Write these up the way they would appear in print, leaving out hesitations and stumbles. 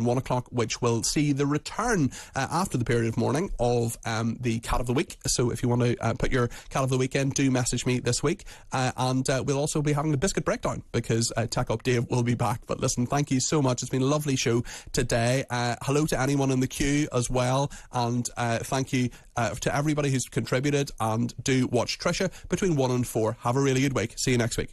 around 1 o'clock, which will see the return after the period of mourning of the Cat of the Week. So if you want to put your Cat of the Week in, do message me this week. And we'll also be having the biscuit breakdown because Tech Up Dave will be back. But listen, thank you so much. It's been a lovely show today. Hello to anyone in the queue as well. And thank you to everybody who's contributed. And do watch Trisha between 1 and 4. Have a really good week. See you next week.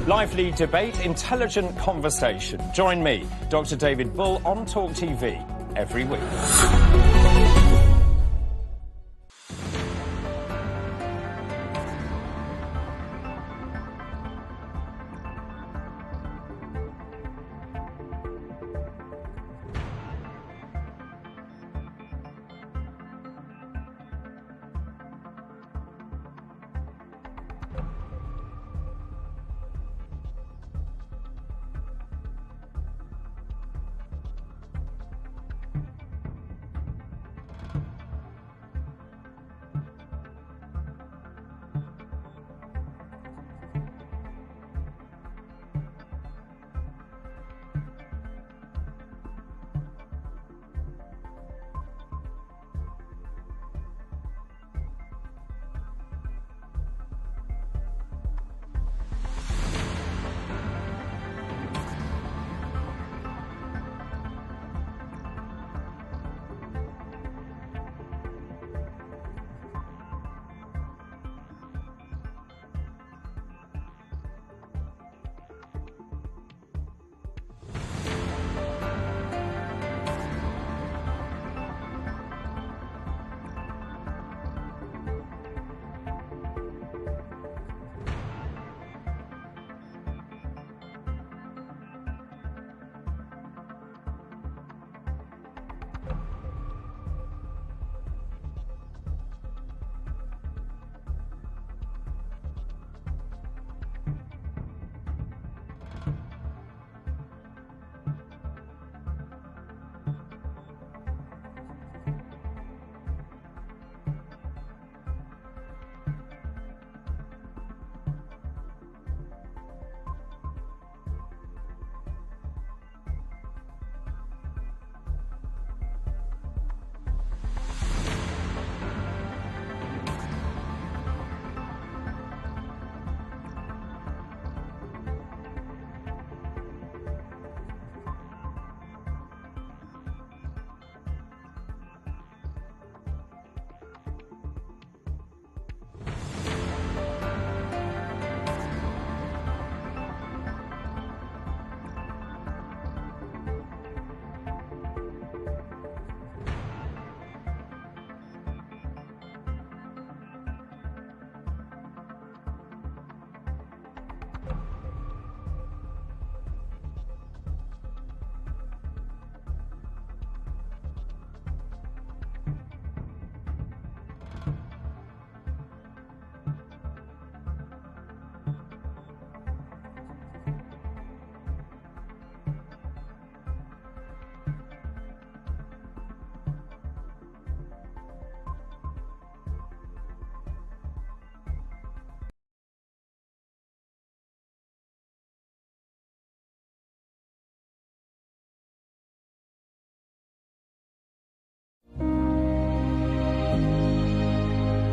Lively debate, intelligent conversation. Join me, Dr. David Bull, on Talk TV every week.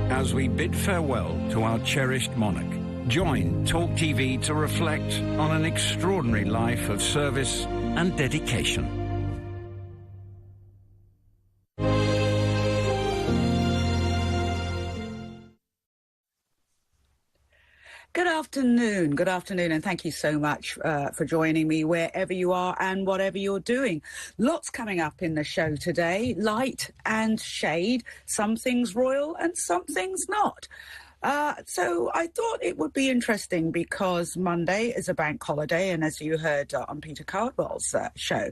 As we bid farewell to our cherished monarch, join Talk TV to reflect on an extraordinary life of service and dedication. Good afternoon, and thank you so much for joining me wherever you are and whatever you're doing. Lots coming up in the show today, light and shade, some things royal and some things not. So I thought it would be interesting because Monday is a bank holiday, and as you heard on Peter Cardwell's show,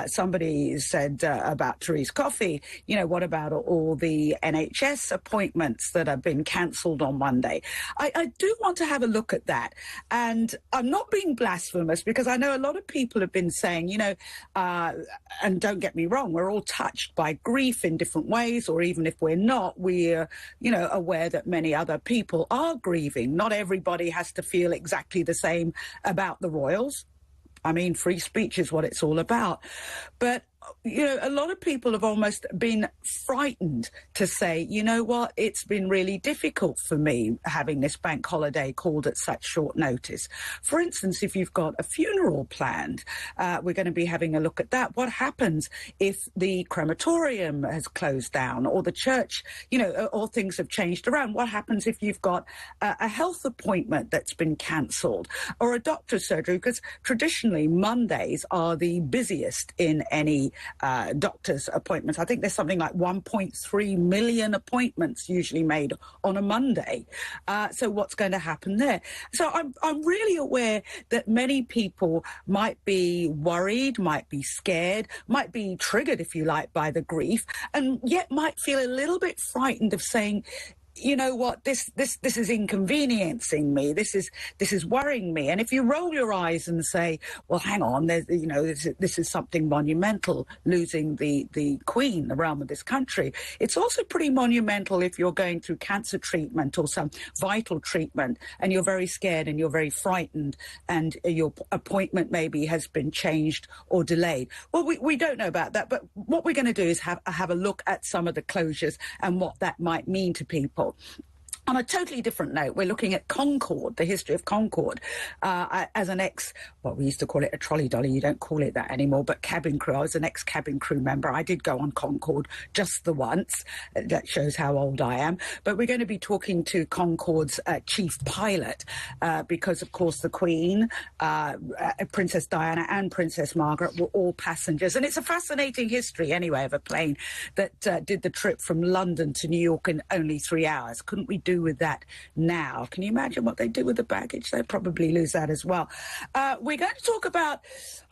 somebody said about Therese Coffey, you know, what about all the NHS appointments that have been cancelled on Monday? I do want to have a look at that, and I'm not being blasphemous because I know a lot of people have been saying, you know, and don't get me wrong, we're all touched by grief in different ways, or even if we're not, we're, you know, aware that many other people are grieving. Not everybody has to feel exactly the same about the royals. I mean, free speech is what it's all about. But, you know, a lot of people have almost been frightened to say, you know what, it's been really difficult for me having this bank holiday called at such short notice. For instance, if you've got a funeral planned, we're going to be having a look at that. What happens if the crematorium has closed down, or the church, you know, or things have changed around? What happens if you've got a health appointment that's been cancelled, or a doctor's surgery? Because traditionally Mondays are the busiest in any doctor's appointments. I think there's something like 1.3 million appointments usually made on a Monday. So what's going to happen there? So I'm really aware that many people might be worried, might be scared, might be triggered, if you like, by the grief, and yet might feel a little bit frightened of saying, you know what, this is inconveniencing me, this is worrying me. And if you roll your eyes and say, well, hang on, you know, this is something monumental, losing the Queen, the realm of this country. It's also pretty monumental if you're going through cancer treatment or some vital treatment, and you're very scared and you're very frightened, and your appointment maybe has been changed or delayed. Well, we don't know about that, but what we're going to do is have a look at some of the closures and what that might mean to people. On a totally different note, we're looking at Concorde, the history of Concorde. As an well, we used to call it a trolley dolly. You don't call it that anymore, but cabin crew. I was an ex-cabin crew member. I did go on Concorde just the once. That shows how old I am. But we're going to be talking to Concorde's chief pilot because, of course, the Queen, Princess Diana and Princess Margaret were all passengers. And it's a fascinating history, anyway, of a plane that did the trip from London to New York in only 3 hours. Couldn't we do with that now? Can you imagine what they do with the baggage? They'd probably lose that as well. We're going to talk about,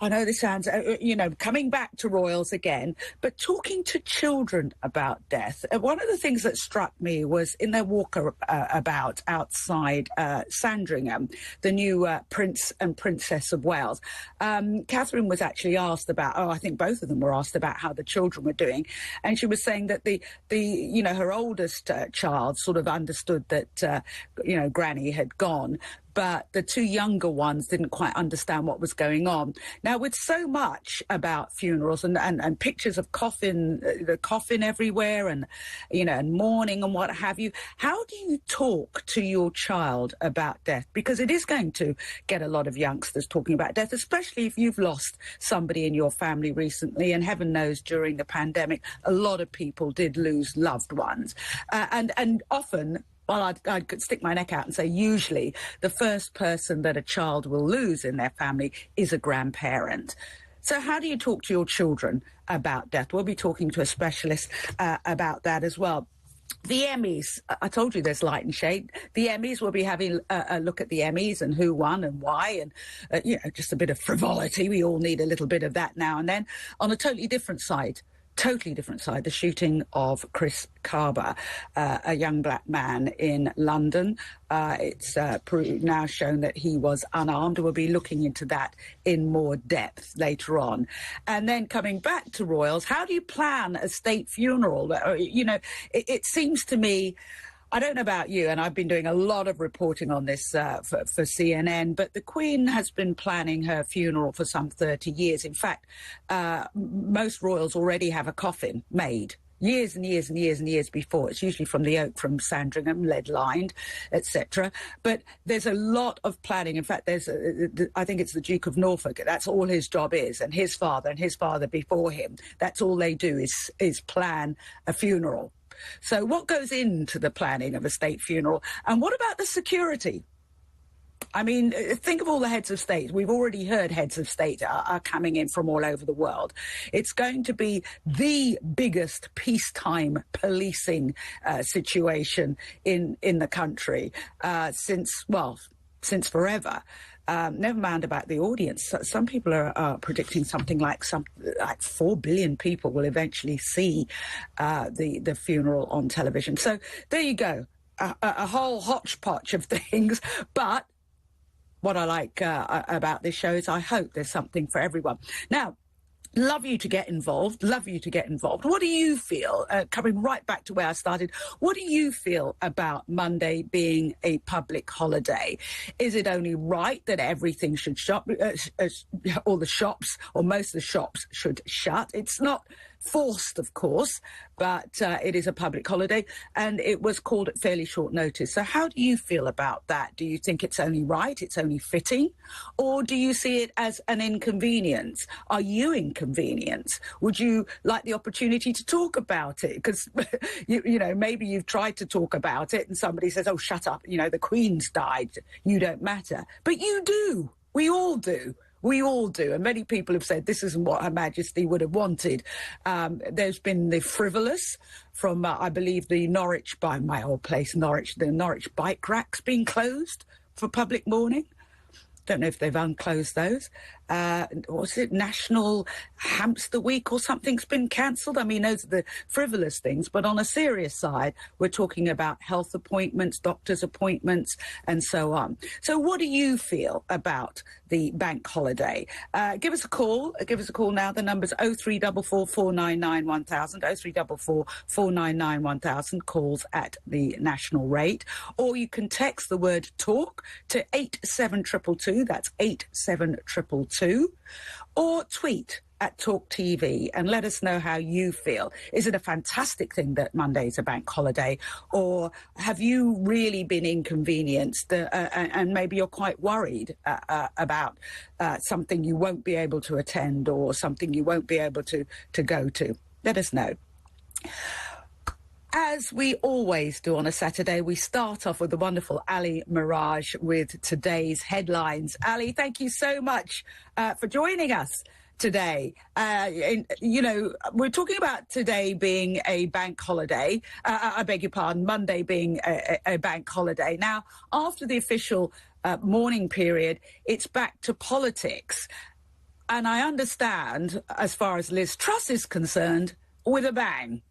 I know this sounds, you know, coming back to royals again, but talking to children about death. One of the things that struck me was in their walk about outside Sandringham, the new Prince and Princess of Wales. Catherine was actually asked about, I think both of them were asked about how the children were doing. And she was saying that the you know, her oldest child sort of understood that, you know, Granny had gone, but the two younger ones didn't quite understand what was going on. Now, with so much about funerals and pictures of the coffin everywhere, and, you know, and mourning and what have you, how do you talk to your child about death? Because it is going to get a lot of youngsters talking about death, especially if you've lost somebody in your family recently, and heaven knows during the pandemic, a lot of people did lose loved ones. And often, well, I could stick my neck out and say usually the first person that a child will lose in their family is a grandparent. So how do you talk to your children about death? We'll be talking to a specialist about that as well. The Emmys, I told you there's light and shade. The Emmys, we'll be having a look at the Emmys and who won and why, and, you know, just a bit of frivolity. We all need a little bit of that now and then. On a totally different side, the shooting of Chris Carber, a young black man in London. It's now shown that he was unarmed. We'll be looking into that in more depth later on. And then coming back to royals, how do you plan a state funeral? You know, it seems to me, I don't know about you, and I've been doing a lot of reporting on this for CNN, but the Queen has been planning her funeral for some 30 years. In fact, most royals already have a coffin made. Years and years and years and years before. It's usually from the oak from Sandringham, lead-lined, etc. But there's a lot of planning. In fact, I think it's the Duke of Norfolk. That's all his job is, and his father before him. That's all they do is plan a funeral. So what goes into the planning of a state funeral? And what about the security? I mean, think of all the heads of state. We've already heard heads of state are coming in from all over the world. It's going to be the biggest peacetime policing situation in the country since forever. Never mind about the audience. Some people are predicting something like 4 billion people will eventually see the funeral on television. So there you go, a whole hodgepodge of things. But what I like about this show is I hope there's something for everyone. Now, love you to get involved. What do you feel, coming right back to where I started, what do you feel about Monday being a public holiday? Is it only right that everything should all the shops or most of the shops should shut? It's not forced, of course, but it is a public holiday and it was called at fairly short notice. So how do you feel about that? Do you think it's only right, it's only fitting, or do you see it as an inconvenience? Are you inconvenienced? Would you like the opportunity to talk about it? Because, you know, maybe you've tried to talk about it and somebody says, oh, shut up, you know, the Queen's died, you don't matter. But you do. We all do. We all do. And many people have said this isn't what Her Majesty would have wanted. There's been the frivolous from, I believe, the Norwich, by my old place, Norwich, the Norwich bike racks being closed for public mourning. Don't know if they've unclosed those. What's it? National Hamster Week or something's been cancelled. I mean, those are the frivolous things. But on a serious side, we're talking about health appointments, doctor's appointments, and so on. So what do you feel about the bank holiday? Give us a call. Give us a call now. The number's 0344 499 1000, 0344 499 1000, calls at the national rate. Or you can text the word talk to 87222. That's 87222. Or tweet at Talk TV and let us know how you feel. Is it a fantastic thing that Monday's a bank holiday, or have you really been inconvenienced and maybe you're quite worried about something you won't be able to attend or something you won't be able to go to? Let us know. As we always do on a Saturday, we start off with the wonderful Ali Mirage with today's headlines. Ali, thank you so much for joining us today. You know, we're talking about today being a bank holiday. I beg your pardon, Monday being a bank holiday. Now, after the official mourning period, it's back to politics. And I understand, as far as Liz Truss is concerned, with a bang.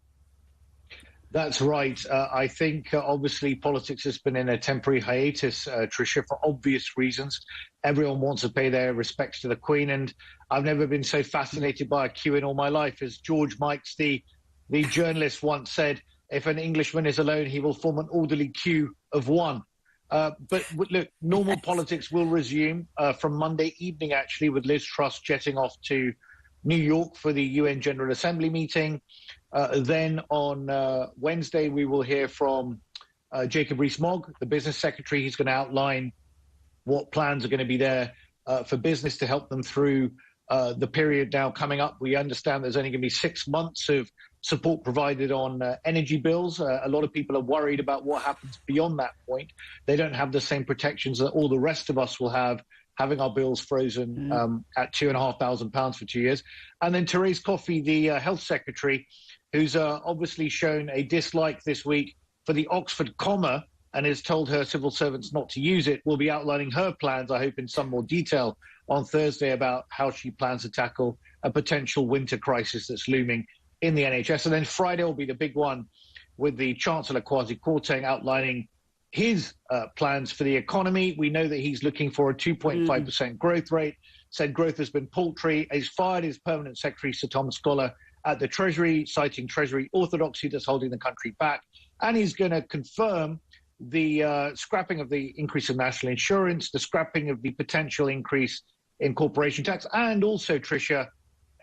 That's right. I think, obviously, politics has been in a temporary hiatus, Trisha, for obvious reasons. Everyone wants to pay their respects to the Queen, and I've never been so fascinated by a queue in all my life. As George Mikes, the journalist, once said, if an Englishman is alone, he will form an orderly queue of one. But look, normal politics will resume from Monday evening, actually, with Liz Truss jetting off to New York for the UN General Assembly meeting. Then on Wednesday, we will hear from Jacob Rees-Mogg, the business secretary. He's going to outline what plans are going to be there for business to help them through the period now coming up. We understand there's only going to be 6 months of support provided on energy bills. A lot of people are worried about what happens beyond that point. They don't have the same protections that all the rest of us will have, having our bills frozen at £2,500 for 2 years. And then Therese Coffey, the health secretary, who's obviously shown a dislike this week for the Oxford comma and has told her civil servants not to use it, will be outlining her plans, I hope, in some more detail on Thursday about how she plans to tackle a potential winter crisis that's looming in the NHS. And then Friday will be the big one with the Chancellor Kwasi Kwarteng outlining his plans for the economy. We know that he's looking for a 2.5% growth rate, said growth has been paltry. He's fired his permanent secretary, Sir Thomas Scholar, at the Treasury, citing Treasury orthodoxy that's holding the country back. And he's going to confirm the scrapping of the increase of national insurance, the scrapping of the potential increase in corporation tax, and also, Trisha,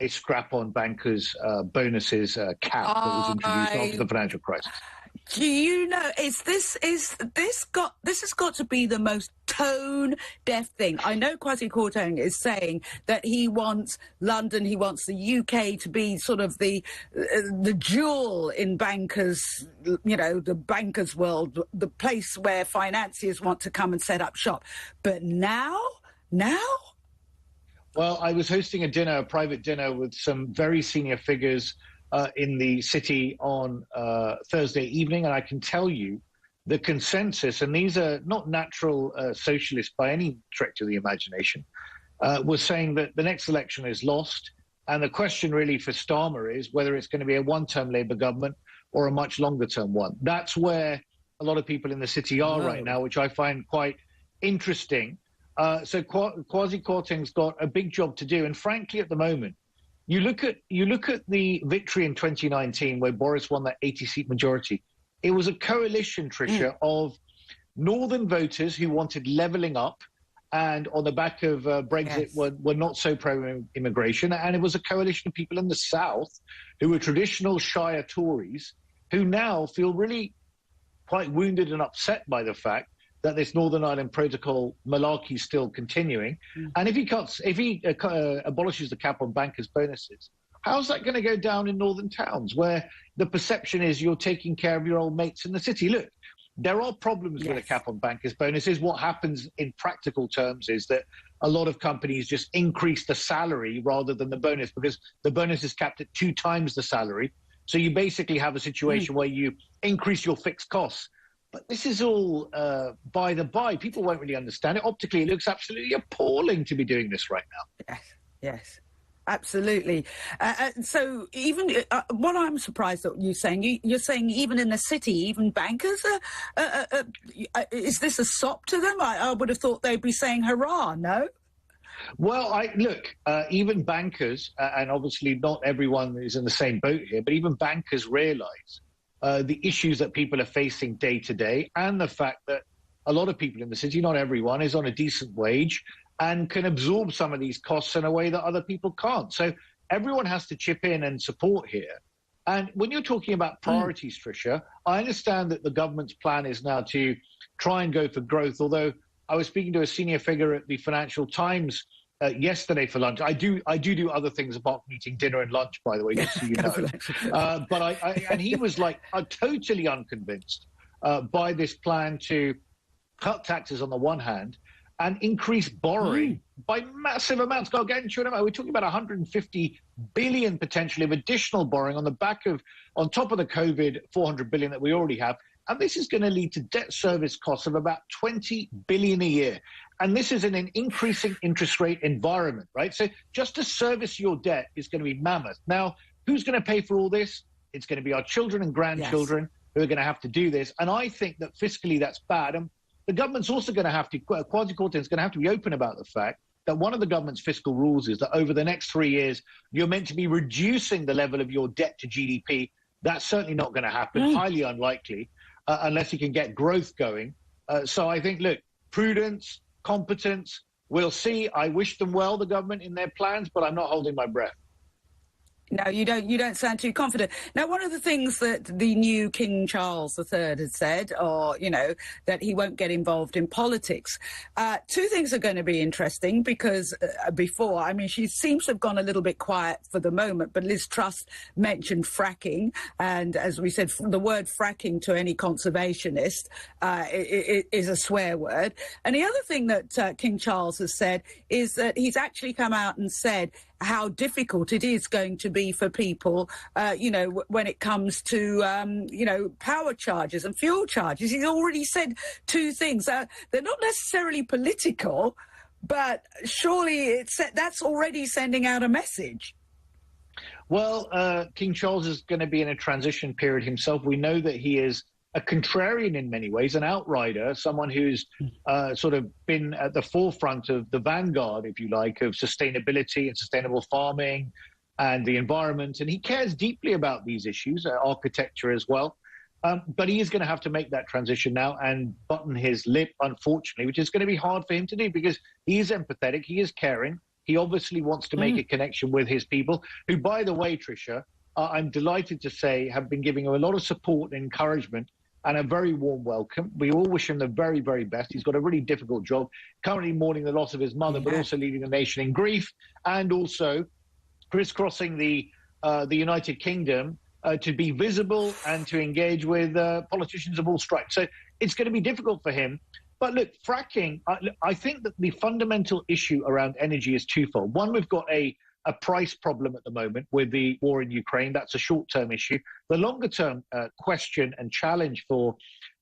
a scrap on bankers' bonuses cap that was introduced after the financial crisis. Do you know, this has got to be the most tone-deaf thing. I know Kwasi Kwarteng is saying that he wants London, he wants the UK to be sort of the jewel in bankers, the bankers' world, the place where financiers want to come and set up shop. But now? Well, I was hosting a private dinner with some very senior figures in the city on Thursday evening, and I can tell you the consensus, and these are not natural socialists by any stretch of the imagination, was saying that the next election is lost, and the question really for Starmer is whether it's going to be a one-term Labour government or a much longer-term one. That's where a lot of people in the city are right now, which I find quite interesting. So Kwasi Kwarteng's got a big job to do, and frankly, at the moment, you look at the victory in 2019 where Boris won that 80-seat majority. It was a coalition, Trisha, of northern voters who wanted levelling up and on the back of Brexit were not so pro-immigration. And it was a coalition of people in the south who were traditional Shire Tories who now feel really quite wounded and upset by the fact that this Northern Ireland Protocol malarkey is still continuing. And if he abolishes the cap on bankers' bonuses, how's that going to go down in northern towns where the perception is you're taking care of your old mates in the city? Look, there are problems with a cap on bankers' bonuses. What happens in practical terms is that a lot of companies just increase the salary rather than the bonus because the bonus is capped at 2 times the salary. So you basically have a situation where you increase your fixed costs. But this is all by the by. People won't really understand it. Optically, it looks absolutely appalling to be doing this right now. Yes, absolutely. So even what I'm surprised at you saying, you're saying even in the city, even bankers, is this a sop to them? I would have thought they'd be saying hurrah, no? Well, even bankers, and obviously not everyone is in the same boat here, but even bankers realise the issues that people are facing day to day and the fact that a lot of people in the city, not everyone, is on a decent wage and can absorb some of these costs in a way that other people can't. So everyone has to chip in and support here. And when you're talking about priorities, Trisha, I understand that the government's plan is now to try and go for growth, although I was speaking to a senior figure at the Financial Times yesterday for lunch. I do other things apart from eating dinner and lunch, by the way, just so you know. And he was like totally unconvinced by this plan to cut taxes on the one hand and increase borrowing by massive amounts. We're talking about 150 billion potentially of additional borrowing on top of the COVID 400 billion that we already have. And this is going to lead to debt service costs of about 20 billion a year. And this is in an increasing interest rate environment, right? So just to service your debt is going to be mammoth. Now, who's going to pay for all this? It's going to be our children and grandchildren who are going to have to do this. And I think that fiscally that's bad. And the government's also going to have to, Kwasi Kwarteng is going to have to be open about the fact that one of the government's fiscal rules is that over the next 3 years, you're meant to be reducing the level of your debt to GDP. That's certainly not going to happen, highly unlikely. Unless you can get growth going. So I think, look, prudence, competence, we'll see. I wish them well, the government, in their plans, but I'm not holding my breath. No, you don't sound too confident. Now, one of the things that the new King Charles III has said, or, that he won't get involved in politics. 2 things are going to be interesting because she seems to have gone a little bit quiet for the moment, but Liz Truss mentioned fracking. And as we said, the word fracking to any conservationist is a swear word. And the other thing that King Charles has said is that he's actually come out and said how difficult it is going to be for people, when it comes to, power charges and fuel charges. He's already said 2 things. They're not necessarily political, but surely that's already sending out a message. Well, King Charles is going to be in a transition period himself. We know that he is a contrarian in many ways, an outrider, someone who's sort of been at the forefront of the vanguard, if you like, of sustainability and sustainable farming and the environment. And he cares deeply about these issues, architecture as well. But he is going to have to make that transition now and button his lip, unfortunately, which is going to be hard for him to do because he is empathetic, he is caring. He obviously wants to make a connection with his people, who, by the way, Trisha, I'm delighted to say, have been giving him a lot of support and encouragement and a very warm welcome. We all wish him the very, very best. He's got a really difficult job, currently mourning the loss of his mother, but also leading the nation in grief, and also crisscrossing the United Kingdom to be visible and to engage with politicians of all stripes. So it's going to be difficult for him. But look, fracking, I think that the fundamental issue around energy is twofold. One, we've got a price problem at the moment with the war in Ukraine. That's a short-term issue. The longer-term question and challenge for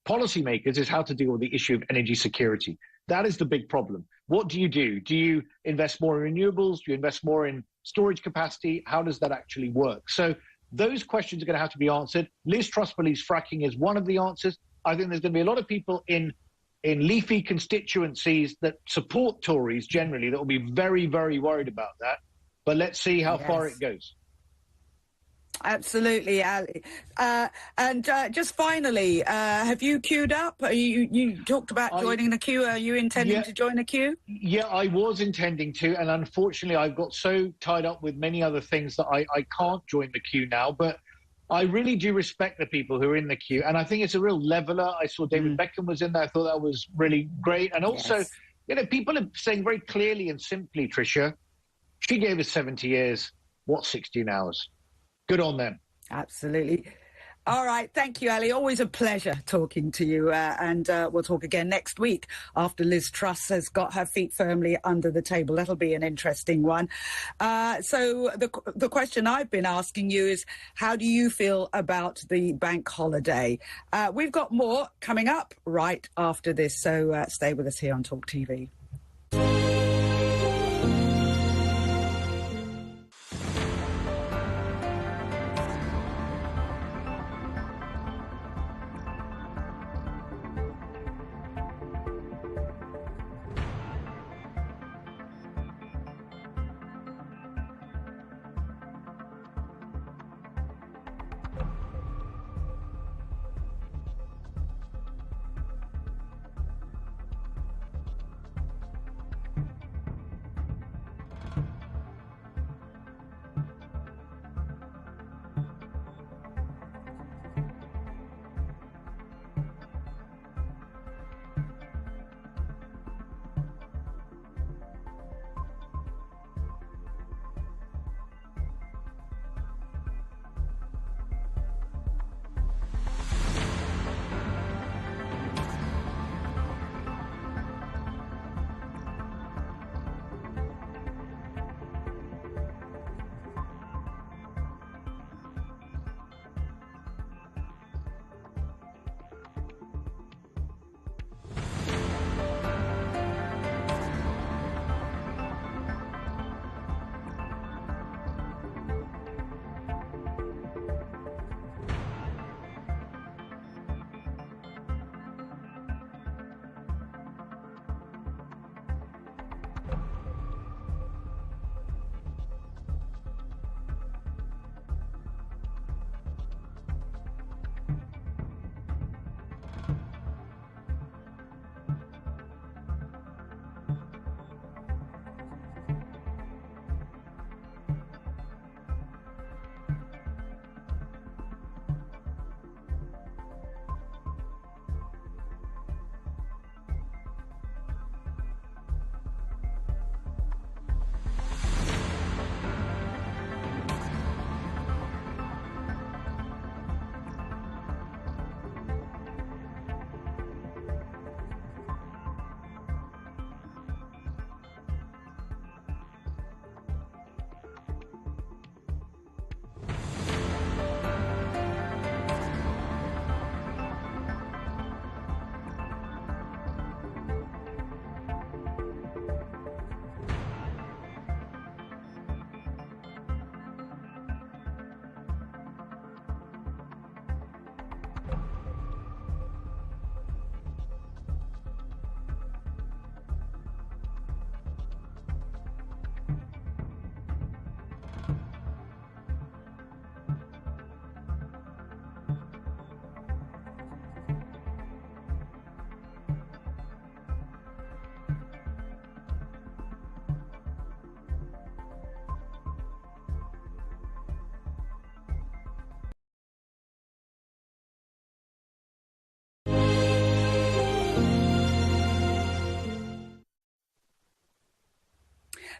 policymakers is how to deal with the issue of energy security. That is the big problem. What do? Do you invest more in renewables? Do you invest more in storage capacity? How does that actually work? So those questions are going to have to be answered. Liz Truss believes fracking is one of the answers. I think there's going to be a lot of people in leafy constituencies that support Tories generally that will be very, very worried about that. But let's see how far it goes. Absolutely, Ali. And just finally, have you queued up? You talked about joining the queue. Are you intending to join the queue? Yeah, I was intending to. And unfortunately, I've got so tied up with many other things that I can't join the queue now. But I really do respect the people who are in the queue. And I think it's a real leveler. I saw David Beckham was in there. I thought that was really great. And also, people are saying very clearly and simply, Trisha, she gave us 70 years. What 16 hours? Good on them. Absolutely. All right. Thank you, Ali. Always a pleasure talking to you. And we'll talk again next week after Liz Truss has got her feet firmly under the table. That'll be an interesting one. So the question I've been asking you is, how do you feel about the bank holiday? We've got more coming up right after this. So stay with us here on Talk TV.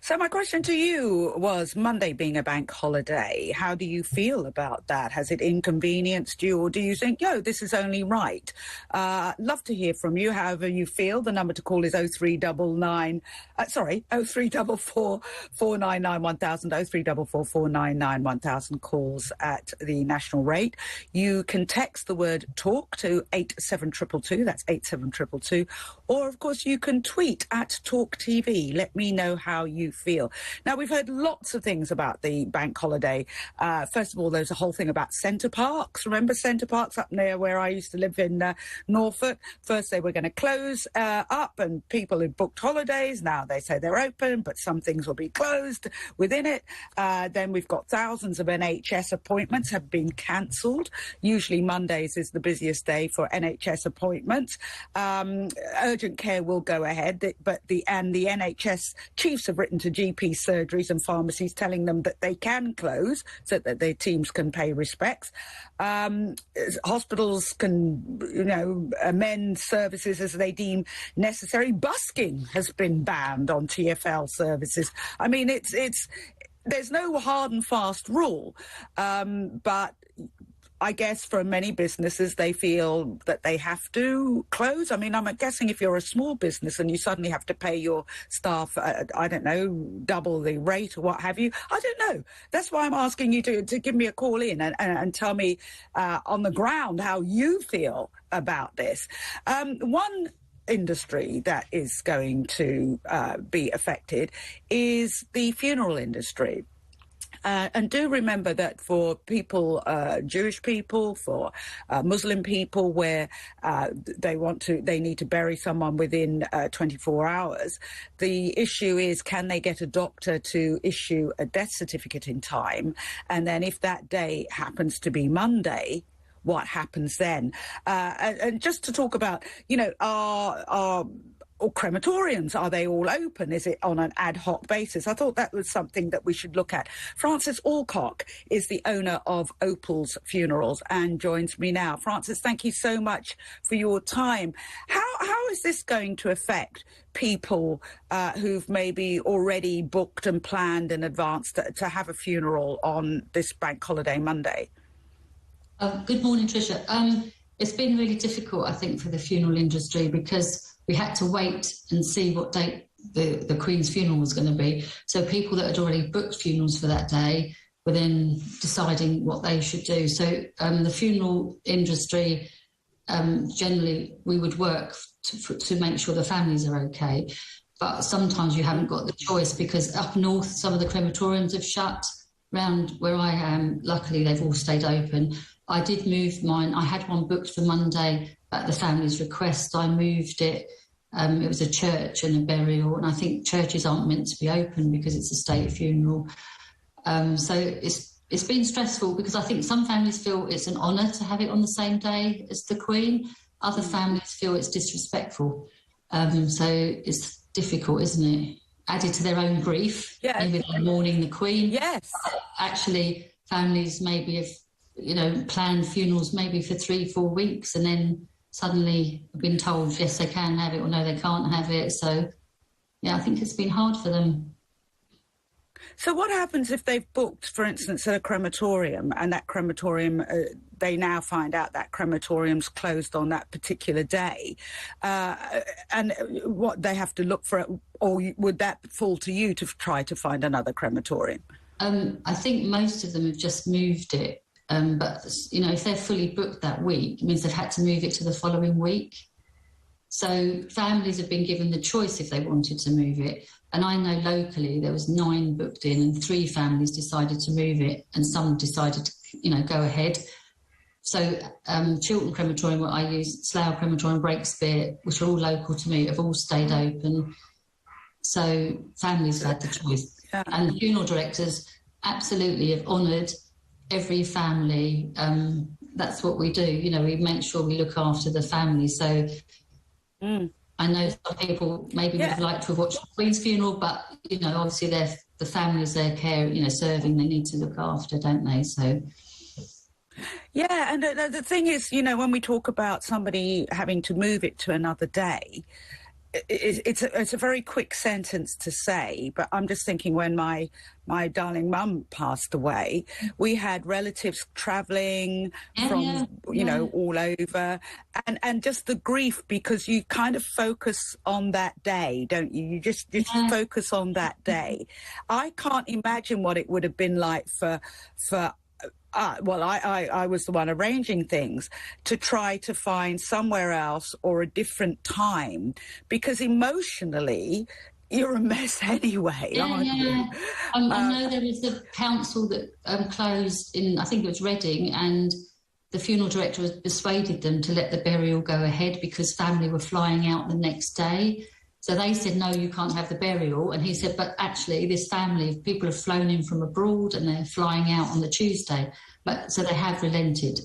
So my question to you was, Monday being a bank holiday, how do you feel about that? Has it inconvenienced you, or do you think, this is only right? Love to hear from you, however you feel. The number to call is 0344 499 1000, 0344 499 1000, calls at the national rate. You can text the word talk to 87222, that's 87222, or of course you can tweet at Talk TV. Let me know how you feel. Now, we've heard lots of things about the bank holiday. First of all, there's a whole thing about centre parks. Remember centre parks up near where I used to live in Norfolk? First they were going to close up, and people who booked holidays, now they say they're open, but some things will be closed within it. Then we've got thousands of NHS appointments have been cancelled. Usually Mondays is the busiest day for NHS appointments. Urgent care will go ahead, but the NHS chiefs have written to GP surgeries and pharmacies telling them that they can close so that their teams can pay respects. Hospitals can, amend services as they deem necessary. Busking has been banned on TfL services. I mean, there's no hard and fast rule, but I guess for many businesses, they feel that they have to close. I mean, I'm guessing if you're a small business and you suddenly have to pay your staff, I don't know, double the rate or what have you, I don't know. That's why I'm asking you to give me a call in and tell me on the ground how you feel about this. One industry that is going to be affected is the funeral industry. And do remember that for people, Jewish people, for Muslim people, where they need to bury someone within 24 hours, the issue is, can they get a doctor to issue a death certificate in time? And then if that day happens to be Monday, what happens then? And just to talk about, or crematoriums, are they all open? Is it on an ad hoc basis? I thought that was something that we should look at. Francis Alcock is the owner of Opal's Funerals and joins me now. Francis, thank you so much for your time. How is this going to affect people who've maybe already booked and planned in advance to have a funeral on this bank holiday Monday? Good morning, Trisha. It's been really difficult, I think, for the funeral industry because we had to wait and see what date the Queen's funeral was going to be. So people that had already booked funerals for that day were then deciding what they should do. So the funeral industry, generally, we would work to make sure the families are okay. But sometimes you haven't got the choice because up north, some of the crematoriums have shut. Round where I am, luckily, they've all stayed open. I did move mine. I had one booked for Monday at the family's request. I moved it. It was a church and a burial, and I think churches aren't meant to be open because it's a state funeral. So it's been stressful because I think some families feel it's an honour to have it on the same day as the Queen. Other families feel it's disrespectful. So it's difficult, isn't it? Added to their own grief. Yeah. Maybe they're mourning the Queen. Yes. Actually, families maybe have planned funerals maybe for 3-4 weeks and then suddenly been told, yes, they can have it or no, they can't have it. So, yeah, I think it's been hard for them. So what happens if they've booked, for instance, at a crematorium and that crematorium, they now find out that crematorium's closed on that particular day, and what they have to look for, or would that fall to you to try to find another crematorium? I think most of them have just moved it. But, if they're fully booked that week, it means they've had to move it to the following week. So families have been given the choice if they wanted to move it. And I know locally there was 9 booked in and 3 families decided to move it and some decided to, go ahead. So Chiltern Crematorium, what I use, Slough Crematorium, Breakspear, which are all local to me, have all stayed open. So families have had the choice. Yeah. And the funeral directors absolutely have honoured every family. That's what we do. We make sure we look after the family. So I know some people maybe would like to have watched the Queen's funeral, but, obviously the families, their care, serving, they need to look after, don't they? So... Yeah, and the thing is, when we talk about somebody having to move it to another day, it's a very quick sentence to say, but I'm just thinking when my darling mum passed away, we had relatives travelling from you know, all over, and just the grief, because you kind of focus on that day, don't you? You just focus on that day. I can't imagine what it would have been like for well, I was the one arranging things, to try to find somewhere else or a different time, because emotionally you're a mess anyway, aren't you? I know there was a council that closed in, I think it was Reading, and the funeral director has persuaded them to let the burial go ahead because family were flying out the next day. So they said, no, you can't have the burial. And he said, but actually this family, people have flown in from abroad and they're flying out on the Tuesday. So they have relented.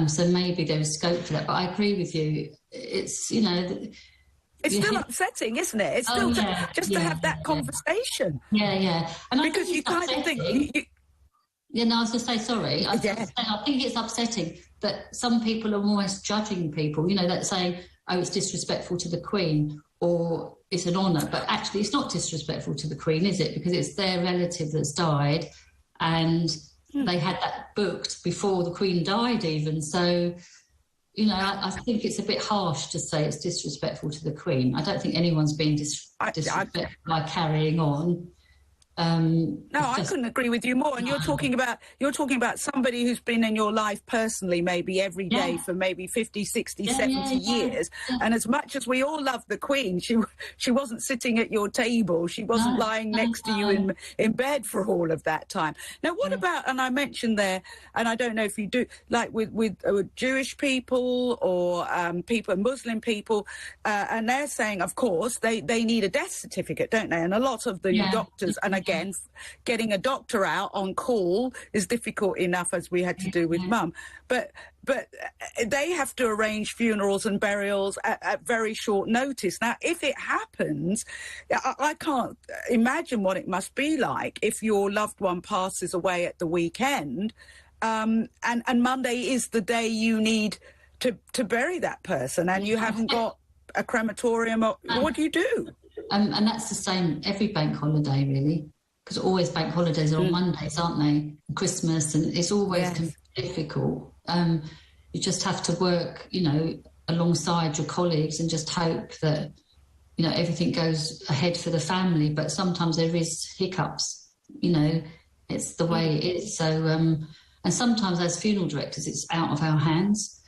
So maybe there was scope for that. But I agree with you. It's, you know... It's still upsetting, isn't it? It's still to have that conversation. Yeah. And because you kind of think... I was going to say, sorry. I think it's upsetting that some people are almost judging people, you know, that saying, oh, it's disrespectful to the Queen, or it's an honour. But actually, it's not disrespectful to the Queen, is it? Because it's their relative that's died, and they had that booked before the Queen died even. So, you know, I think it's a bit harsh to say it's disrespectful to the Queen. I don't think anyone's being disrespectful by carrying on. I couldn't agree with you more. And you're talking about somebody who's been in your life personally, maybe every day for maybe 50, 60, 70 years. And as much as we all love the Queen, she wasn't sitting at your table. She wasn't lying next to you in bed for all of that time. Now, what about, and I mentioned there, and I don't know if you do, like with Jewish people or Muslim people, and they're saying, of course, they need a death certificate, don't they? And a lot of the doctors, and again, getting a doctor out on call is difficult enough, as we had to do with Mum. But they have to arrange funerals and burials at very short notice. Now, if it happens, I can't imagine what it must be like if your loved one passes away at the weekend, and Monday is the day you need to bury that person, and you haven't got a crematorium. What do you do? And that's the same every bank holiday, really. Because always bank holidays are on Mondays, aren't they? Christmas, and it's always difficult. You just have to work, you know, alongside your colleagues and just hope that, you know, everything goes ahead for the family. But sometimes there is hiccups, you know, it's the way it is. So, and sometimes as funeral directors, it's out of our hands.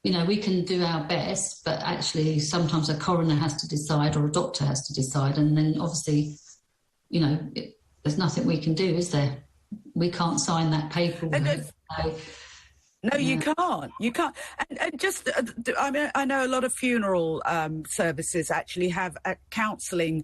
You know, we can do our best, but actually sometimes a coroner has to decide or a doctor has to decide. And then obviously, you know, there's nothing we can do, is there? We can't sign that paperwork. No, you can't. You can't. And just, I mean, I know a lot of funeral services actually have a counselling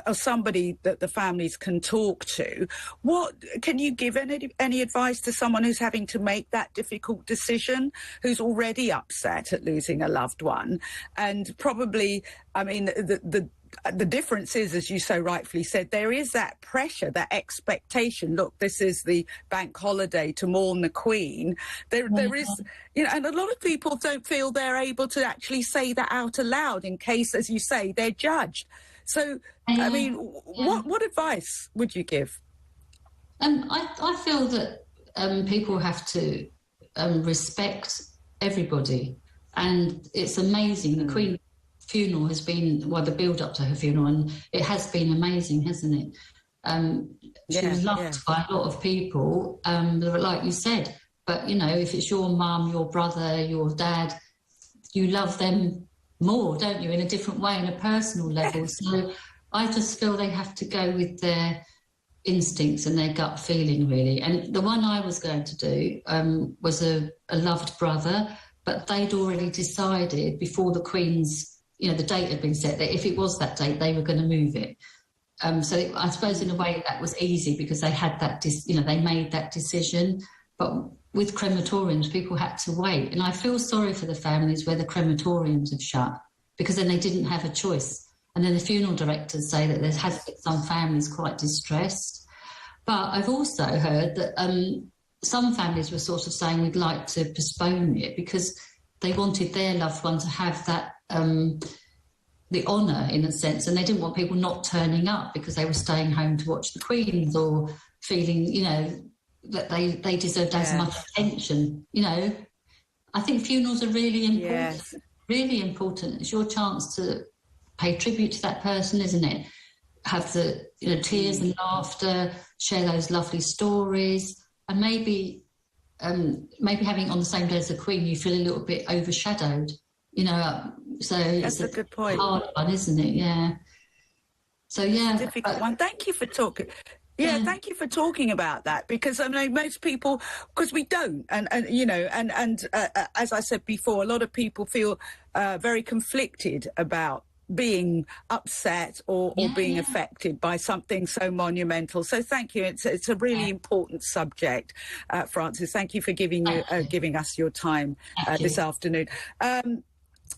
or somebody that the families can talk to. What can you give any advice to someone who's having to make that difficult decision, who's already upset at losing a loved one, and probably, I mean, the difference is, as you so rightfully said, there is that pressure, that expectation. Look, this is the bank holiday to mourn the Queen. There is, you know, and a lot of people don't feel they're able to actually say that out aloud in case, as you say, they're judged. So, I mean, what advice would you give? I feel that people have to respect everybody, and it's amazing. The Queen funeral has been, well, the build up to her funeral, and it has been amazing, hasn't it? She was loved by a lot of people, like you said. But you know, if it's your mum, your brother, your dad, you love them more, don't you, in a different way, in a personal level. So I just feel they have to go with their instincts and their gut feeling, really. And the one I was going to do was a loved brother, but they'd already decided before the Queen's, you know, the date had been set, that if it was that date, they were going to move it. So I suppose in a way that was easy because they had that, they made that decision. But with crematoriums, people had to wait. And I feel sorry for the families where the crematoriums have shut, because then they didn't have a choice. And then the funeral directors say that there has been some families quite distressed. But I've also heard that some families were sort of saying we'd like to postpone it because they wanted their loved one to have that the honour, in a sense, and they didn't want people not turning up because they were staying home to watch the Queens or feeling, you know, that they deserved as much attention. You know, I think funerals are really important. Really important. It's your chance to pay tribute to that person, isn't it? Have the, you know, tears and laughter, share those lovely stories, and maybe having it on the same day as the Queen, you feel a little bit overshadowed. You know, so that's it's a good point. Hard one, isn't it? Yeah. So yeah, it's a difficult one. Thank you for talking. Yeah, thank you for talking about that, because I know most people, because we don't, and you know, and as I said before, a lot of people feel very conflicted about being upset or being affected by something so monumental. So thank you. It's a really important subject, Frances. Thank you for giving us your time this afternoon.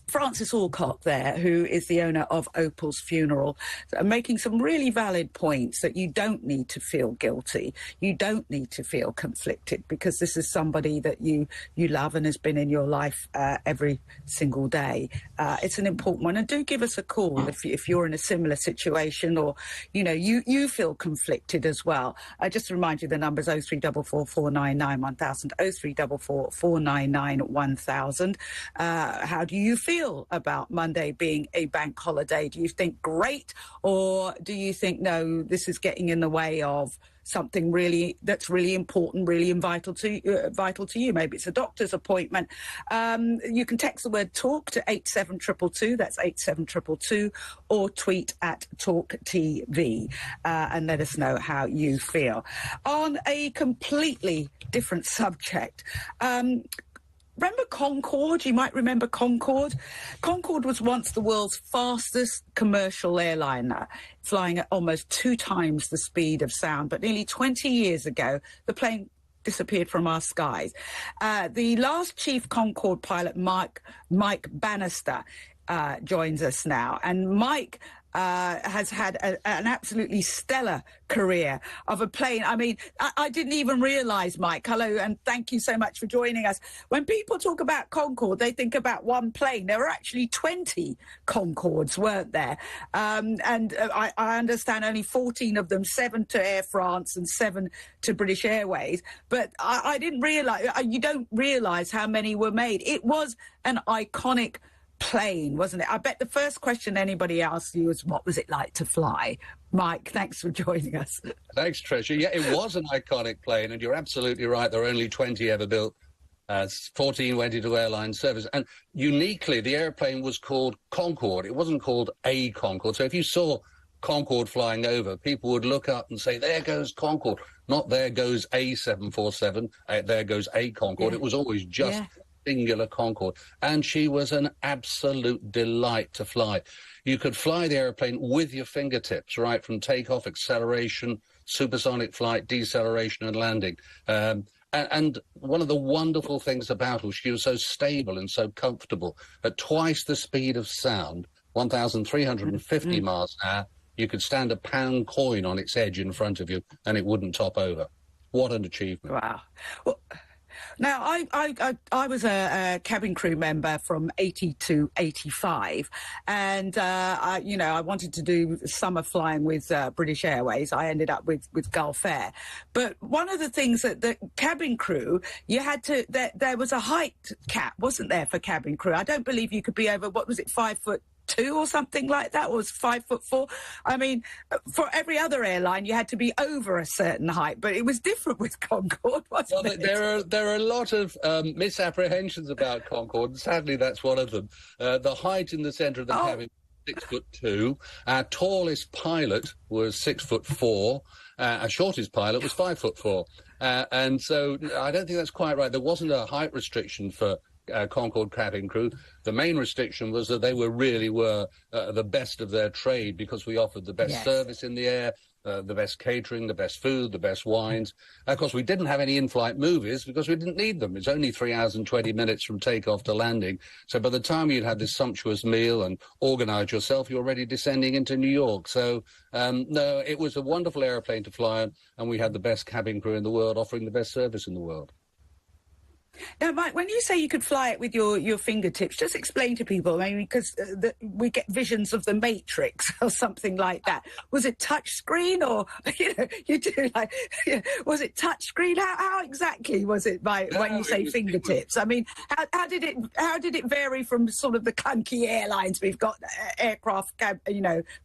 Frances Alcott there, who is the owner of Opal's Funeral, making some really valid points that you don't need to feel guilty. You don't need to feel conflicted, because this is somebody that you love and has been in your life every single day. It's an important one. And do give us a call if you're in a similar situation, or, you know, you feel conflicted as well. Just to remind you, the number's 0344 499 1000, 0344 499 1000. How do you feel about Monday being a bank holiday? Do you think great, or do you think no, this is getting in the way of something that's really important, really vital to you? Maybe it's a doctor's appointment. You can text the word talk to 87222, that's 87222, or tweet at Talk TV and let us know how you feel. On a completely different subject, remember Concorde? You might remember Concorde. Concorde was once the world's fastest commercial airliner, flying at almost 2 times the speed of sound. But nearly 20 years ago, the plane disappeared from our skies. The last chief Concorde pilot, Mike Bannister, joins us now. And Mike has had an absolutely stellar career of a plane. I mean, I didn't even realise, Mike, hello, and thank you so much for joining us. When people talk about Concorde, they think about one plane. There were actually 20 Concordes, weren't there? And I understand only 14 of them, 7 to Air France and 7 to British Airways. But I didn't realise, you don't realise how many were made. It was an iconic plane, wasn't it? I bet the first question anybody asks you is, what was it like to fly? Mike, thanks for joining us. Thanks, Trisha. Yeah, it was an iconic plane, and you're absolutely right. There are only 20 ever built. 14 went into airline service. And uniquely, the airplane was called Concorde. It wasn't called a Concorde. So if you saw Concorde flying over, people would look up and say, there goes Concorde. Not there goes a 747, there goes a Concorde. Yeah. It was always just singular Concorde, and she was an absolute delight to fly. You could fly the airplane with your fingertips, right from takeoff, acceleration, supersonic flight, deceleration and landing. And one of the wonderful things about her, she was so stable and so comfortable. At twice the speed of sound, 1,350 miles an hour, you could stand a pound coin on its edge in front of you and it wouldn't top over. What an achievement. Wow. Well, now, I was a cabin crew member from 80 to 85, and, I wanted to do summer flying with British Airways. I ended up with Gulf Air. But one of the things that the cabin crew, you had to, there was a height cap, wasn't there, for cabin crew? I don't believe you could be over, 5'2" or something like that, or was 5'4". I mean, for every other airline, you had to be over a certain height, but it was different with Concorde, wasn't it? There are a lot of misapprehensions about Concorde, and sadly that's one of them. The height in the centre of the cabin, 6'2". Our tallest pilot was 6'4". Our shortest pilot was 5'4". And so I don't think that's quite right. There wasn't a height restriction for Concorde cabin crew. The main restriction was that they really were the best of their trade, because we offered the best service in the air, the best catering, the best food, the best wines. Of course, we didn't have any in-flight movies because we didn't need them. It's only 3 hours and 20 minutes from takeoff to landing. So by the time you'd had this sumptuous meal and organised yourself, you're already descending into New York. So, no, it was a wonderful airplane to fly on, and we had the best cabin crew in the world offering the best service in the world. Now, Mike, when you say you could fly it with your fingertips, just explain to people, I mean, because we get visions of the Matrix or something like that. Was it touch screen or, you do like, was it touch screen? How exactly was it when you say fingertips? I mean, how did it vary from sort of the clunky airlines we've got, aircraft,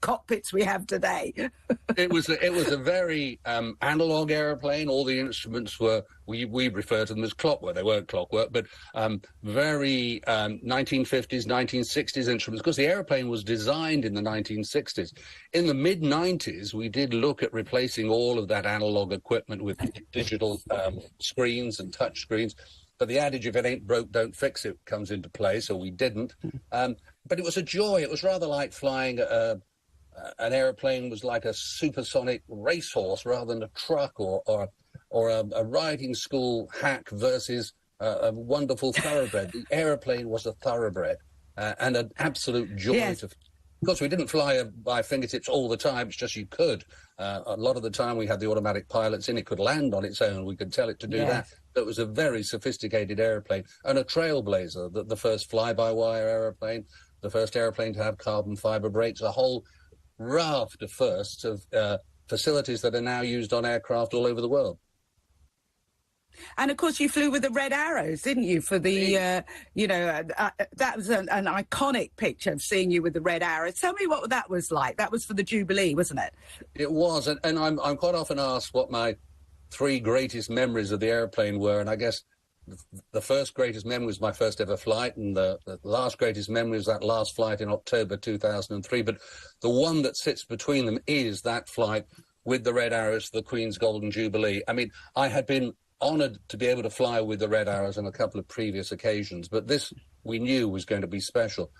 cockpits we have today? It was a very analog airplane. All the instruments were, we refer to them as clockwork. They weren't clockwork, but very 1950s, 1960s instruments, because the airplane was designed in the 1960s. In the mid-90s, we did look at replacing all of that analog equipment with digital screens and touch screens. But the adage, if it ain't broke, don't fix it, comes into play, so we didn't. But it was a joy. It was rather like flying an airplane was like a supersonic racehorse rather than a truck or a riding school hack versus a wonderful thoroughbred. The airplane was a thoroughbred and an absolute joy. Yes. Of course, we didn't fly by fingertips all the time. It's just you could. A lot of the time we had the automatic pilots in. It could land on its own. We could tell it to do that. So it was a very sophisticated airplane and a trailblazer. The first fly-by-wire airplane, the first airplane to have carbon fiber brakes, a whole raft of firsts of facilities that are now used on aircraft all over the world. And of course, you flew with the red arrows, didn't you? For the, that was an iconic picture of seeing you with the red arrows. Tell me what that was like. That was for the Jubilee, wasn't it? It was, and I'm quite often asked what my 3 greatest memories of the airplane were, and I guess the first greatest memory was my first ever flight, and the last greatest memory was that last flight in October 2003. But the one that sits between them is that flight with the red arrows for the Queen's Golden Jubilee. I mean, I had been honoured to be able to fly with the red arrows on a couple of previous occasions, but this we knew was going to be special.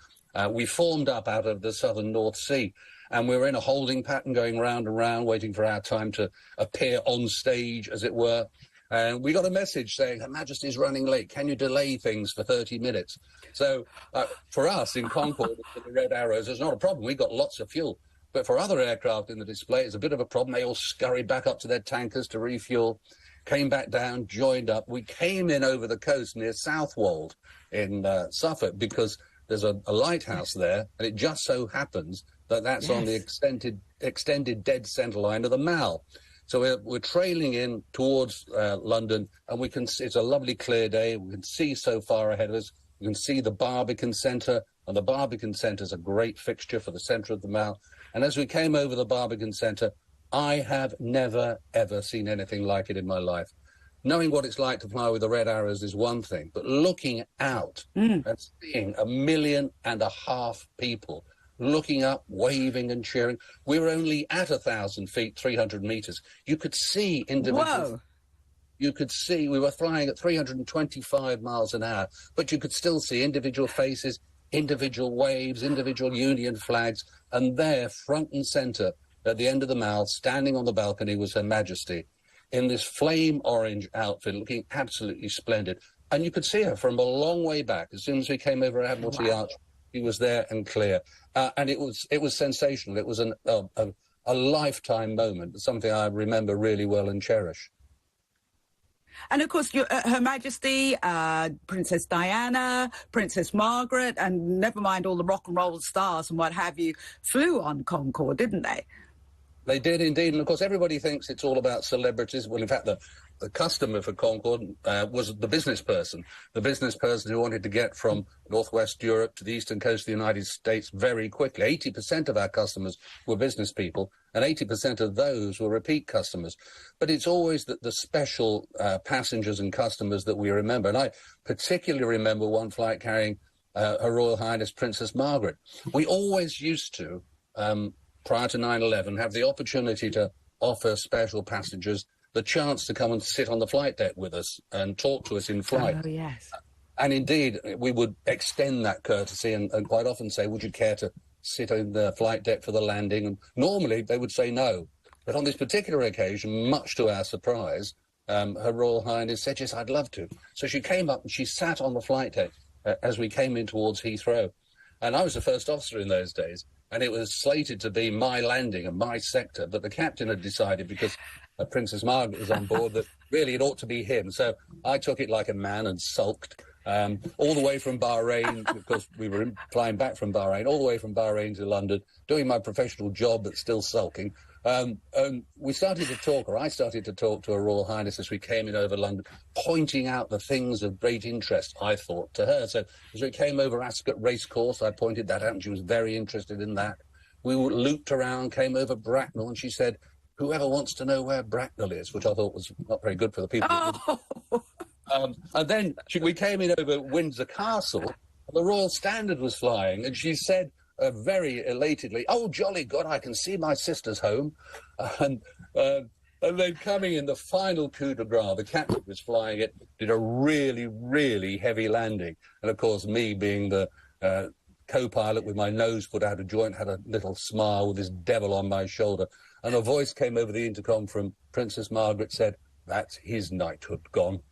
We formed up out of the southern North Sea, and we were in a holding pattern going round and round, waiting for our time to appear on stage, as it were. And we got a message saying, Her Majesty's running late. Can you delay things for 30 minutes? So for us in Concorde, with the red arrows, it's not a problem. We got lots of fuel. But for other aircraft in the display, it's a bit of a problem. They all scurried back up to their tankers to refuel, came back down, joined up. We came in over the coast near Southwold in Suffolk because there's a lighthouse there, and it just so happens that that's on the extended dead centre line of the Mall. So we're trailing in towards London, and we can see, it's a lovely clear day. We can see so far ahead of us. We can see the Barbican Centre, and the Barbican Centre is a great fixture for the centre of the Mall. And as we came over the Barbican Centre, I have never, ever seen anything like it in my life. Knowing what it's like to fly with the red arrows is one thing, but looking out and seeing 1.5 million people looking up, waving and cheering. We were only at 1,000 feet, 300 meters. You could see individuals. Whoa. You could see, we were flying at 325 miles an hour, but you could still see individual faces, individual waves, individual Union flags, and there, front and centre, at the end of the Mall, standing on the balcony, was Her Majesty in this flame orange outfit, looking absolutely splendid. And you could see her from a long way back. As soon as we came over Admiralty Arch, she was there and clear. And it was sensational. It was a lifetime moment, something I remember really well and cherish. And of course, Her Majesty, Princess Diana, Princess Margaret, and never mind all the rock and roll stars and what have you, flew on Concorde, didn't they? They did indeed. And of course, everybody thinks it's all about celebrities. Well, in fact, the customer for Concorde was the business person who wanted to get from Northwest Europe to the eastern coast of the United States very quickly. 80% of our customers were business people, and 80% of those were repeat customers. But it's always the special passengers and customers that we remember. And I particularly remember one flight carrying Her Royal Highness Princess Margaret. We always used to, prior to 9/11, have the opportunity to offer special passengers the chance to come and sit on the flight deck with us and talk to us in flight. Oh, yes. And indeed, we would extend that courtesy and quite often say, would you care to sit on the flight deck for the landing? And normally they would say no. But on this particular occasion, much to our surprise, Her Royal Highness said, yes, I'd love to. So she came up and she sat on the flight deck as we came in towards Heathrow. And I was the first officer in those days, and it was slated to be my landing and my sector, but the captain had decided, because Princess Margaret was on board, that really it ought to be him. So I took it like a man and sulked all the way from Bahrain, because we were flying back from Bahrain, all the way from Bahrain to London, doing my professional job but still sulking. And we started to talk, or I started to talk to Her Royal Highness as we came in over London, pointing out the things of great interest, I thought, to her. So as we came over Ascot Racecourse, I pointed that out, and she was very interested in that. We looped around, came over Bracknell, and she said, whoever wants to know where Bracknell is, which I thought was not very good for the people. Oh. And then we came in over Windsor Castle, and the Royal Standard was flying, and she said very elatedly, "Oh, jolly good, I can see my sister's home." And then coming in the final coup de grace, the captain was flying it, did a really, really heavy landing. And, of course, me being the co-pilot with my nose put out of joint, had a little smile with this devil on my shoulder. And a voice came over the intercom from Princess Margaret, said, "That's his knighthood gone."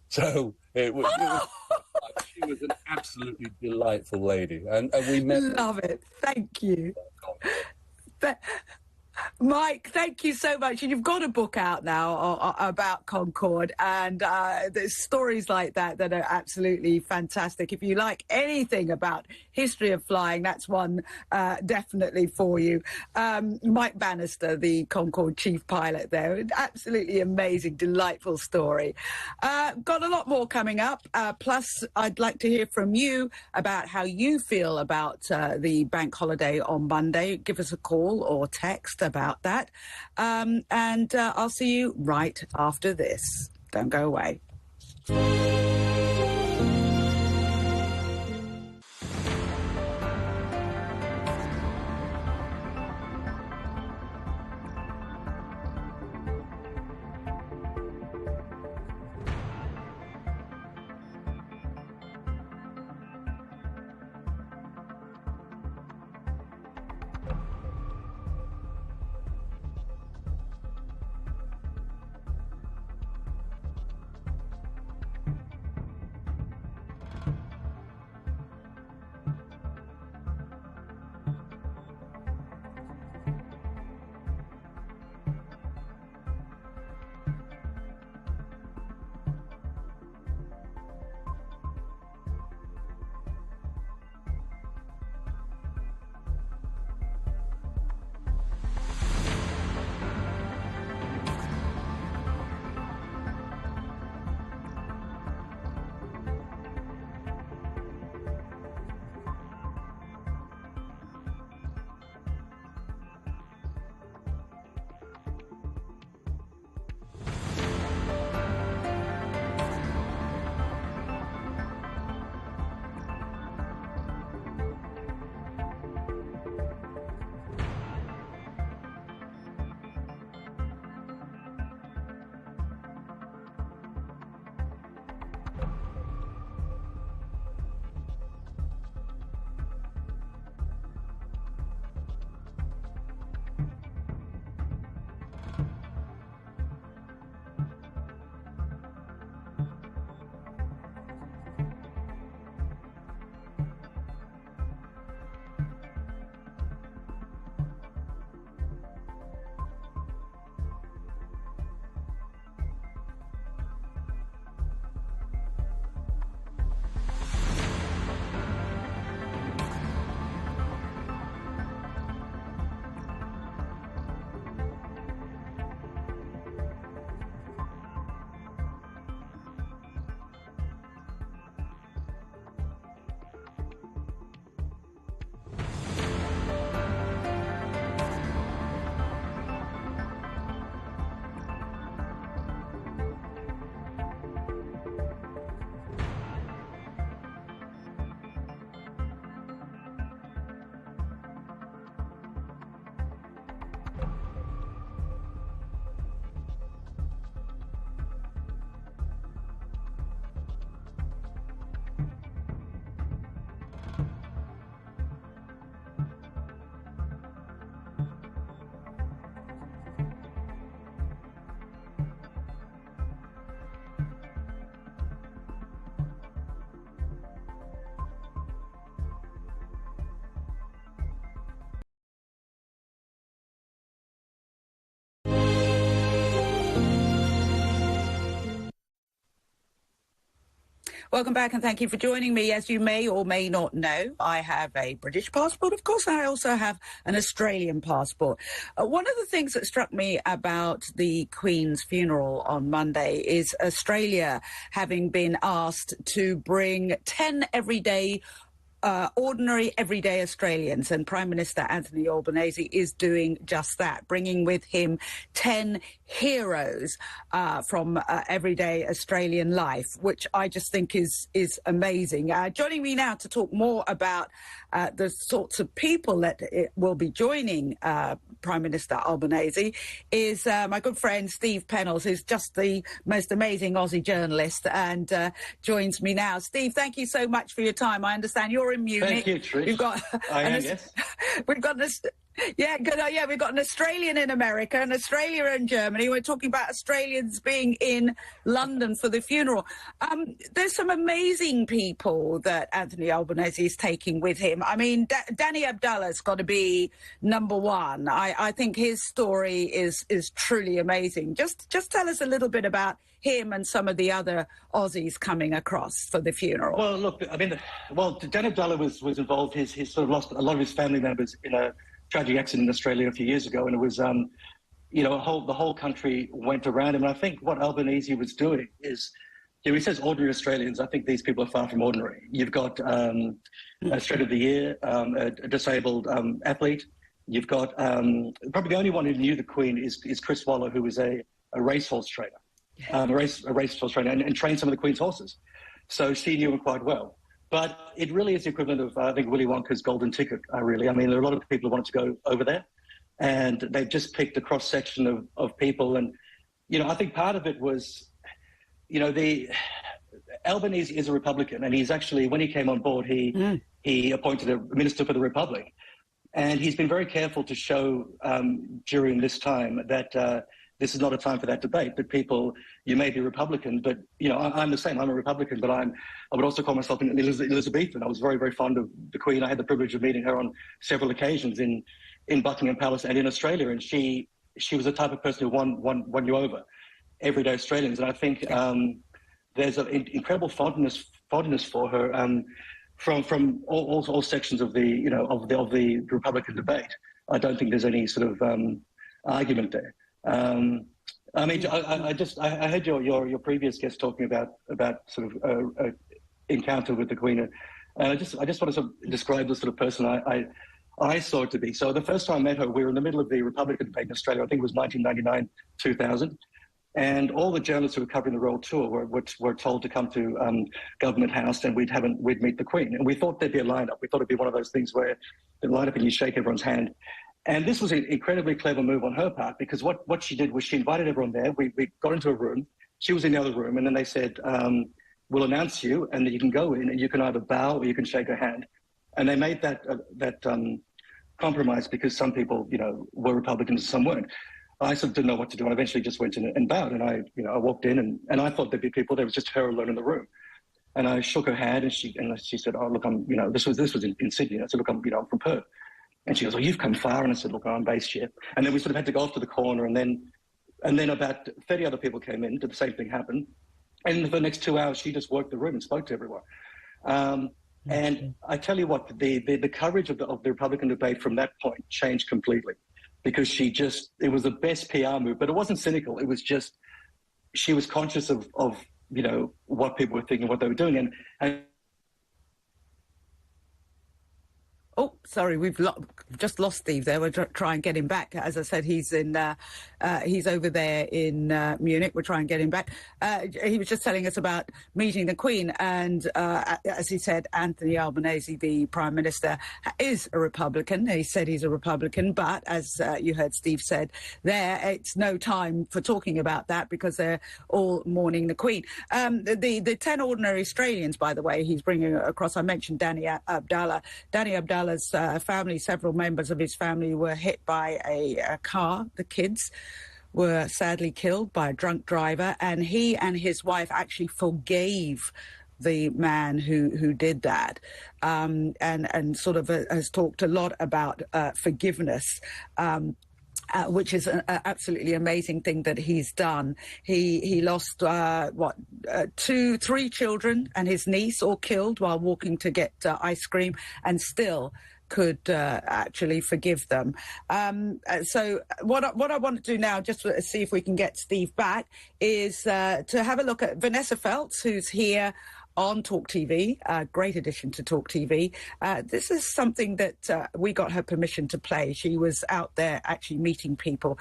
So she was an absolutely delightful lady. And we met. Love it. Thank you. Mike, thank you so much. And you've got a book out now about Concorde, and there's stories like that that are absolutely fantastic. If you like anything about history of flying, that's one definitely for you. Mike Bannister, the Concorde chief pilot there, absolutely amazing, delightful story. Got a lot more coming up. Plus, I'd like to hear from you about how you feel about the bank holiday on Monday. Give us a call or text about that. And I'll see you right after this. Don't go away. Welcome back and thank you for joining me. As you may or may not know, I have a British passport. Of course, I also have an Australian passport. One of the things that struck me about the Queen's funeral on Monday is Australia having been asked to bring 10 ordinary, everyday Australians, and Prime Minister Anthony Albanese is doing just that, bringing with him 10 heroes from everyday Australian life, which I just think is amazing. Joining me now to talk more about the sorts of people that will be joining Prime Minister Albanese is my good friend Steve Pennells, who's just the most amazing Aussie journalist, and joins me now. Steve, thank you so much for your time. I understand you're in Munich. Thank you, Trish. We've got yes. We've got this. Yeah, good. We've got an Australian in America, an Australia in Germany. We're talking about Australians being in London for the funeral. There's some amazing people that Anthony Albanese is taking with him. I mean, Danny Abdallah's got to be number one. I think his story is truly amazing. Just tell us a little bit about him and some of the other Aussies coming across for the funeral. Well, look, I mean, Danny Abdallah was involved. He's sort of lost a lot of his family members in a tragic accident in Australia a few years ago, and it was, the whole country went around him. And I think what Albanese was doing is, he says ordinary Australians. I think these people are far from ordinary. You've got a Straight of the Year, a disabled athlete. You've got probably the only one who knew the Queen is Chris Waller, who was a racehorse trainer, a racehorse trainer, and trained some of the Queen's horses. So she knew him quite well. But it really is the equivalent of, I think, Willy Wonka's golden ticket, really. I mean, there are a lot of people who wanted to go over there, and they've just picked a cross-section of people. And, I think part of it was, Albanese is a Republican, and he's actually, when he came on board, he appointed a minister for the Republic. And he's been very careful to show during this time that this is not a time for that debate, but people, you may be Republican, but, I'm the same. I'm a Republican, but I would also call myself an Elizabethan. I was very, very fond of the Queen. I had the privilege of meeting her on several occasions in Buckingham Palace and in Australia, and she was the type of person who won you over, everyday Australians. And I think there's an incredible fondness for her from all sections of the, of the Republican debate. I don't think there's any sort of argument there. I mean, I heard your previous guest talking about sort of encounter with the Queen, and I just want to sort of describe the sort of person I saw it to be. So the first time I met her, we were in the middle of the Republican debate in Australia. I think it was 1999, 2000, and all the journalists who were covering the Royal Tour were told to come to Government House, and we'd meet the Queen, and we thought there'd be a lineup. We thought it'd be one of those things where the lineup and you shake everyone's hand. And this was an incredibly clever move on her part, because what she did was she invited everyone there. We got into a room. She was in the other room, and then they said, we'll announce you, and then you can go in, and you can either bow or you can shake her hand. And they made that compromise because some people, were Republicans and some weren't. I sort of didn't know what to do, and I eventually just went in and bowed. And I walked in, and I thought there'd be people. There was just her alone in the room. And I shook her hand, and she said, "Oh, look, I'm, this was in Sydney." I said, "Look, I'm from Perth." And she goes, "Oh, you've come far." And I said, "Look, I'm based here." And then we sort of had to go off to the corner, and then about 30 other people came in. Did the same thing happen? And for the next 2 hours, she just worked the room and spoke to everyone. And I tell you what, the coverage of the Republican debate from that point changed completely, because it was the best PR move. But it wasn't cynical. It was just, she was conscious of what people were thinking, what they were doing, and oh, sorry, we've just lost Steve there. We'll try and get him back. As I said, he's over there in Munich. We'll try and get him back. He was just telling us about meeting the Queen, and as he said, Anthony Albanese, the Prime Minister, is a Republican. He said he's a Republican, but as you heard Steve said there, it's no time for talking about that because they're all mourning the Queen. The 10 ordinary Australians, by the way, he's bringing across. I mentioned Danny Abdallah. Danny Abdallah's family, several members of his family were hit by a car. The kids were sadly killed by a drunk driver, and he and his wife actually forgave the man who did that, and sort of has talked a lot about forgiveness. which is an absolutely amazing thing that he's done. He lost, 3 children and his niece all killed while walking to get ice cream, and still could actually forgive them. So what I want to do now, just to see if we can get Steve back, is to have a look at Vanessa Feltz, who's here on Talk TV, a great addition to Talk TV. This is something that we got her permission to play. She was out there actually meeting people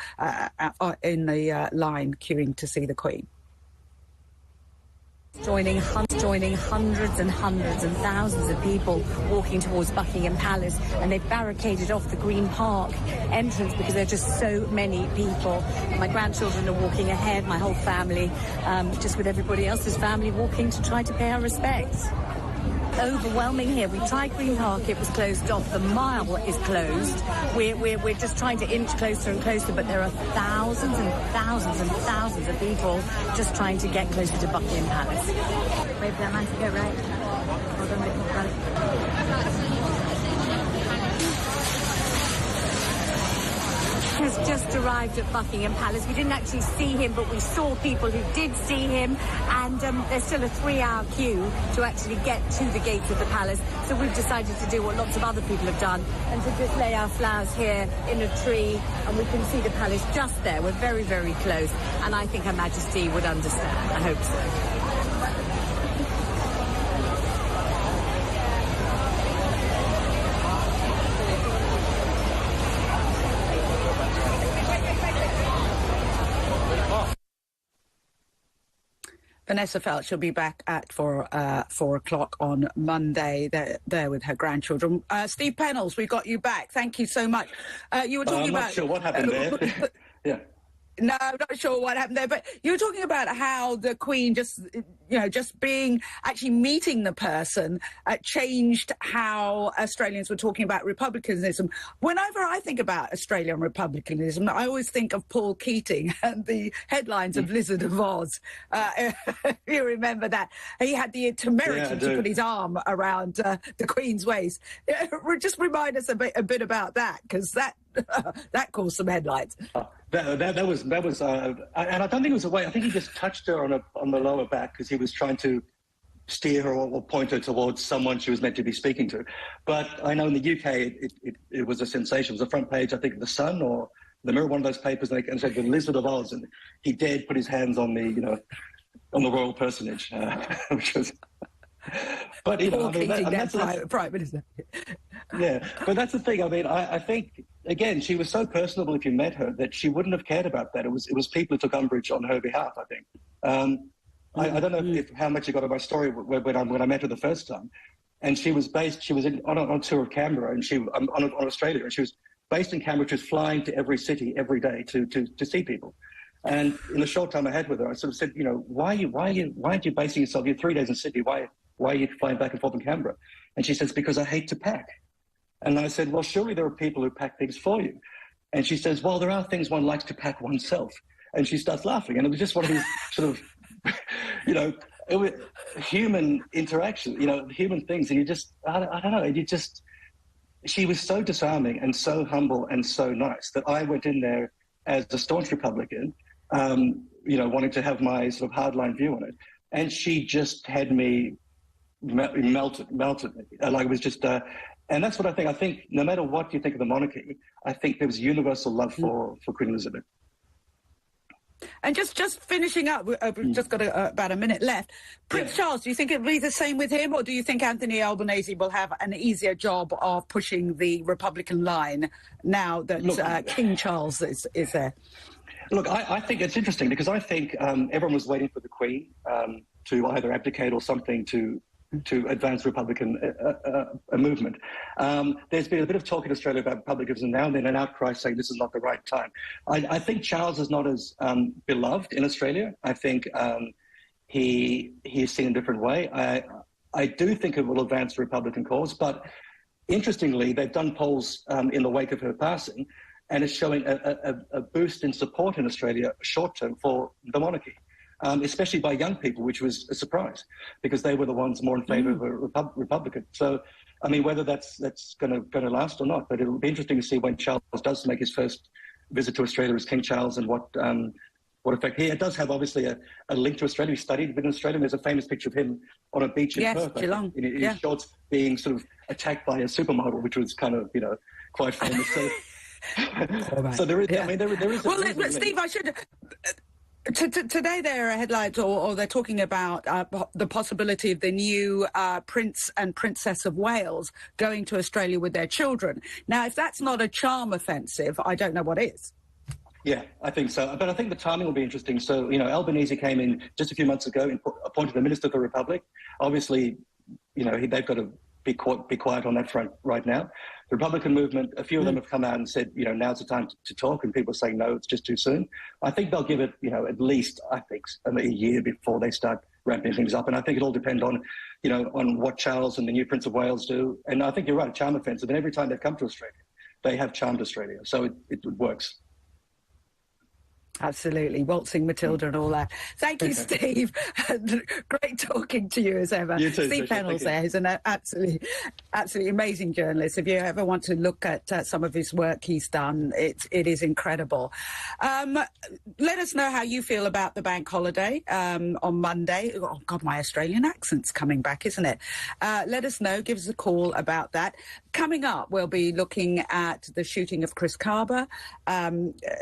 in the line queuing to see the Queen. Joining hundreds and hundreds and thousands of people walking towards Buckingham Palace, and they've barricaded off the Green Park entrance because there are just so many people. My grandchildren are walking ahead, my whole family, just with everybody else's family walking to try to pay our respects. Overwhelming here. We tried Green Park, it was closed off. The Mile is closed. We're just trying to inch closer and closer, but there are thousands and thousands and thousands of people just trying to get closer to Buckingham Palace. Wait for that man to go right. Hold on, wait for that. Has just arrived at Buckingham Palace. We didn't actually see him, but we saw people who did see him, and there's still a 3-hour queue to actually get to the gates of the palace. So we've decided to do what lots of other people have done, and to just lay our flowers here in a tree, and we can see the palace just there. We're very, very close, and I think Her Majesty would understand. I hope so. Vanessa Feltz, she'll be back at 4 o'clock on Monday. There with her grandchildren. Steve Pennells, we got you back. Thank you so much. You were talking I'm about. not sure what happened there. Yeah. No, I'm not sure what happened there, but you were talking about how the Queen just being actually meeting the person changed how Australians were talking about republicanism. Whenever I think about Australian republicanism, I always think of Paul Keating and the headlines of Lizard of Oz. If you remember that, he had the temerity to put his arm around the Queen's waist. Just remind us a bit about that, because that caused some headlines. That was, and I don't think it was a way. I think he just touched her on the lower back because he was trying to steer her or point her towards someone she was meant to be speaking to. But I know in the UK it was a sensation. It was the front page, I think, of the Sun or the Mirror, one of those papers, and said the Lizard of Oz, and he dared put his hands on the royal personage, which was. But that's Prime Minister. Yeah, but that's the thing. I mean, I think again she was so personable if you met her that she wouldn't have cared about that. It was people who took umbrage on her behalf. I think. I don't know how much you got of my story when I met her the first time, and she was on a tour of Canberra, and on Australia, and she was based in Canberra. She was flying to every city every day to see people. And in the short time I had with her, I sort of said, why aren't you basing yourself? You're 3 days in Sydney. Why are you flying back and forth in Canberra? And she says, because I hate to pack. And I said, well, surely there are people who pack things for you. And she says, well, there are things one likes to pack oneself. And she starts laughing. And it was just one of these sort of, it was human interaction, human things. And you just, I don't know, she was so disarming and so humble and so nice that I went in there as a staunch Republican, wanting to have my sort of hardline view on it. And she just had me melted me. Like it was just, and that's what I think. I think no matter what you think of the monarchy, I think there was universal love for Queen Elizabeth. And just finishing up, we've just got about a minute left. Prince Charles, do you think it'll be the same with him, or do you think Anthony Albanese will have an easier job of pushing the Republican line now that King Charles is there? Look, I think it's interesting because I think everyone was waiting for the Queen to either abdicate or something to advance Republican movement. There's been a bit of talk in Australia about republicanism now and then, an outcry saying this is not the right time. I think Charles is not as beloved in Australia. I think he is seen a different way. I do think it will advance the Republican cause, but interestingly, they've done polls in the wake of her passing, and it's showing a boost in support in Australia short term for the monarchy. Especially by young people, which was a surprise because they were the ones more in favour of a Republican. So, I mean, whether that's going to last or not, but it'll be interesting to see when Charles does make his first visit to Australia as King Charles and what effect he does have. Obviously, a link to Australia. He studied in Australia. There's a famous picture of him on a beach in Perth, Geelong. In his shorts, being sort of attacked by a supermodel, which was kind of quite famous. So, so there is. I mean, there is. Well, Steve, I should. Today there are headlines, or they're talking about the possibility of the new Prince and Princess of Wales going to Australia with their children. Now, if that's not a charm offensive, I don't know what is. Yeah, I think so. But I think the timing will be interesting. So, Albanese came in just a few months ago and appointed the Minister of the Republic. Obviously, they've got to be quiet on that front right now. The Republican movement, a few of them have come out and said, now's the time to talk, and people are saying, no, it's just too soon. I think they'll give it, at least, a year before they start ramping things up. And I think it'll depend on, on what Charles and the new Prince of Wales do. And I think you're right, charm offensive. And every time they've come to Australia, they have charmed Australia. So it works. Absolutely. Waltzing Matilda and all that. Thank you, Steve. Great talking to you as ever. You too, Steve Pennell's there. He's an absolutely amazing journalist. If you ever want to look at some of his work he's done, it is incredible. Let us know how you feel about the bank holiday on Monday. Oh, God, my Australian accent's coming back, isn't it? Let us know. Give us a call about that. Coming up, we'll be looking at the shooting of Chris Carber,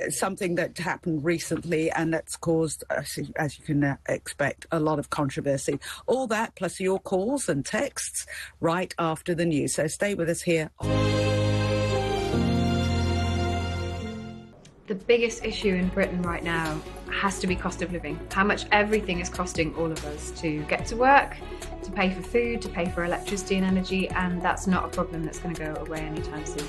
something that happened recently and that's caused, as you can expect, a lot of controversy. All that plus your calls and texts right after the news. So stay with us here. The biggest issue in Britain right now has to be cost of living. How much everything is costing all of us to get to work, to pay for food, to pay for electricity and energy, and that's not a problem that's going to go away anytime soon.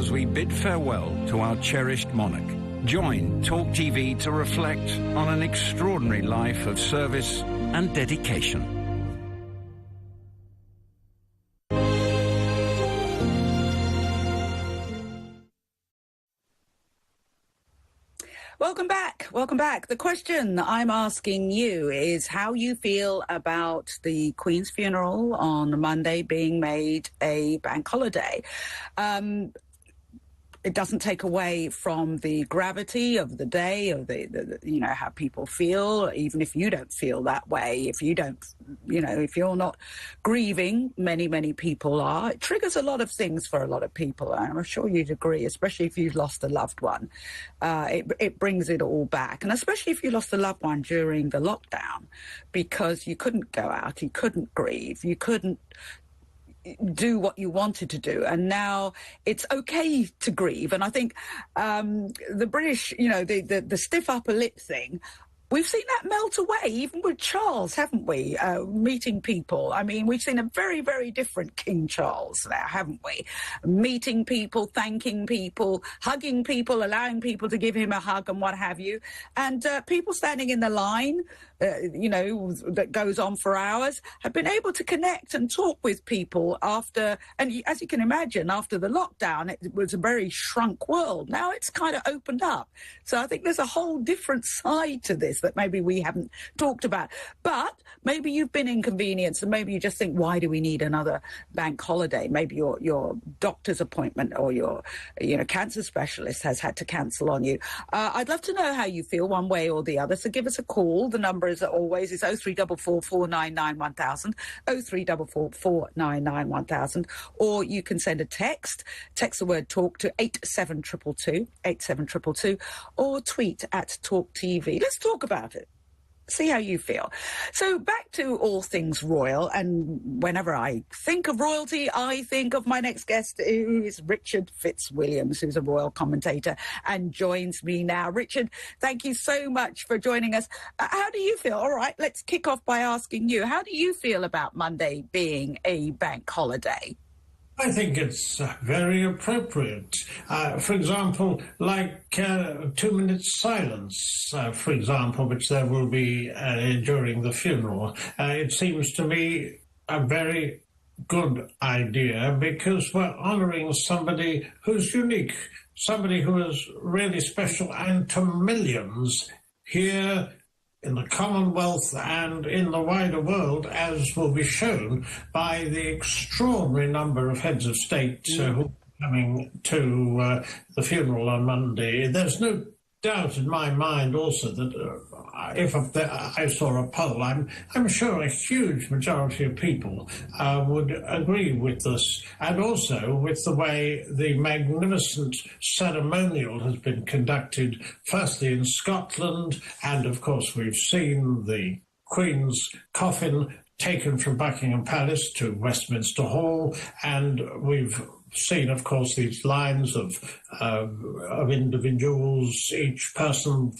as we bid farewell to our cherished monarch. Join Talk TV to reflect on an extraordinary life of service and dedication. Welcome back. Welcome back. The question I'm asking you is how you feel about the Queen's funeral on Monday being made a bank holiday. It doesn't take away from the gravity of the day, of the how people feel, even if you don't feel that way, if you don't, if you're not grieving, many people are. It triggers a lot of things for a lot of people. I'm sure you'd agree, especially if you've lost a loved one. It brings it all back. And especially if you lost a loved one during the lockdown, because you couldn't go out, you couldn't grieve, you couldn't do what you wanted to do, and now it's okay to grieve. And I think the British, the stiff upper lip thing, we've seen that melt away, even with Charles, haven't we? Meeting people. I mean, we've seen a very, very different King Charles now, haven't we? Meeting people, thanking people, hugging people, allowing people to give him a hug and what have you. And people standing in the line, that goes on for hours, have been able to connect and talk with people after, and as you can imagine, after the lockdown, it was a very shrunk world. Now it's kind of opened up. So I think there's a whole different side to this that maybe we haven't talked about. But maybe you've been inconvenienced and maybe you just think, why do we need another bank holiday? Maybe your doctor's appointment or your cancer specialist has had to cancel on you. I'd love to know how you feel one way or the other. So give us a call. The number as always is 0344 499 1000, 0344 499 1000, or you can send a text the word talk to 87222, or tweet at Talk TV. Let's talk about it. See how you feel. So back to all things royal, and whenever I think of royalty, I think of my next guest, who is Richard Fitzwilliams, who's a royal commentator and joins me now. Richard, thank you so much for joining us. How do you feel? All right, let's kick off by asking you, how do you feel about Monday being a bank holiday? I think it's very appropriate. For example, like 2 minutes silence, for example, which there will be during the funeral. It seems to me a very good idea because we're honouring somebody who's unique, somebody who is really special, and to millions here in the Commonwealth and in the wider world, as will be shown by the extraordinary number of heads of state who are coming to the funeral on Monday. There's no doubt in my mind also that if I saw a poll, I'm sure a huge majority of people would agree with this, and also with the way the magnificent ceremonial has been conducted, firstly in Scotland, and of course we've seen the Queen's coffin taken from Buckingham Palace to Westminster Hall, and we've seen, of course, these lines of individuals, each person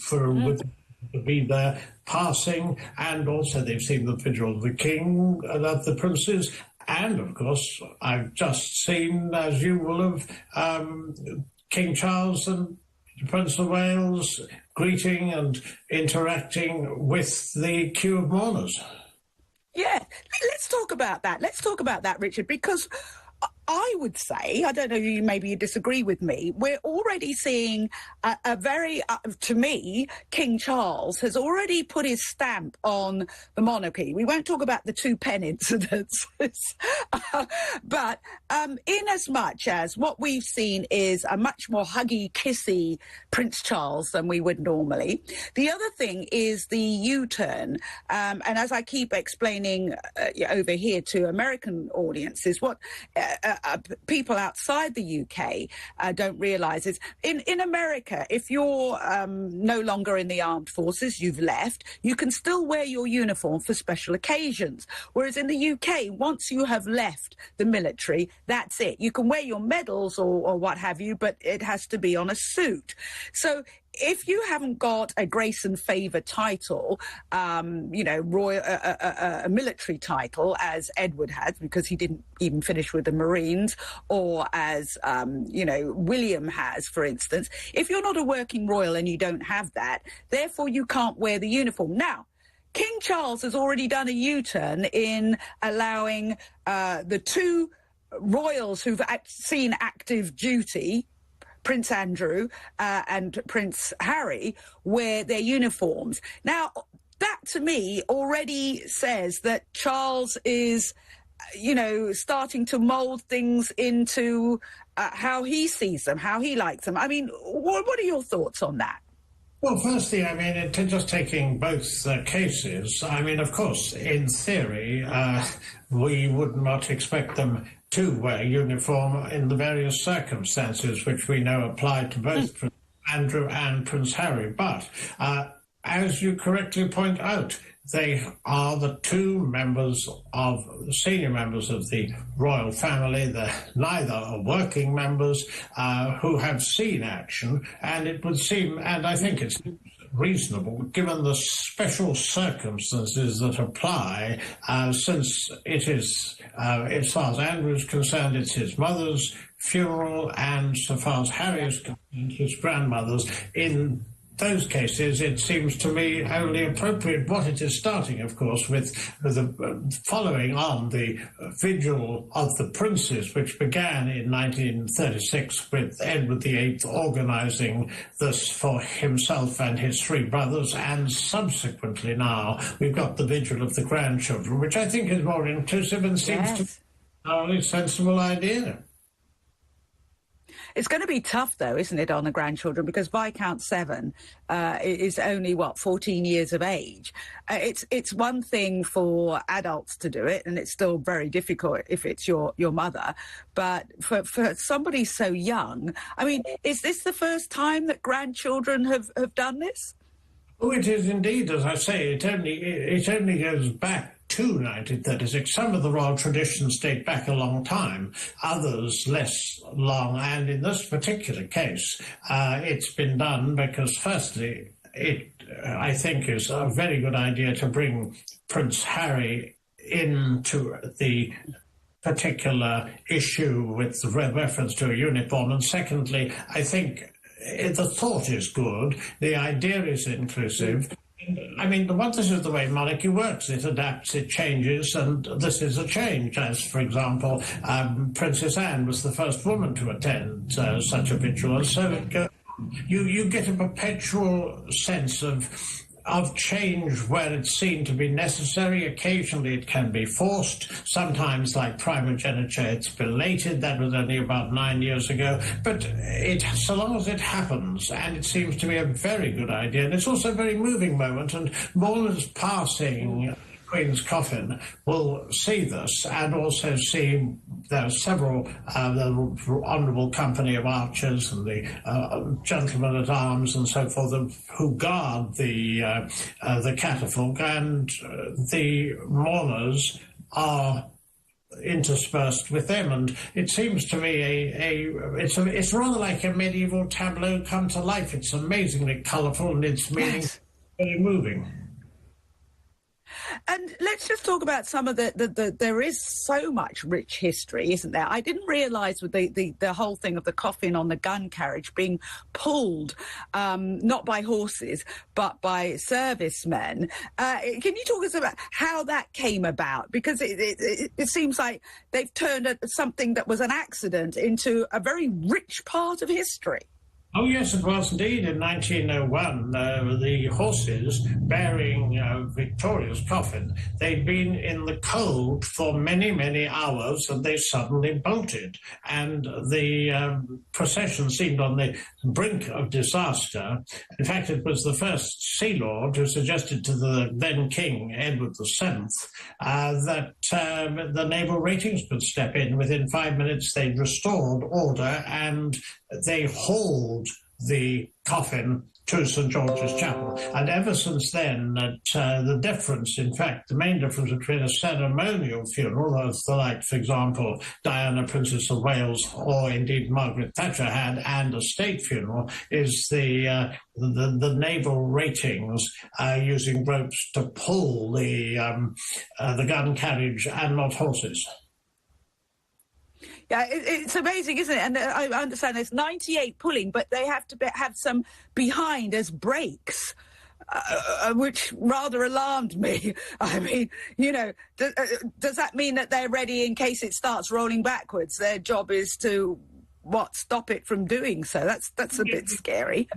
to be there passing, and also they've seen the vigil of the King and of the princes, and of course I've just seen, as you will have, King Charles and the Prince of Wales greeting and interacting with the queue of mourners. Yeah, let's talk about that. Let's talk about that, Richard, because I would say, I don't know, maybe you disagree with me, we're already seeing a very, to me, King Charles has already put his stamp on the monarchy. We won't talk about the 2 pen incidents, but in as much as what we've seen is a much more huggy, kissy Prince Charles than we would normally. The other thing is the U-turn, and as I keep explaining over here to American audiences, what people outside the UK don't realise is in America, if you're no longer in the armed forces, you've left, you can still wear your uniform for special occasions. Whereas in the UK, once you have left the military, that's it. You can wear your medals or what have you, but it has to be on a suit. So if you haven't got a grace and favour title, royal, a military title, as Edward had, because he didn't even finish with the Marines, or as, William has, for instance, if you're not a working royal and you don't have that, therefore you can't wear the uniform. Now, King Charles has already done a U-turn in allowing the two royals who've seen active duty, Prince Andrew and Prince Harry, wear their uniforms. Now, that to me already says that Charles is, starting to mould things into how he sees them, how he likes them. I mean, what are your thoughts on that? Well, firstly, just taking both cases, of course, in theory, we would not expect them to wear uniform in the various circumstances which we know apply to both Prince Andrew and Prince Harry. But as you correctly point out, they are the two senior members of the royal family. They're neither working members who have seen action, and it would seem, and I think it's reasonable, given the special circumstances that apply, since it is, as far as Andrew is concerned, it's his mother's funeral, and so far as Harry is concerned, his grandmother's. In those cases, it seems to me only appropriate. What it is starting, of course, with the following on the vigil of the princes, which began in 1936 with Edward VIII organising this for himself and his three brothers, and subsequently now we've got the vigil of the grandchildren, which I think is more inclusive and seems to be a really sensible idea. It's going to be tough, though, isn't it, on the grandchildren, because Viscount Seven is only, 14 years of age. It's one thing for adults to do it, and it's still very difficult if it's your mother. But for somebody so young, is this the first time that grandchildren have done this? Oh, it is indeed. As I say, it only goes back to 1936. Some of the royal traditions date back a long time, others less long, and in this particular case, it's been done because, firstly, it, I think, is a very good idea to bring Prince Harry into the particular issue with reference to a uniform, and secondly, I think the thought is good, the idea is inclusive. This is the way monarchy works. It adapts, it changes, and this is a change. As, for example, Princess Anne was the first woman to attend such a vigil, and so it goes. You get a perpetual sense of change where it's seen to be necessary. Occasionally it can be forced. Sometimes, like primogeniture, it's belated. That was only about 9 years ago. But so long as it happens, and it seems to be a very good idea, and it's also a very moving moment, and mourners passing Queen's coffin will see this, and also see there are several, the Honourable Company of Archers and the Gentlemen at Arms and so forth who guard the catafalque, and the mourners are interspersed with them, and it seems to me it's rather like a medieval tableau come to life. It's amazingly colourful, and its meaning very moving. And let's just talk about some of there is so much rich history, isn't there? I didn't realise with the whole thing of the coffin on the gun carriage being pulled, not by horses, but by servicemen. Can you talk us about how that came about? Because it seems like they've turned something that was an accident into a very rich part of history. Oh, yes, it was indeed. In 1901, the horses bearing Victoria's coffin, they'd been in the cold for many, many hours, and they suddenly bolted. And the procession seemed on the brink of disaster. In fact, it was the first Sea Lord who suggested to the then King, Edward VII, that the naval ratings would step in. Within 5 minutes, they'd restored order, and they hauled the coffin to St George's Chapel. And ever since then, the difference, in fact, the main difference between a ceremonial funeral, of the like, for example, Diana, Princess of Wales, or indeed Margaret Thatcher had, and a state funeral, is the naval ratings using ropes to pull the gun carriage and not horses. Yeah, it's amazing, isn't it? And I understand there's 98 pulling, but they have to have some behind as brakes, which rather alarmed me. I mean, you know, does that mean that they're ready in case it starts rolling backwards? Their job is to, stop it from doing so? That's a bit scary.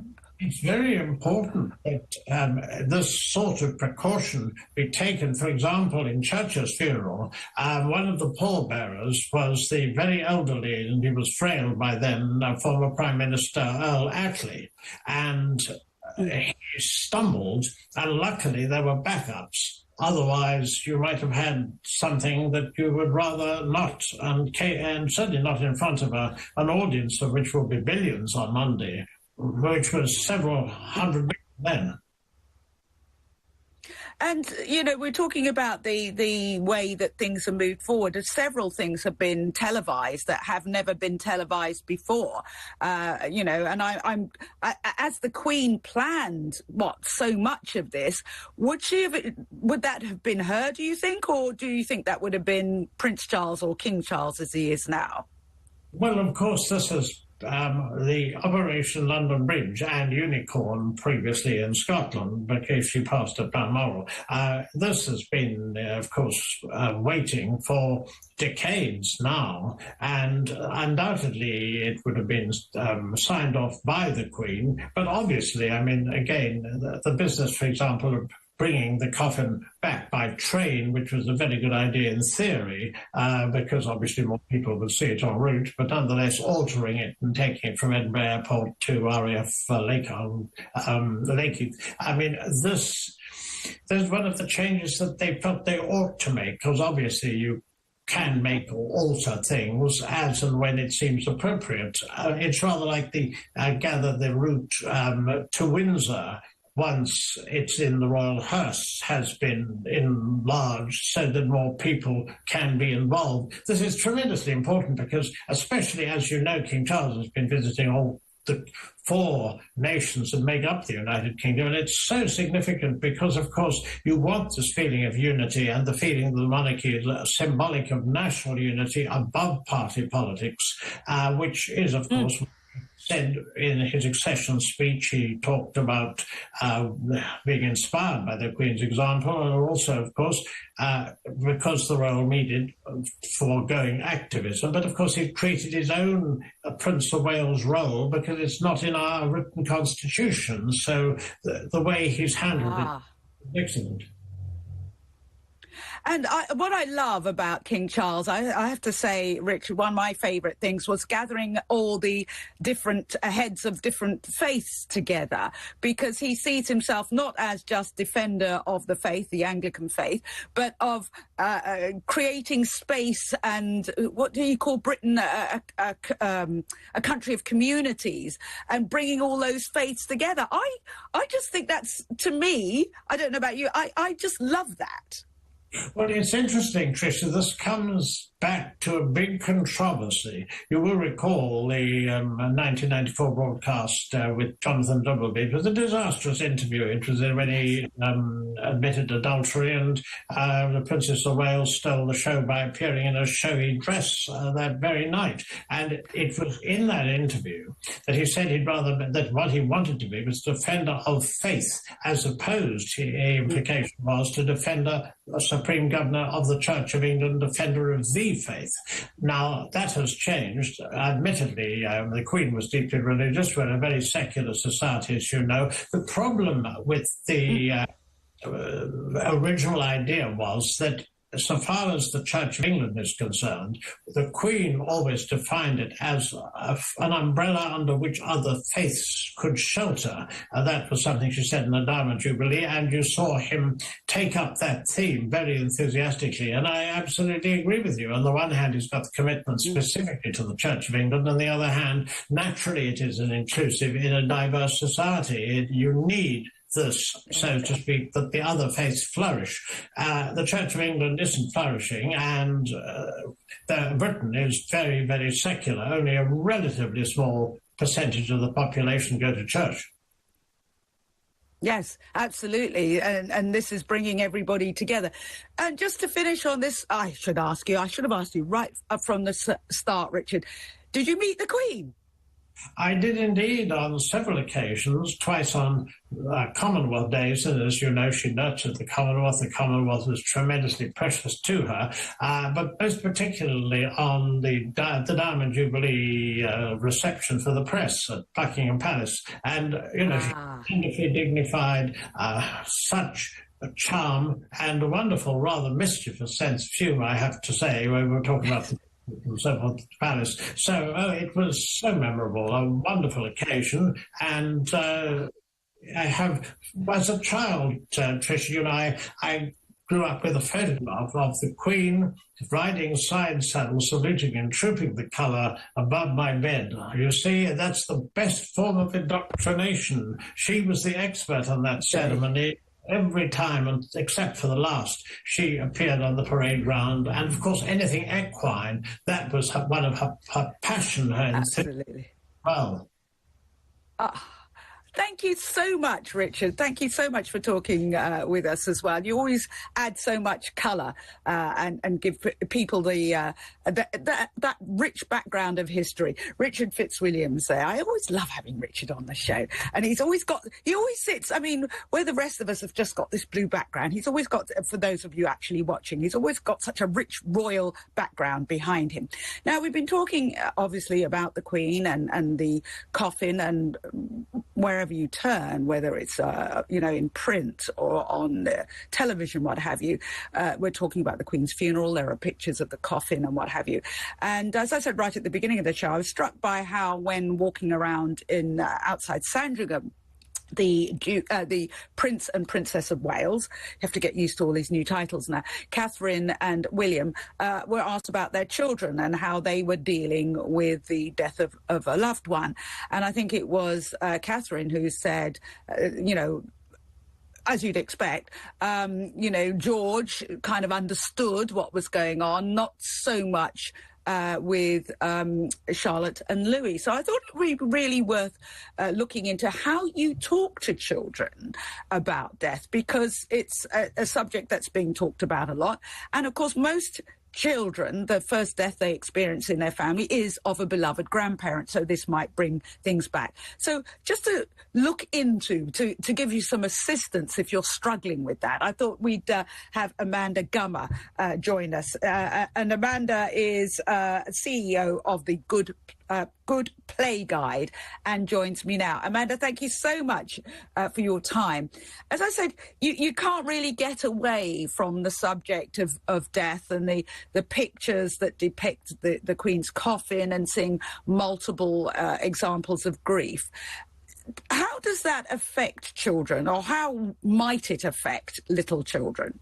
It's very important that this sort of precaution be taken. For example, in Churchill's funeral, one of the pallbearers was the very elderly, and he was frail by then, former Prime Minister Earl Attlee. And he stumbled, and luckily there were backups. Otherwise, you might have had something that you would rather not, and certainly not in front of an audience of which will be billions on Monday, which was several hundred million then. And, you know, we're talking about the way that things have moved forward. Several things have been televised that have never been televised before, you know, and I'm as the Queen planned, so much of this, would that have been her, do you think, or do you think that would have been Prince Charles or King Charles as he is now? Well, of course, this is the Operation London Bridge and Unicorn previously in Scotland, but if she passed at Balmoral. This has been, of course, waiting for decades now, and undoubtedly it would have been signed off by the Queen. But obviously, I mean, again, the business, for example, of bringing the coffin back by train, which was a very good idea in theory, because obviously more people would see it en route, but nonetheless altering it and taking it from Edinburgh Airport to RAF Lakeheath. I mean, this is one of the changes that they felt they ought to make, because obviously you can make or alter things as and when it seems appropriate. It's rather like the route to Windsor, once it's in the royal hearse, has been enlarged so that more people can be involved. This is tremendously important because, especially as you know, King Charles has been visiting all the 4 nations that make up the United Kingdom, and it's so significant because, of course, you want this feeling of unity and the feeling that the monarchy is symbolic of national unity above party politics, which is, of course, said in his accession speech. He talked about being inspired by the Queen's example, and also, of course, because the role needed foregoing activism. But, of course, he created his own Prince of Wales role because it's not in our written constitution. So the way he's handled it is excellent. And what I love about King Charles, I have to say, Richard, one of my favourite things was gathering all the different heads of different faiths together, because he sees himself not as just defender of the faith, the Anglican faith, but of creating space and what do you call Britain, a country of communities, and bringing all those faiths together. I just think that's, to me, I don't know about you, I just love that. Well, it's interesting, Trisha. This comes back to a big controversy. You will recall the 1994 broadcast with Jonathan Dimbleby. It was a disastrous interview. It was when he admitted adultery, and the Princess of Wales stole the show by appearing in a showy dress that very night. And it was in that interview that he said that what he wanted to be was defender of faith, as opposed, the implication was, to defender, a Supreme Governor of the Church of England, defender of the faith. Now, that has changed. Admittedly, the Queen was deeply religious. We're a very secular society, as you know. The problem with the original idea was that so far as the Church of England is concerned, the Queen always defined it as an umbrella under which other faiths could shelter. That was something she said in the Diamond Jubilee, and you saw him take up that theme very enthusiastically. And I absolutely agree with you. On the one hand, he's got the commitment specifically to the Church of England. On the other hand, naturally, it is an inclusive in a diverse society. You need this, so to speak, that the other faiths flourish. The Church of England isn't flourishing, and Britain is very, very secular. Only a relatively small percentage of the population go to church. Yes, absolutely. And this is bringing everybody together. And just to finish on this, I should have asked you right up from the start, Richard, did you meet the Queen? I did indeed on several occasions, twice on Commonwealth days, and as you know, she nurtured the Commonwealth. The Commonwealth was tremendously precious to her, but most particularly on the Diamond Jubilee reception for the press at Buckingham Palace. And, you know, she's wonderfully dignified, such a charm and a wonderful, rather mischievous sense of humour, I have to say, when we're talking about the Palace. So it was so memorable, a wonderful occasion, and I have, as a child, Trisha, you know, I grew up with a photograph of the Queen riding side saddle, saluting and trooping the colour above my bed. You see, that's the best form of indoctrination. She was the expert on that ceremony. Every time, except for the last, she appeared on the parade ground. And, of course, anything equine, that was one of her passion. Absolutely. Well. Thank you so much, Richard. Thank you so much for talking with us as well. You always add so much colour and give people that rich background of history. Richard Fitzwilliams there. I always love having Richard on the show. And he always sits, I mean, where the rest of us have just got this blue background, he's always got, for those of you actually watching, he's always got such a rich royal background behind him. Now, we've been talking, obviously, about the Queen and the coffin and wherever you turn, whether it's in print or on television, what have you. We're talking about the Queen's funeral. There are pictures of the coffin and what have you. And as I said right at the beginning of the show, I was struck by how, when walking around in outside Sandringham, the Prince and Princess of Wales, you have to get used to all these new titles now, Catherine and William, were asked about their children and how they were dealing with the death of a loved one. And I think it was Catherine who said, as you'd expect, George kind of understood what was going on, not so much with Charlotte and Louis. So I thought it would be really worth looking into how you talk to children about death, because it's a subject that's being talked about a lot. And of course, most children, the first death they experience in their family is of a beloved grandparent, so this might bring things back. So just to look into, to give you some assistance if you're struggling with that, I thought we'd have Amanda Gummer join us. And Amanda is CEO of the Good Play Guide and joins me now. Amanda, thank you so much for your time. As I said, you can't really get away from the subject of death and the pictures that depict the Queen's coffin and seeing multiple examples of grief. How does that affect children, or how might it affect little children?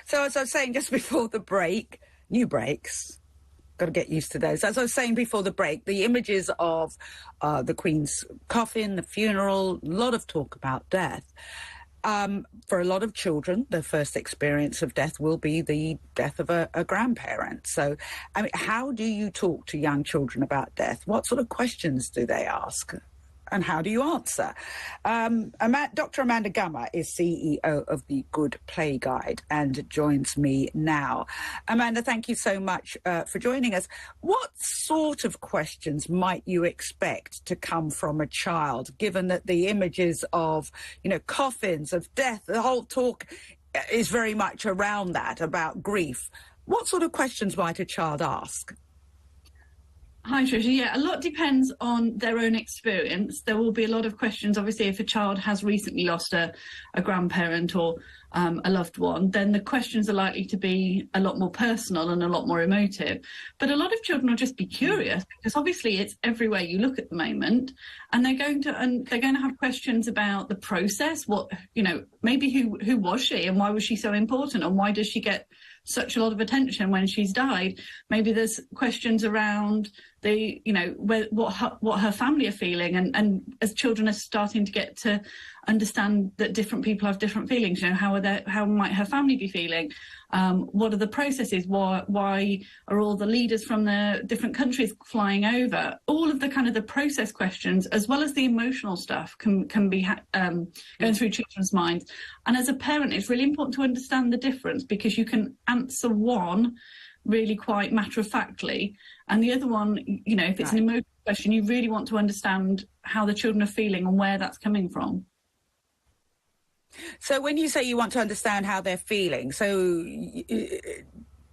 So as I was saying just before the break, new breaks, got to get used to those. As I was saying before the break, the images of the Queen's coffin, the funeral, a lot of talk about death. For a lot of children, their first experience of death will be the death of a grandparent. So, I mean, how do you talk to young children about death? What sort of questions do they ask? And how do you answer? Dr. Amanda Gummer is CEO of the Good Play Guide and joins me now. Amanda, thank you so much for joining us. What sort of questions might you expect to come from a child, given that the images of, coffins, of death, the whole talk is very much around that, about grief? What sort of questions might a child ask? Hi, Trisha. Yeah, a lot depends on their own experience. There will be a lot of questions. Obviously, if a child has recently lost a grandparent or a loved one, then the questions are likely to be a lot more personal and a lot more emotive. But a lot of children will just be curious, because obviously it's everywhere you look at the moment, and they're going to have questions about the process. What, maybe who was she and why was she so important, and why does she get such a lot of attention when she's died? Maybe there's questions around the, what her family are feeling, and as children are starting to get to understand that different people have different feelings, how might her family be feeling? What are the processes? Why are all the leaders from the different countries flying over? All of the kind of the process questions, as well as the emotional stuff, can be going through children's minds. And as a parent, it's really important to understand the difference, because you can answer one really quite matter-of-factly, and the other one, if it's an emotional question, you really want to understand how the children are feeling and where that's coming from. So when you say you want to understand how they're feeling, so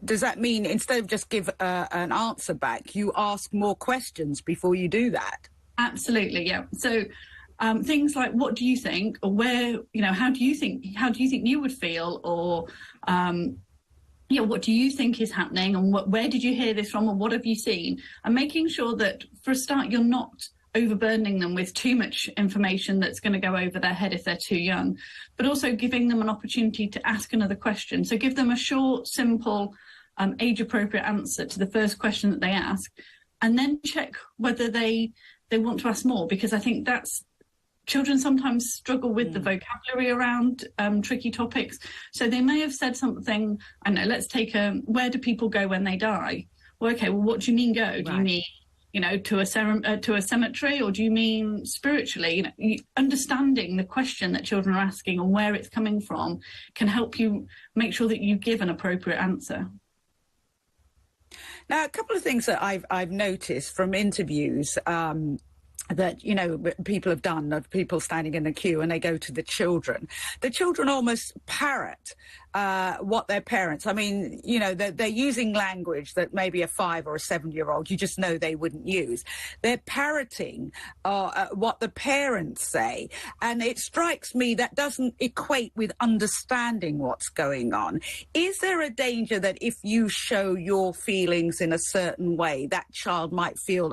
does that mean instead of just give an answer back, you ask more questions before you do that? Absolutely, yeah. So things like, what do you think, or where, how do you think you would feel, or what do you think is happening, and where did you hear this from, or what have you seen? And making sure that, for a start, you're not overburdening them with too much information that's going to go over their head if they're too young, but also giving them an opportunity to ask another question. So give them a short, simple, age-appropriate answer to the first question that they ask, and then check whether they want to ask more, because I think children sometimes struggle with the vocabulary around tricky topics. So they may have said something, I don't know, let's take where do people go when they die? Well, okay, well, what do you mean go? Do you mean, to a cemetery, or do you mean spiritually? Understanding the question that children are asking and where it's coming from can help you make sure that you give an appropriate answer. Now, a couple of things that I've noticed from interviews that, people have done, of people standing in the queue, and they go to the children. The children almost parrot what their parents, they're using language that maybe a 5 or a 7-year-old, you just know they wouldn't use. They're parroting what the parents say. And it strikes me that doesn't equate with understanding what's going on. Is there a danger that if you show your feelings in a certain way, that child might feel,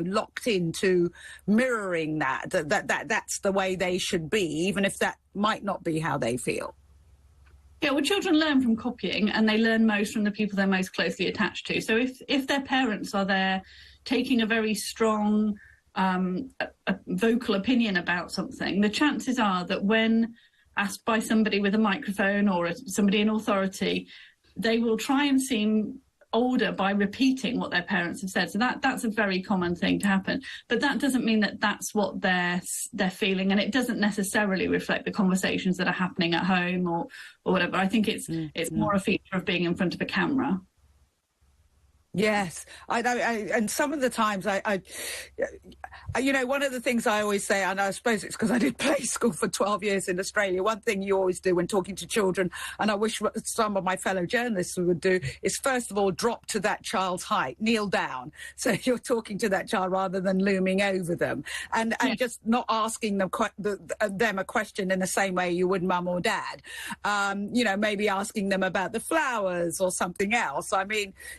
locked into mirroring that's the way they should be, even if that might not be how they feel? Yeah, well, children learn from copying, and they learn most from the people they're most closely attached to. So if their parents are there taking a very strong a vocal opinion about something, the chances are that when asked by somebody with a microphone or somebody in authority, they will try and seem older by repeating what their parents have said. So that's a very common thing to happen. But that doesn't mean that that's what they're feeling, and it doesn't necessarily reflect the conversations that are happening at home or whatever. I think it's more a feature of being in front of a camera. Yes, and some of the times one of the things I always say, and I suppose it's because I did play school for 12 years in Australia, one thing you always do when talking to children, and I wish some of my fellow journalists would do, is first of all drop to that child's height, kneel down, so you're talking to that child rather than looming over them, and just not asking them a question in the same way you would mum or dad. Maybe asking them about the flowers or something else.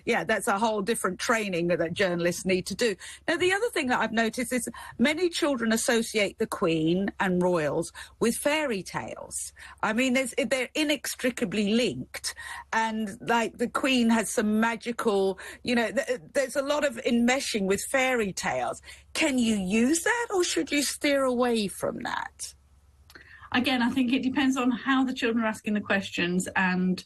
That's a whole different training that journalists need to do. Now, the other thing that I've noticed is many children associate the Queen and royals with fairy tales. I mean, they're inextricably linked, and like the Queen has some magical, there's a lot of enmeshing with fairy tales. Can you use that, or should you steer away from that? Again, I think it depends on how the children are asking the questions and,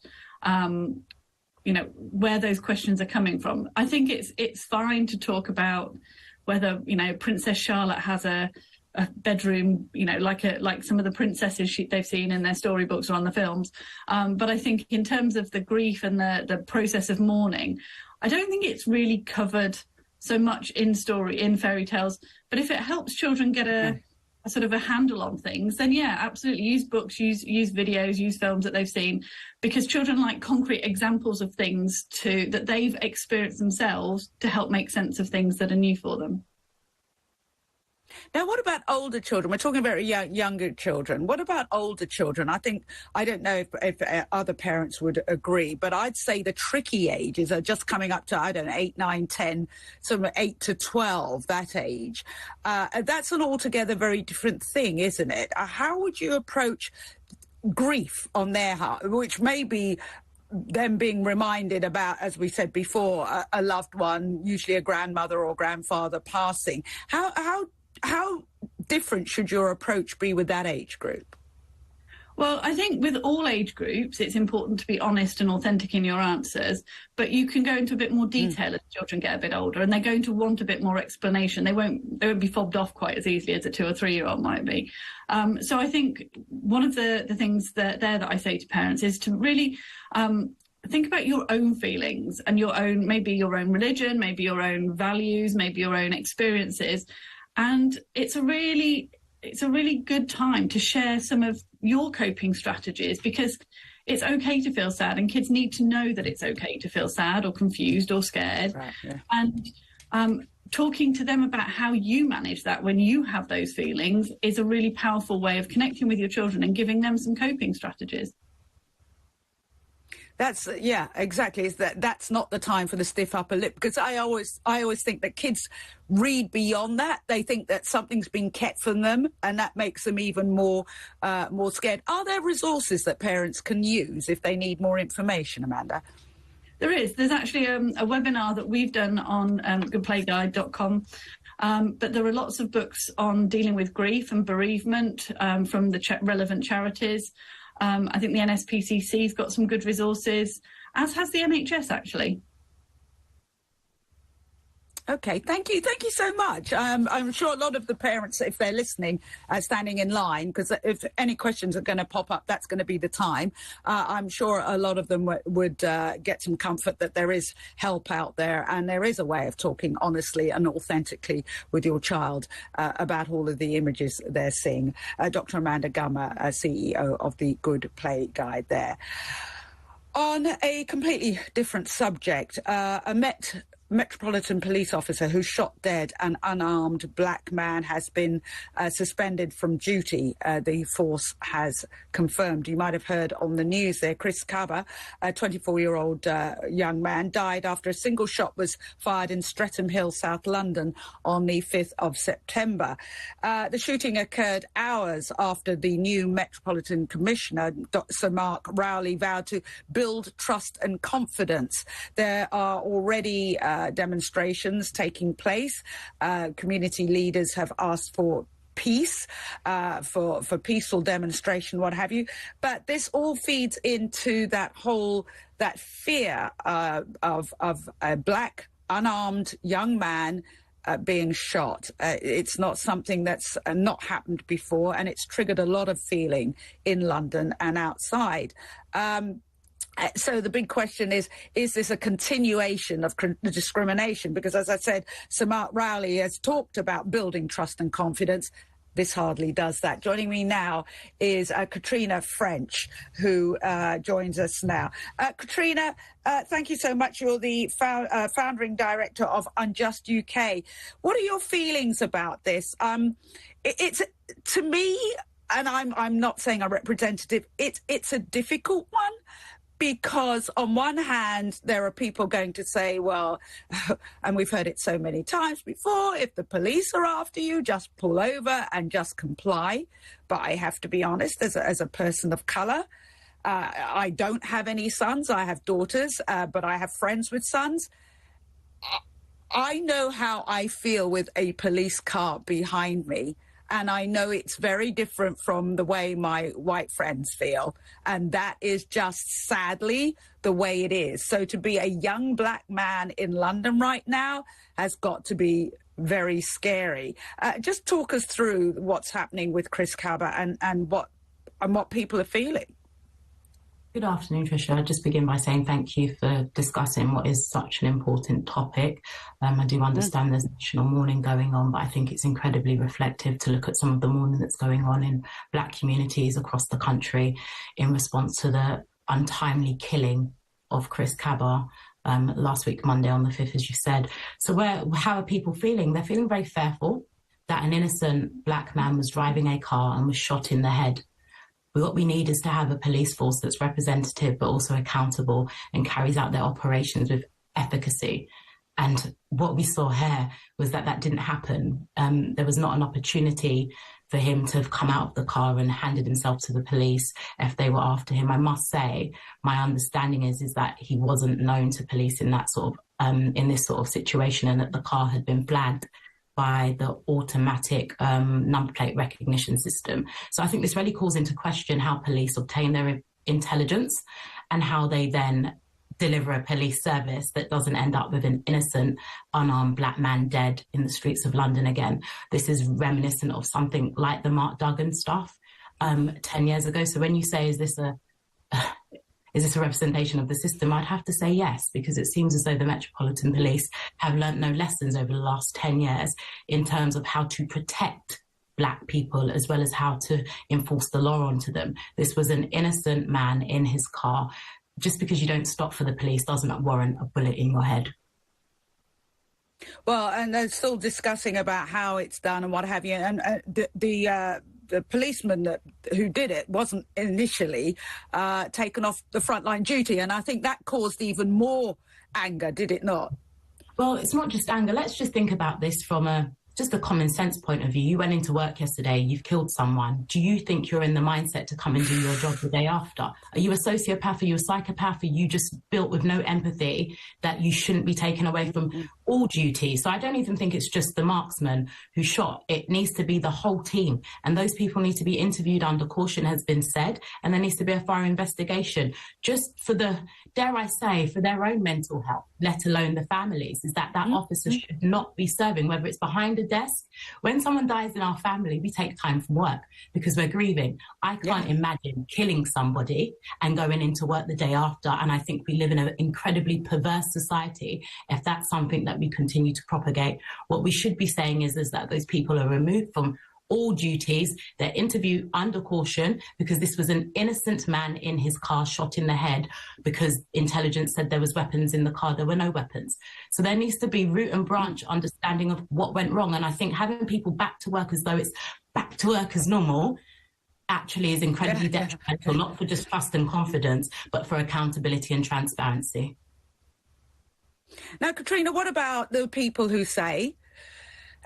where those questions are coming from. I think it's fine to talk about whether, Princess Charlotte has a bedroom, like some of the princesses they've seen in their storybooks or on the films. But I think in terms of the grief and the process of mourning, I don't think it's really covered so much in fairy tales. But if it helps children get a sort of a handle on things, then yeah, absolutely use books, use videos, use films that they've seen, because children like concrete examples of things that they've experienced themselves to help make sense of things that are new for them. Now, what about older children? We're talking about younger children. What about older children? I don't know if other parents would agree, but I'd say the tricky ages are just coming up to, 8, 9, 10, some 8 to 12, that age. That's an altogether very different thing, isn't it? How would you approach grief on their heart, which may be them being reminded about, as we said before, a loved one, usually a grandmother or grandfather passing? How different should your approach be with that age group? Well, I think with all age groups, it's important to be honest and authentic in your answers, but you can go into a bit more detail as children get a bit older, and they're going to want a bit more explanation. They won't be fobbed off quite as easily as a 2 or 3 year old might be. So I think one of the things that I say to parents is to really think about your own feelings and maybe your own religion, maybe your own values, maybe your own experiences. And it's a really good time to share some of your coping strategies, because it's okay to feel sad, and kids need to know that it's okay to feel sad or confused or scared. Right, yeah. And talking to them about how you manage that when you have those feelings is a really powerful way of connecting with your children and giving them some coping strategies. Exactly. That's not the time for the stiff upper lip, because I always think that kids read beyond that. They think that something's been kept from them, and that makes them even more scared. Are there resources that parents can use if they need more information, Amanda? There is. There's actually a webinar that we've done on goodplayguide.com. But there are lots of books on dealing with grief and bereavement from the relevant charities. I think the NSPCC's got some good resources, as has the NHS, actually. Okay, thank you so much. I'm sure a lot of the parents, if they're listening, are standing in line, because if any questions are going to pop up, that's going to be the time. I'm sure a lot of them would get some comfort that there is help out there, and there is a way of talking honestly and authentically with your child about all of the images they're seeing. Dr. Amanda Gummer, CEO of the Good Play Guide there. On a completely different subject, a Metropolitan Police officer who shot dead an unarmed black man has been suspended from duty, the force has confirmed. You might have heard on the news there, Chris Cabba, a 24-year-old young man, died after a single shot was fired in Streatham Hill, South London on the 5th of September. The shooting occurred hours after the new Metropolitan Commissioner, Sir Mark Rowley, vowed to build trust and confidence. There are already demonstrations taking place. Community leaders have asked for peace, for peaceful demonstration, what have you. But this all feeds into that fear of a black, unarmed young man being shot. It's not something that's not happened before, and it's triggered a lot of feeling in London and outside. So the big question is this a continuation of discrimination? Because, as I said, Sir Mark Rowley has talked about building trust and confidence. This hardly does that. Joining me now is Katrina French, who joins us now. Katrina, thank you so much. You're the founding director of Unjust UK. What are your feelings about this? It's to me, and I'm not saying a representative, it's a difficult one, Because on one hand, there are people going to say, well, and we've heard it so many times before, if the police are after you, just pull over and just comply. But I have to be honest, as a person of colour, I don't have any sons. I have daughters, but I have friends with sons. I know how I feel with a police car behind me. And I know it's very different from the way my white friends feel. And that is just sadly the way it is. So to be a young black man in London right now has got to be very scary. Just talk us through what's happening with Chris Kaba and what people are feeling. Good afternoon, Trisha. I'll just begin by saying thank you for discussing what is such an important topic. I do understand there's national mourning going on, but I think it's incredibly reflective to look at some of the mourning that's going on in black communities across the country in response to the untimely killing of Chris Kaba last week, Monday on the 5th, as you said. So how are people feeling? They're feeling very fearful that an innocent black man was driving a car and was shot in the head. What we need is to have a police force that's representative but also accountable and carries out their operations with efficacy. And what we saw here was that didn't happen. There was not an opportunity for him to have come out of the car and handed himself to the police if they were after him. I must say, my understanding is that he wasn't known to police in that sort of in this sort of situation, and that the car had been flagged by the automatic number plate recognition system. So I think this really calls into question how police obtain their intelligence and how they then deliver a police service that doesn't end up with an innocent, unarmed black man dead in the streets of London again. This is reminiscent of something like the Mark Duggan stuff 10 years ago. So when you say, is this a representation of the system? I'd have to say yes, because it seems as though the Metropolitan Police have learnt no lessons over the last 10 years in terms of how to protect black people as well as how to enforce the law onto them. This was an innocent man in his car. Just because you don't stop for the police doesn't warrant a bullet in your head. Well, and they're still discussing about how it's done and what have you. And the policeman who did it wasn't initially taken off the frontline duty. And I think that caused even more anger, did it not? Well, it's not just anger. Let's just think about this from just a common sense point of view. You went into work yesterday, you've killed someone. Do you think you're in the mindset to come and do your job the day after? Are you a sociopath? Are you a psychopath? Are you just built with no empathy that you shouldn't be taken away from all duty? So I don't even think it's just the marksman who shot. It needs to be the whole team. And those people need to be interviewed under caution, has been said. And there needs to be a thorough investigation just for dare I say, for their own mental health, let alone the families, is that officer should not be serving, whether it's behind a desk. When someone dies in our family, we take time from work because we're grieving. I can't imagine killing somebody and going into work the day after. And I think we live in an incredibly perverse society if that's something that we continue to propagate. What we should be saying is that those people are removed from all duties. They're interviewed under caution because this was an innocent man in his car shot in the head because intelligence said there was weapons in the car. There were no weapons. So there needs to be root and branch understanding of what went wrong. And I think having people back to work as though it's back to work as normal actually is incredibly detrimental, not for just trust and confidence, but for accountability and transparency. Now, Katrina, what about the people who say,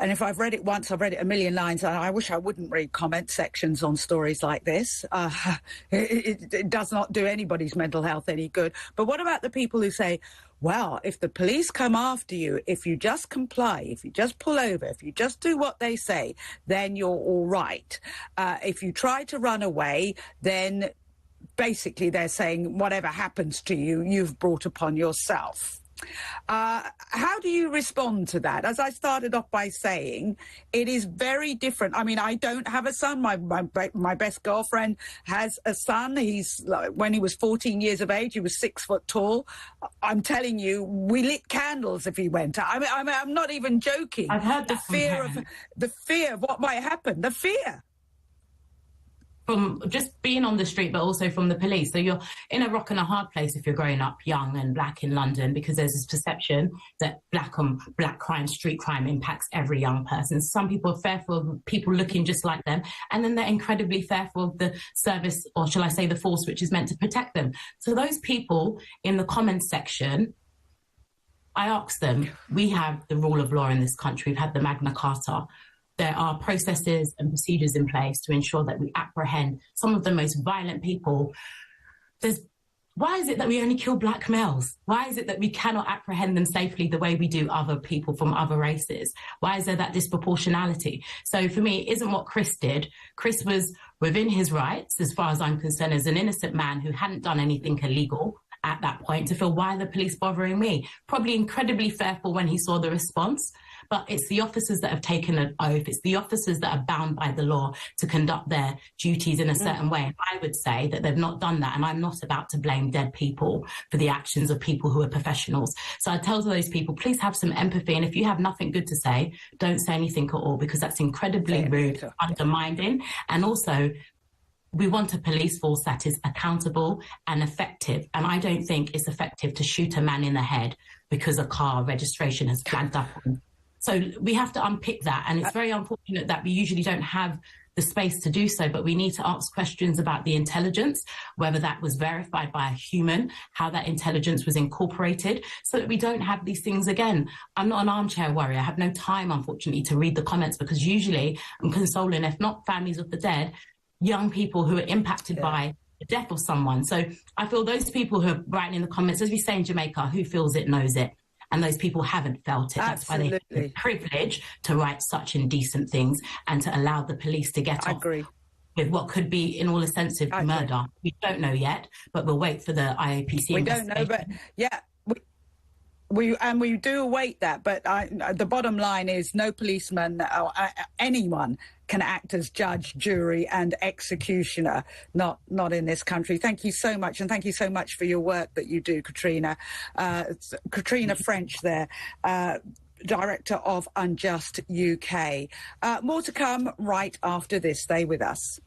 and if I've read it once, I've read it a million lines, and I wish I wouldn't read comment sections on stories like this. It does not do anybody's mental health any good. But what about the people who say, well, if the police come after you, if you just comply, if you just pull over, if you just do what they say, then you're all right. If you try to run away, then basically they're saying whatever happens to you, you've brought upon yourself. How do you respond to that? As I started off by saying, it is very different. I mean, I don't have a son. My best girlfriend has a son. When he was 14 years of age, he was 6 foot tall. I'm telling you, we lit candles if he went. I'm not even joking. I've heard that the fear of what might happen. The fear. from just being on the street, but also from the police. So you're in a rock and a hard place if you're growing up young and black in London, because there's this perception that black on black crime, street crime impacts every young person. Some people are fearful of people looking just like them, and then they're incredibly fearful of the service, or shall I say the force, which is meant to protect them. So those people in the comments section, I ask them, we have the rule of law in this country, we've had the Magna Carta. There are processes and procedures in place to ensure that we apprehend some of the most violent people. Why is it that we only kill black males? Why is it that we cannot apprehend them safely the way we do other people from other races? Why is there that disproportionality? So for me, it isn't what Chris did. Chris was within his rights, as far as I'm concerned, as an innocent man who hadn't done anything illegal at that point, to feel, why are the police bothering me? Probably incredibly fearful when he saw the response. But it's the officers that have taken an oath. It's the officers that are bound by the law to conduct their duties in a certain way. And I would say that they've not done that. And I'm not about to blame dead people for the actions of people who are professionals. So I tell those people, please have some empathy. And if you have nothing good to say, don't say anything at all, because that's incredibly rude, undermining. And also, we want a police force that is accountable and effective. And I don't think it's effective to shoot a man in the head because a car registration has flagged up on. So we have to unpick that. And it's very unfortunate that we usually don't have the space to do so, but we need to ask questions about the intelligence, whether that was verified by a human, how that intelligence was incorporated, so that we don't have these things again. I'm not an armchair warrior. I have no time, unfortunately, to read the comments, because usually I'm consoling, if not families of the dead, young people who are impacted by the death of someone. So I feel those people who are writing in the comments, as we say in Jamaica, who feels it knows it. And those people haven't felt it. That's why they have the privilege to write such indecent things and to allow the police to get off with what could be, in all offensive, murder. We don't know yet, but we'll wait for the IAPC. We don't know, but we do await that. But the bottom line is, no policeman or anyone can act as judge, jury and executioner, not in this country. Thank you so much, and thank you so much for your work that you do, Katrina. Katrina French there, Director of Unjust UK. More to come right after this. Stay with us.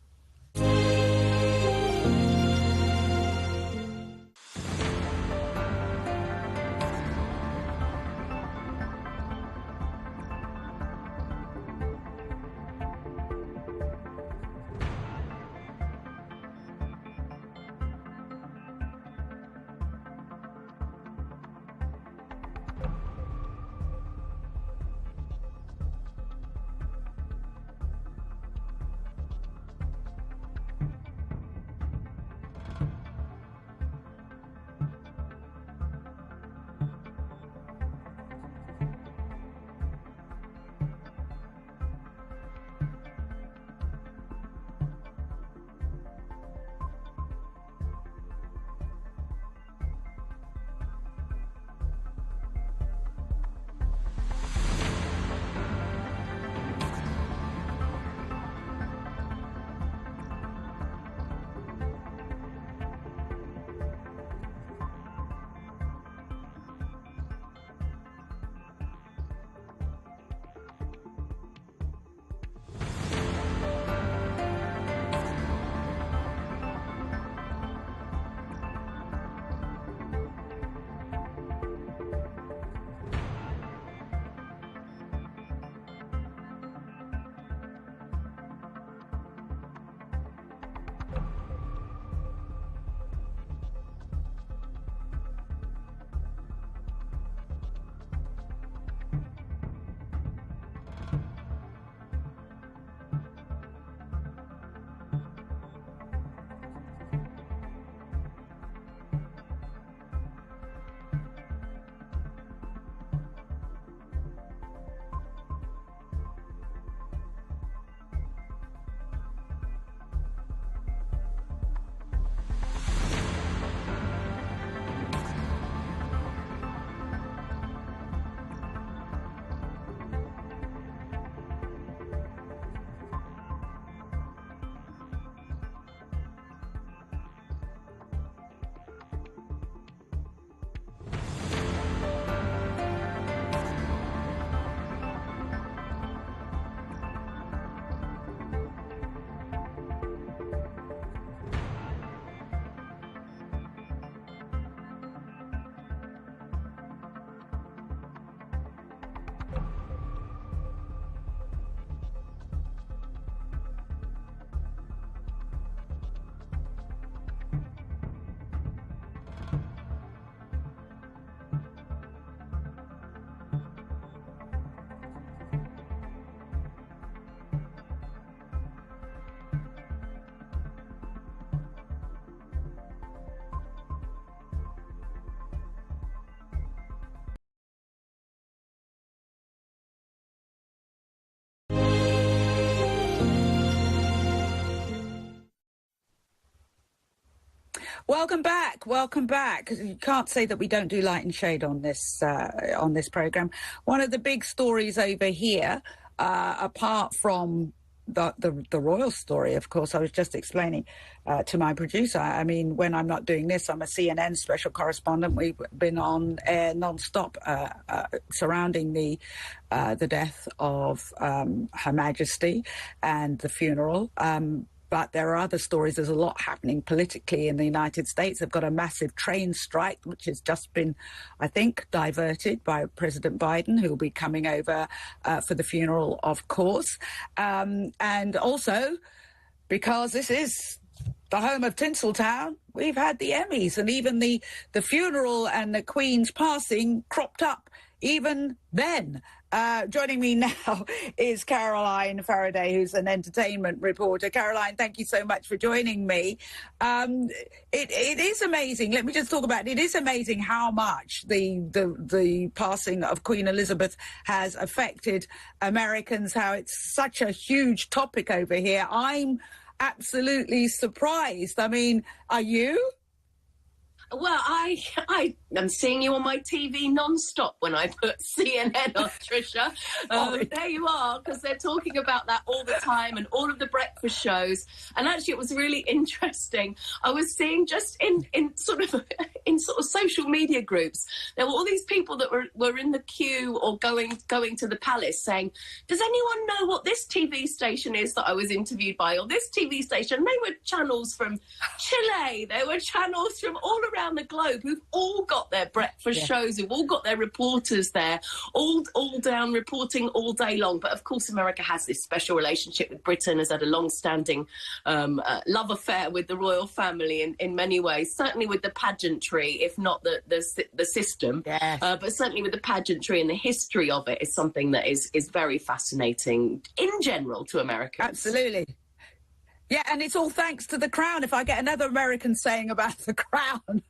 Welcome back. Welcome back. You can't say that we don't do light and shade on this programme. One of the big stories over here, apart from the royal story, of course, I was just explaining to my producer. I mean, when I'm not doing this, I'm a CNN special correspondent. We've been on air non-stop surrounding the death of Her Majesty and the funeral. But there are other stories. There's a lot happening politically in the United States. They've got a massive train strike, which has just been, I think, diverted by President Biden, who will be coming over for the funeral, of course. And also, because this is the home of Tinseltown, we've had the Emmys, and even the funeral and the Queen's passing cropped up even then. Joining me now is Caroline Faraday, who's an entertainment reporter. Caroline, thank you so much for joining me. It is amazing. Let me just talk about it. It is amazing how much the passing of Queen Elizabeth has affected Americans, how it's such a huge topic over here. I'm absolutely surprised. I mean, are you? Well, I am seeing you on my TV non-stop when I put CNN on, Trisha. There you are, because they're talking about that all the time and all of the breakfast shows. And actually, it was really interesting. I was seeing just in sort of social media groups, there were all these people that were in the queue or going to the palace saying, "Does anyone know what this TV station is that I was interviewed by, or this TV station?" They were channels from Chile. They were channels from all around the globe who've all got their breakfast shows, who've all got their reporters there, all down reporting all day long. But of course, America has this special relationship with Britain, has had a long-standing love affair with the royal family in many ways, certainly with the pageantry, if not the system. Yes. But certainly with the pageantry and the history of it is something that is very fascinating in general to Americans. Absolutely. Yeah, and it's all thanks to the Crown. If I get another American saying about the Crown,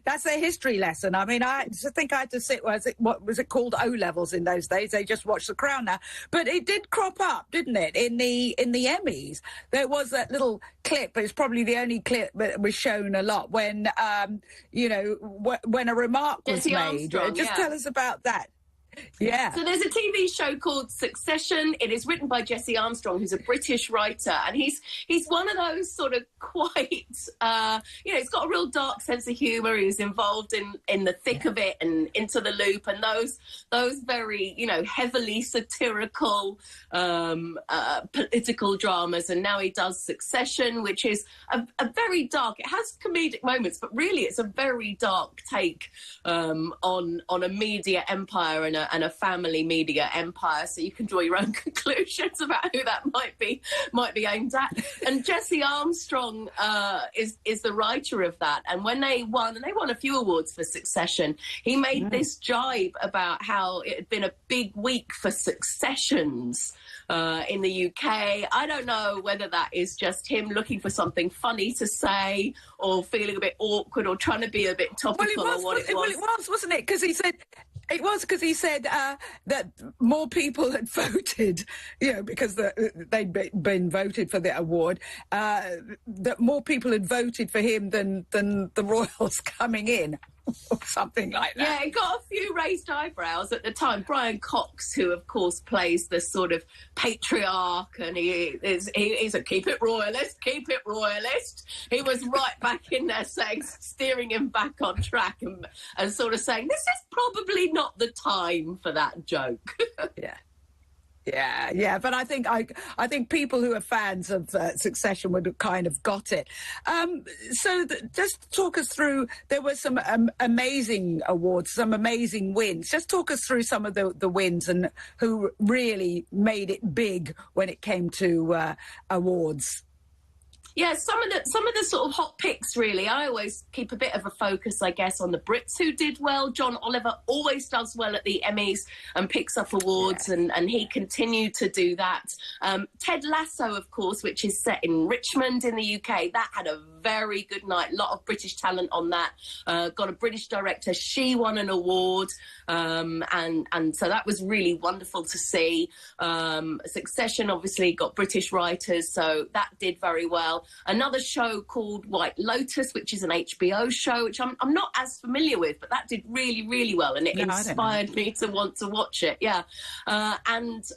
that's their history lesson. I mean, I think I had to sit, what was it called, O-levels in those days? They just watched the Crown now. But it did crop up, didn't it, in the Emmys? There was that little clip, it's probably the only clip that was shown a lot, when, when a remark was Jesse Armstrong, made. Just tell us about that. Yeah. So there's a TV show called Succession. It is written by Jesse Armstrong, who's a British writer, and he's one of those sort of quite, he's got a real dark sense of humour. He was involved in the thick of it and Into the Loop and those very, heavily satirical political dramas. And now he does Succession, which is a very dark. It has comedic moments, but really it's a very dark take on a media empire and a family media empire, so you can draw your own conclusions about who that might be aimed at. And Jesse Armstrong is the writer of that. And when they won a few awards for Succession, he made this jibe about how it had been a big week for successions in the UK. I don't know whether that is just him looking for something funny to say, or feeling a bit awkward, or trying to be a bit topical, or what it was. Well, it was, wasn't it? Because he said... It was because he said that more people had voted, because they'd been voted for the award, that more people had voted for him than the royals coming in, or something like that. Yeah, it got a few raised eyebrows at the time. Brian Cox, who of course plays the sort of patriarch, and he's a keep it royalist. He was right back in there steering him back on track and sort of saying, this is probably not the time for that joke. Yeah, but I think people who are fans of Succession would have kind of got it. Just talk us through. There were some amazing awards, some amazing wins. Just talk us through some of the wins and who really made it big when it came to awards. Yeah, some of the sort of hot picks, really. I always keep a bit of a focus, I guess, on the Brits who did well. John Oliver always does well at the Emmys and picks up awards, and he continued to do that. Ted Lasso, of course, which is set in Richmond in the UK, that had a very good night. A lot of British talent on that. Got a British director. She won an award, and so that was really wonderful to see. Succession obviously got British writers, so that did very well. another show called White Lotus, which is an HBO show, which I'm not as familiar with, but that did really, really well, and it inspired me to want to watch it. Yeah. What's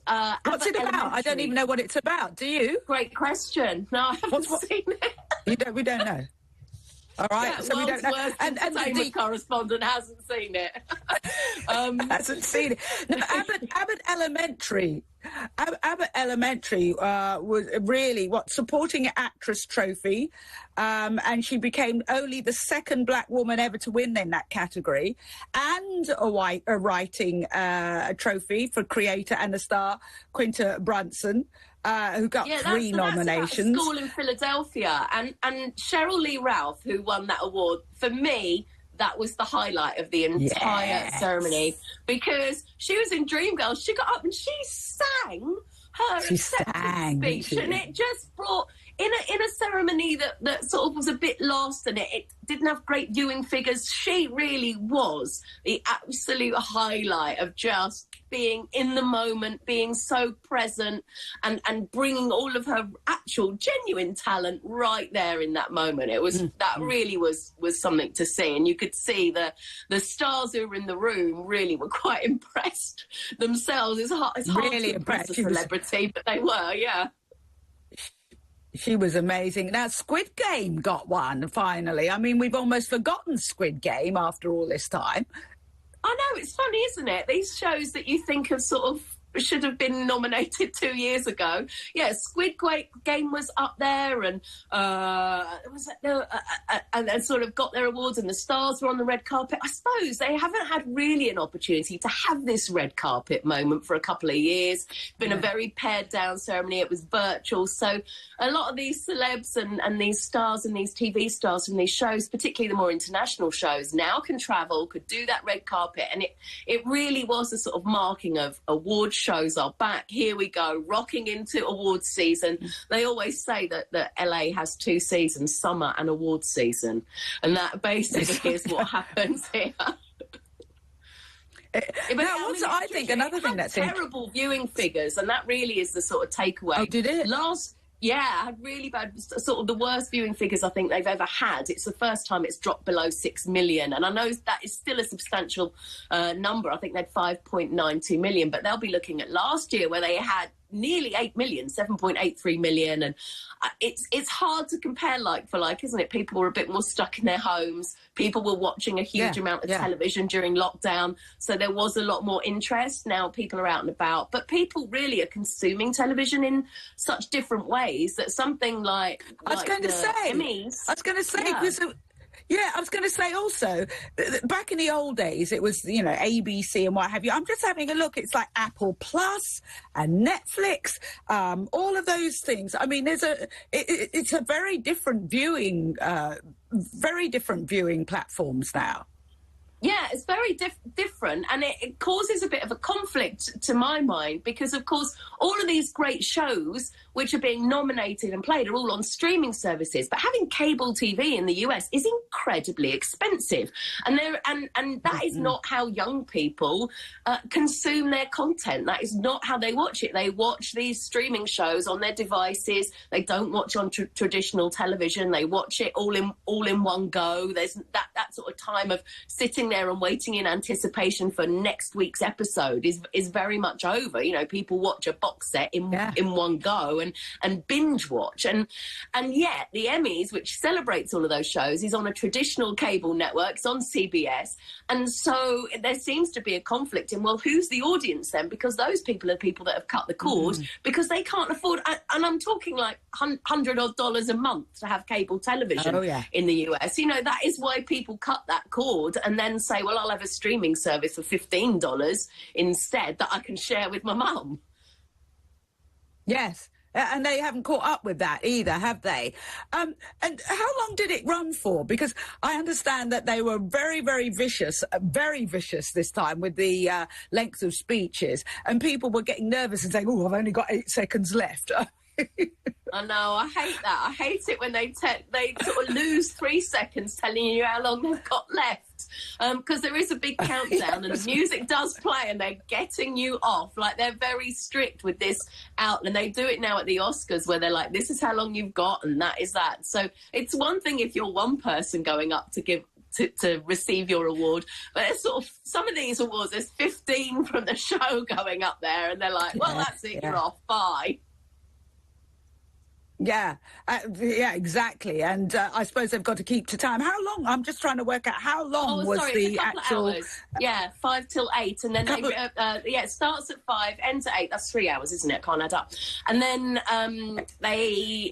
it about? I don't even know what it's about. Do you? Great question. No, I haven't seen it. We don't know. All right, yeah, so we don't know. And the correspondent hasn't seen it. Hasn't seen it. No, Abbott Elementary. Abbott Elementary was really supporting actress trophy, and she became only the second black woman ever to win in that category, and a writing trophy for creator and the star Quinta Brunson. Who got 3 nominations. That's School in Philadelphia. And Cheryl Lee Ralph, who won that award, for me, that was the highlight of the entire ceremony, because she was in Dreamgirls. She got up and she sang her acceptance speech, and it just brought... In a ceremony that sort of was a bit lost and it didn't have great viewing figures, she really was the absolute highlight of just being in the moment, being so present and bringing all of her actual genuine talent right there in that moment. It was that really was something to see, and you could see the stars who were in the room really were quite impressed themselves. It's hard to impress a celebrity, but they were, yeah. She was amazing. Now, Squid Game got one, finally. I mean, we've almost forgotten Squid Game after all this time. I know, it's funny, isn't it? These shows that you think of sort of should have been nominated 2 years ago. Yeah, Squid Game was up there and and sort of got their awards, and the stars were on the red carpet. I suppose they haven't had really an opportunity to have this red carpet moment for a couple of years. It's been a very pared down ceremony. It was virtual. So a lot of these celebs and these stars and these TV stars from these shows, particularly the more international shows, now can travel, could do that red carpet. And it really was a sort of marking of award shows are back. Here we go, rocking into awards season. They always say that LA has 2 seasons, summer and awards season, and that basically is what happens here. I think another thing that's terrible viewing figures, and that really is the sort of takeaway. Oh, did it? Yeah, had really bad, sort of the worst viewing figures I think they've ever had. It's the first time it's dropped below 6 million. And I know that is still a substantial number. I think they had 5.92 million, but they'll be looking at last year where they had nearly 8 million, 7.83 million. And it's hard to compare like for like, isn't it? People were a bit more stuck in their homes. People were watching a huge amount of television during lockdown. So there was a lot more interest. Now people are out and about. But people really are consuming television in such different ways that something like I was going to say also, back in the old days, it was, ABC and what have you. I'm just having a look. It's like Apple Plus and Netflix, all of those things. I mean, it's a very different viewing platforms now. Yeah, it's very different, and it causes a bit of a conflict to my mind, because, of course, all of these great shows which are being nominated and played are all on streaming services, but having cable TV in the US is incredibly expensive, and that is not how young people consume their content. That is not how they watch it. They watch these streaming shows on their devices. They don't watch on traditional television. They watch it all in one go. There's that sort of time of sitting there and waiting in anticipation for next week's episode is very much over. People watch a box set in one go and binge watch, and yet the Emmys, which celebrates all of those shows, is on a traditional cable network. It's on CBS, and so there seems to be a conflict in, well, who's the audience then? Because those people are people that have cut the cord because they can't afford, and I'm talking like $100 a month to have cable television in the US. That is why people cut that cord and then say, well, I'll have a streaming service for $15 instead that I can share with my mum. Yes. And they haven't caught up with that either, have they? And how long did it run for? Because I understand that they were very, very vicious this time with the length of speeches. And people were getting nervous and saying, oh, I've only got 8 seconds left. I know, I hate that. I hate it when they sort of lose 3 seconds telling you how long they've got left. because there is a big countdown and the music does play and they're getting you off. Like, they're very strict with this out, and they do it now at the Oscars where they're like, this is how long you've got and that is that. So it's one thing if you're one person going up to receive your award, but it's sort of, some of these awards, there's 15 from the show going up there and they're like, well, that's it, you're off, bye. Yeah, exactly. And I suppose they've got to keep to time. How long? I'm just trying to work out how long was the actual... Hours. Yeah, 5 till 8. And then, it starts at 5, ends at 8. That's 3 hours, isn't it? Can't add up. And then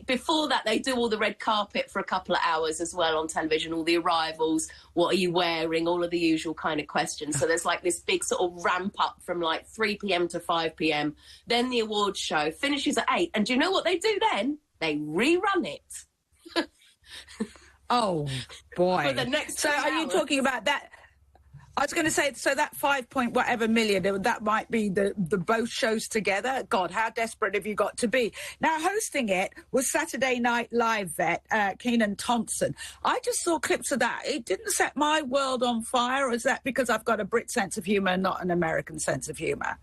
before that, they do all the red carpet for a couple of hours as well on television, all the arrivals, what are you wearing, all of the usual kind of questions. So there's like this big sort of ramp up from like 3 p.m. to 5 p.m. Then the awards show finishes at 8. And do you know what they do then? They rerun it. Oh, boy. For the next so are you talking about that? I was going to say, so that 5 point whatever million, that might be the both shows together. God, how desperate have you got to be? Now, hosting it was Saturday Night Live vet Kenan Thompson. I just saw clips of that. It didn't set my world on fire. Or is that because I've got a Brit sense of humour and not an American sense of humour?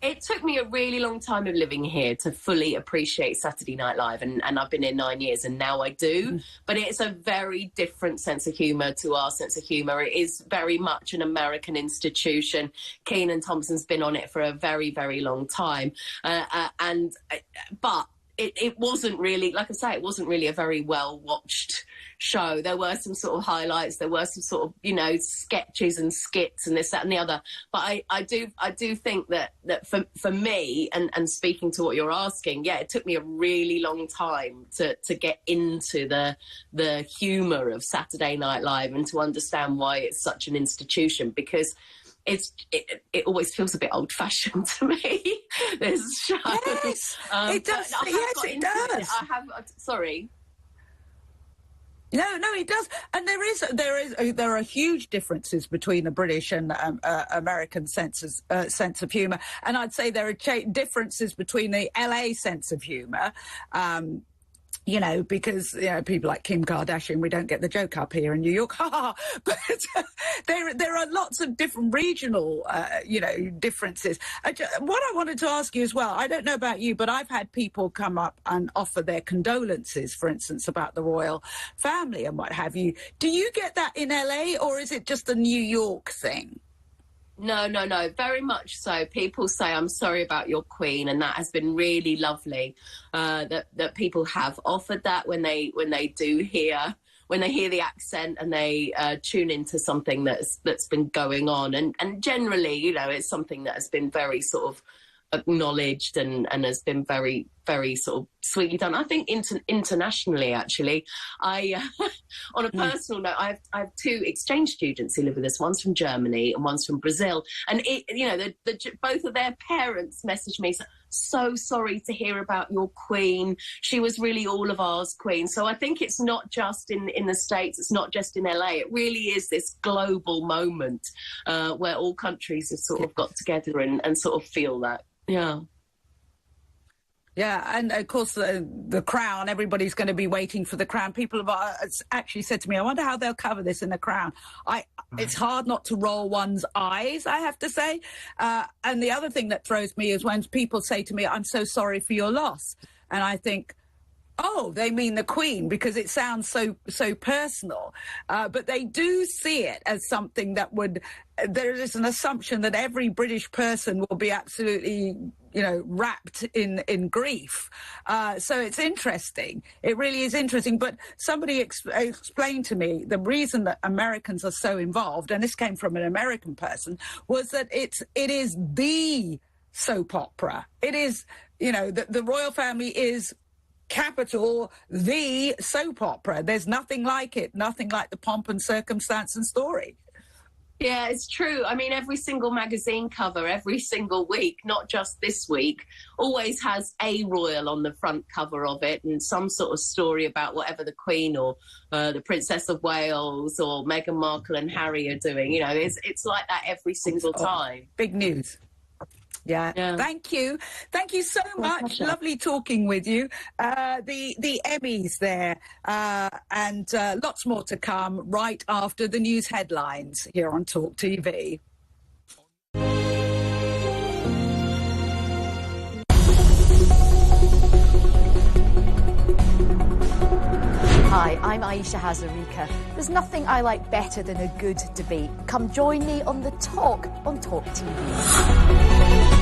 It took me a really long time of living here to fully appreciate Saturday Night Live, and I've been here 9 years, and now I do. But it's a very different sense of humour to our sense of humour. It is very much an American institution. Kenan Thompson's been on it for a very, very long time. But it wasn't really, like I say, it wasn't really a very well-watched show. There were some sort of highlights, there were some sort of, you know, sketches and skits and this, that and the other. But I do think that for me, and speaking to what you're asking, yeah, it took me a really long time to get into the humour of Saturday Night Live and to understand why it's such an institution, because it always feels a bit old-fashioned to me, this show. Yes, it does. Yes, it does. Sorry. No, it does, and there are huge differences between the British and American sense of humour, and I'd say there are differences between the LA sense of humour. You know, because, you know, people like Kim Kardashian, we don't get the joke up here in New York. But there are lots of different regional, differences. What I wanted to ask you as well, I don't know about you, but I've had people come up and offer their condolences, for instance, about the royal family and what have you. Do you get that in LA, or is it just a New York thing? No, very much so. People say, I'm sorry about your queen, and that has been really lovely that people have offered that when they do hear the accent and they tune into something that's been going on. And generally, you know, it's something that has been very sort of acknowledged and has been very, very sort of sweetly done. I think internationally, actually, on a personal note, I have 2 exchange students who live with us. One's from Germany and one's from Brazil. And both of their parents messaged me, so sorry to hear about your queen. She was really all of ours queen. So I think it's not just in the States, it's not just in LA. It really is this global moment where all countries have sort of got together and sort of feel that. Yeah. Yeah, and of course the Crown, everybody's going to be waiting for the Crown. People have actually said to me, I wonder how they'll cover this in the Crown. It's hard not to roll one's eyes, I have to say. And the other thing that throws me is when people say to me, I'm so sorry for your loss. And I think, oh, they mean the Queen, because it sounds so personal. But they do see it as something that there is an assumption that every British person will be absolutely, wrapped in grief. So it's interesting. It really is interesting. But somebody explained to me the reason that Americans are so involved, and this came from an American person, was that it is the soap opera. It is, the royal family is capital the soap opera. There's nothing like it, nothing like the pomp and circumstance and story. Yeah, it's true. I mean, every single magazine cover, every single week, not just this week, always has a royal on the front cover of it and some sort of story about whatever the Queen or the Princess of Wales or Meghan Markle and Harry are doing. It's like that every single time. Big news. Yeah. Thank you so much. Pleasure. Lovely talking with you. The Emmys there, and lots more to come right after the news headlines here on Talk TV. Hi, I'm Aisha Hazarika. There's nothing I like better than a good debate. Come join me on The Talk on Talk TV.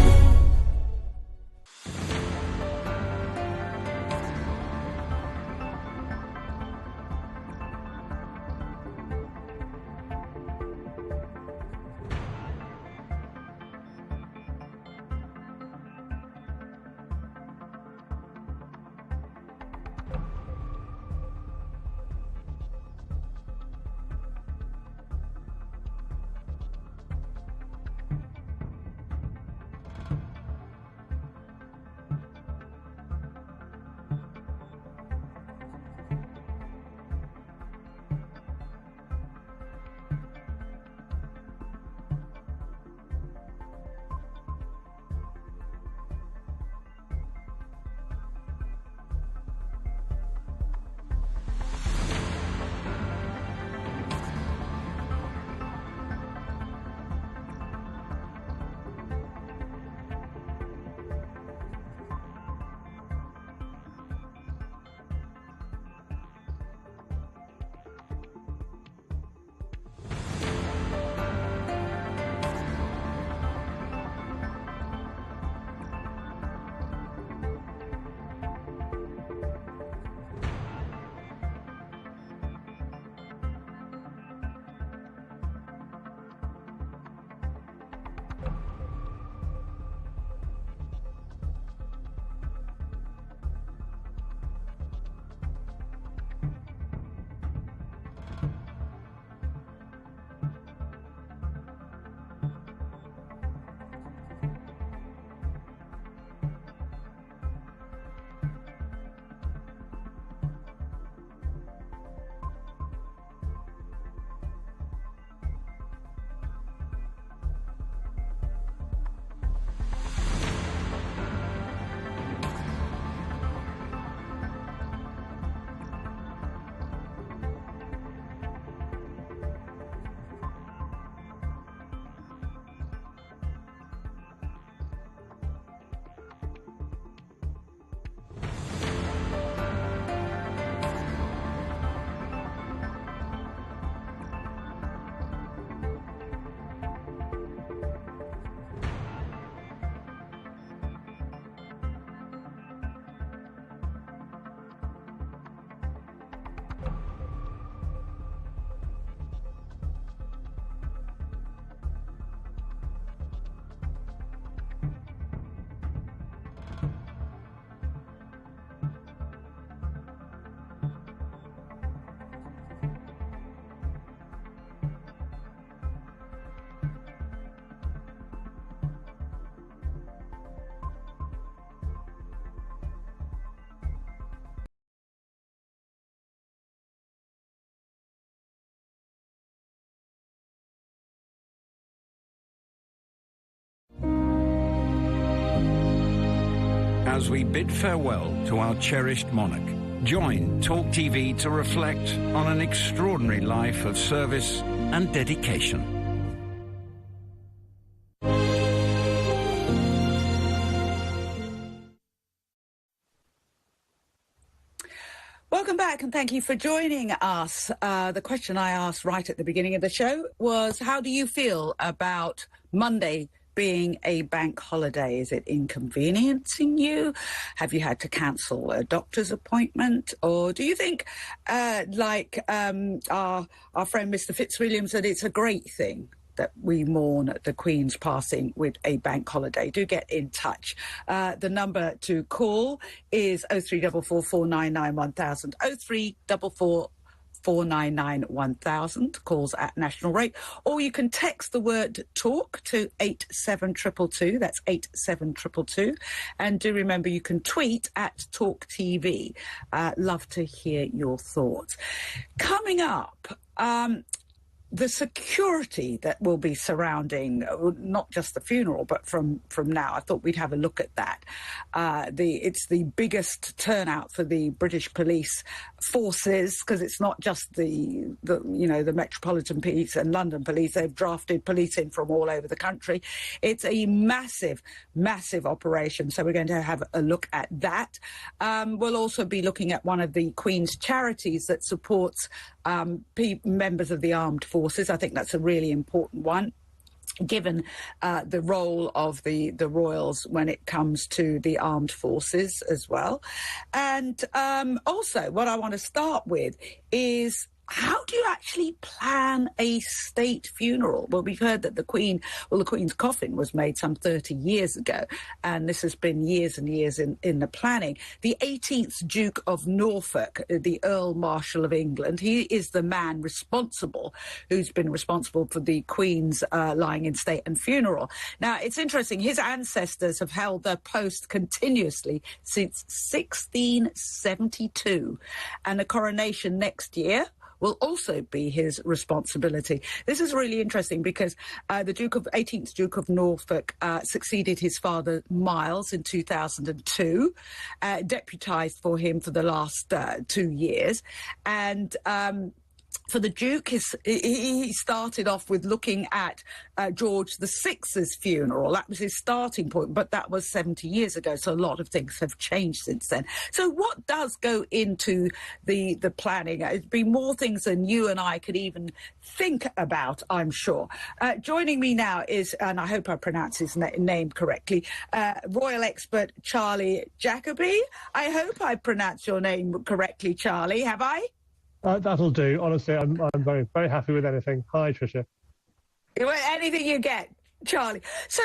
As we bid farewell to our cherished monarch, join Talk TV to reflect on an extraordinary life of service and dedication. Welcome back, and thank you for joining us. The question I asked right at the beginning of the show was, how do you feel about Monday being a bank holiday? Is it inconveniencing you? Have you had to cancel a doctor's appointment? Or do you think, like our friend Mr. Fitzwilliam said, it's a great thing that we mourn the Queen's passing with a bank holiday? Do get in touch. The number to call is 0344 499 1000, 0344 499 1000, calls at national rate, or you can text the word talk to 87222, that's 87222, and do remember you can tweet at Talk TV. Love to hear your thoughts. Coming up, the security that will be surrounding not just the funeral, but from now, I thought we'd have a look at that. It's the biggest turnout for the British police forces, because it's not just the Metropolitan Police and London Police. They've drafted police in from all over the country. It's a massive, massive operation. So we're going to have a look at that. We'll also be looking at one of the Queen's charities that supports members of the armed forces. I think that's a really important one, given the role of the royals when it comes to the armed forces as well. And also what I want to start with is, how do you actually plan a state funeral? Well, we've heard that the Queen's coffin was made some 30 years ago, and this has been years and years in the planning. The 18th Duke of Norfolk, the Earl Marshal of England, he is the man who's been responsible for the Queen's lying in state and funeral. Now, it's interesting, his ancestors have held their post continuously since 1672, and the coronation next year will also be his responsibility. This is really interesting because the 18th Duke of Norfolk succeeded his father Miles in 2002, deputised for him for the last 2 years, and for the Duke, he started off with looking at George VI's funeral. That was his starting point, but that was 70 years ago, so a lot of things have changed since then. So what does go into the planning? It'd be more things than you and I could even think about, I'm sure. Joining me now is, and I hope I pronounce his name correctly, royal expert Charlie Jacoby. I hope I pronounced your name correctly, Charlie. Have I? That'll do. Honestly, I'm very, very happy with anything. Hi, Trisha. Anything you get, Charlie. So,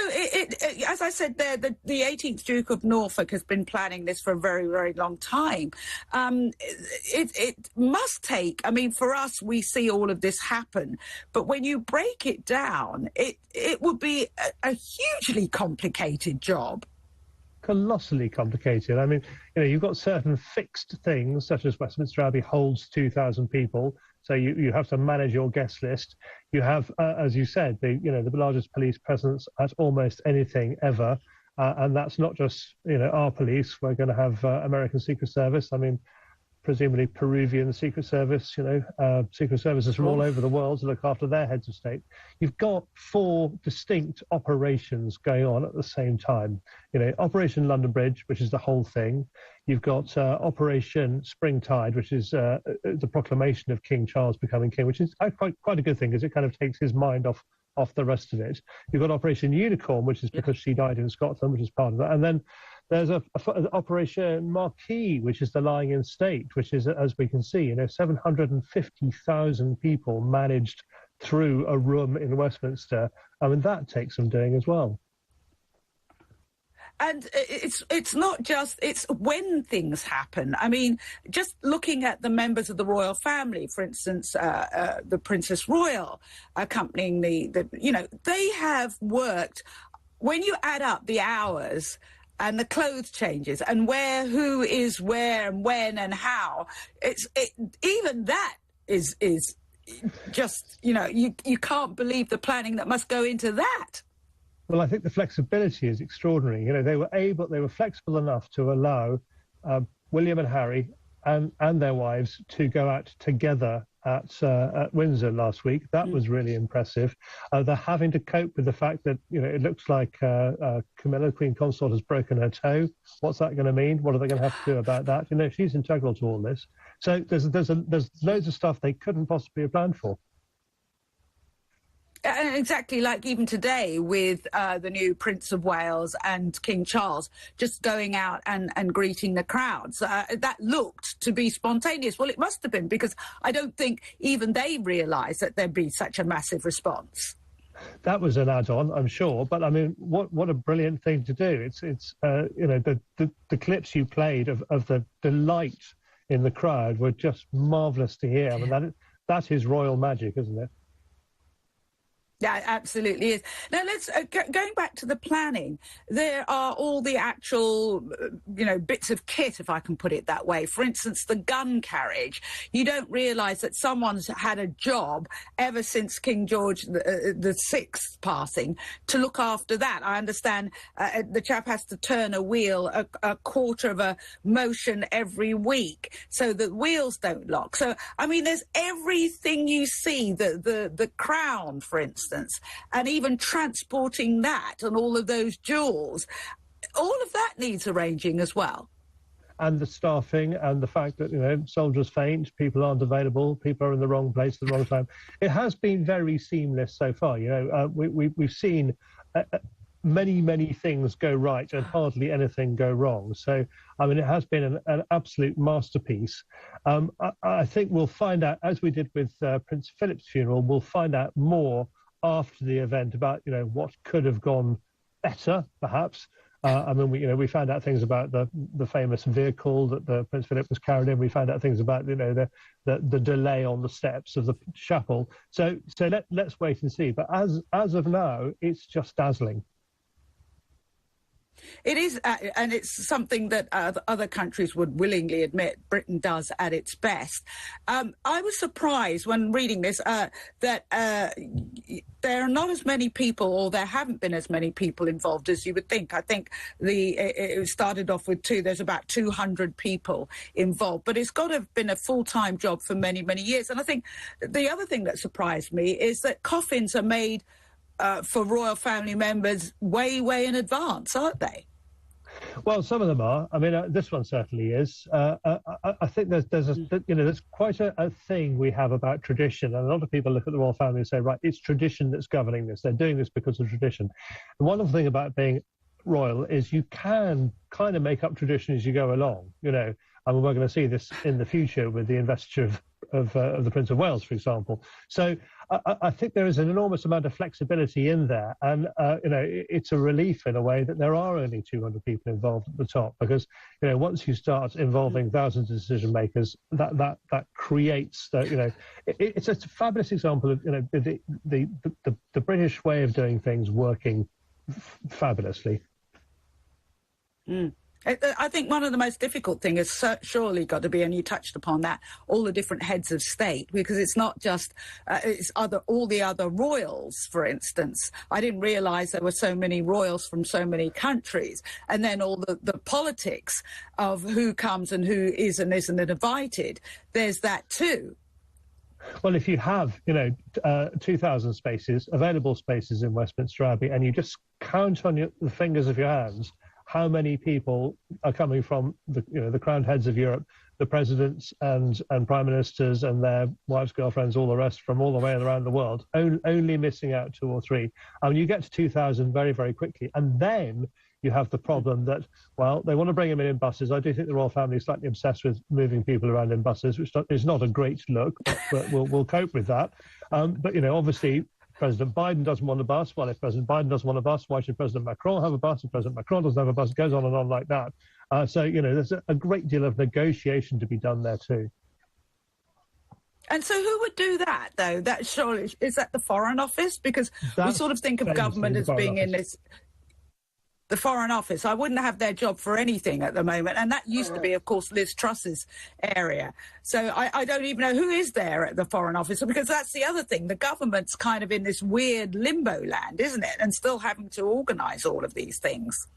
as I said there, the 18th Duke of Norfolk has been planning this for a very, very long time. It must take, I mean, for us, we see all of this happen, but when you break it down, it would be a hugely complicated job. Colossally complicated. I mean, you've got certain fixed things, such as Westminster Abbey holds 2,000 people, so you have to manage your guest list. You have, as you said, the largest police presence at almost anything ever, and that's not just our police. We're going to have American Secret Service. I mean, presumably Peruvian Secret Service, Secret Services from all over the world to look after their heads of state. You've got 4 distinct operations going on at the same time. Operation London Bridge, which is the whole thing. You've got Operation Springtide, which is the proclamation of King Charles becoming king, which is quite a good thing because it kind of takes his mind off the rest of it. You've got Operation Unicorn, which is because she died in Scotland, which is part of that. And then there's a Operation Marquis, which is the lying in state, which is, as we can see, 750,000 people managed through a room in Westminster. I mean, that takes some doing as well. And it's not just, it's when things happen. I mean, just looking at the members of the royal family, for instance, the Princess Royal accompanying they have worked, when you add up the hours and the clothes changes and who is where and when and how, even that is just, you can't believe the planning that must go into that. Well, I think the flexibility is extraordinary. They were flexible enough to allow William and Harry and their wives to go out together at Windsor last week. That was really impressive. They're having to cope with the fact that it looks like Camilla, Queen Consort, has broken her toe. What's that going to mean? What are they going to have to do about that? She's integral to all this. So there's loads of stuff they couldn't possibly have planned for. Exactly, like even today with the new Prince of Wales and King Charles just going out and greeting the crowds. That looked to be spontaneous. Well, it must have been, because I don't think even they realised that there'd be such a massive response. That was an add-on, I'm sure. But I mean, what a brilliant thing to do! It's the clips you played of the delight in the crowd were just marvellous to hear. I mean, that is royal magic, isn't it? Yeah, absolutely is. Now, let's going back to the planning. There are all the actual, bits of kit, if I can put it that way. For instance, the gun carriage. You don't realise that someone's had a job ever since King George the Sixth passing to look after that. I understand the chap has to turn a wheel a quarter of a motion every week so that wheels don't lock. So, I mean, there's everything you see. The crown, for instance. And even transporting that and all of those jewels, all of that needs arranging as well. And the staffing and the fact that, soldiers faint, people aren't available, people are in the wrong place at the wrong time. It has been very seamless so far. We've seen many things go right and hardly anything go wrong. So, I mean, it has been an absolute masterpiece. I think we'll find out, as we did with Prince Philip's funeral, we'll find out more after the event about, what could have gone better, perhaps. I mean, we found out things about the famous vehicle that the Prince Philip was carried in. We found out things about, the delay on the steps of the chapel. So let's wait and see. But as of now, it's just dazzling. It is, and it's something that other countries would willingly admit Britain does at its best. I was surprised when reading this that there are not as many people, or there haven't been as many people involved as you would think. I think it started off with there's about 200 people involved, but it's got to have been a full-time job for many, many years. And I think the other thing that surprised me is that coffins are made for royal family members way in advance, aren't they? Well, some of them are. I mean, this one certainly is. I think there's quite a thing we have about tradition, and a lot of people look at the royal family and say, right, it's tradition that's governing this. They're doing this because of tradition. The wonderful thing about being royal is you can kind of make up tradition as you go along. I mean, we're going to see this in the future with the investiture of the Prince of Wales, for example. So I think there is an enormous amount of flexibility in there. And, it's a relief in a way that there are only 200 people involved at the top, because, once you start involving thousands of decision makers, that creates, it's a fabulous example of, the British way of doing things working fabulously. Mm. I think one of the most difficult things has surely got to be, and you touched upon that, all the different heads of state, because it's not just all the other royals, for instance. I didn't realise there were so many royals from so many countries, and then all the politics of who comes and who is and isn't invited. There's that too. Well, if you have, 2,000 spaces, available spaces in Westminster Abbey, and you just count on the fingers of your hands how many people are coming from the crowned heads of Europe, the presidents and prime ministers and their wives, girlfriends, all the rest from all the way around the world, only missing out 2 or 3. I mean, you get to 2,000 very, very quickly. And then you have the problem that, well, they want to bring them in buses. I do think the royal family is slightly obsessed with moving people around in buses, which is not a great look, but we'll cope with that. But, obviously, President Biden doesn't want a bus. Well, if President Biden doesn't want a bus, why should President Macron have a bus? If President Macron doesn't have a bus, it goes on and on like that. So, there's a great deal of negotiation to be done there too. And so who would do that, though? That surely, is that the Foreign Office? Because we sort of think of government as being in this... The Foreign Office, I wouldn't have their job for anything at the moment. And that used to be, of course, Liz Truss's area. So I don't even know who is there at the Foreign Office, because that's the other thing. The government's kind of in this weird limbo land, isn't it? And still having to organise all of these things.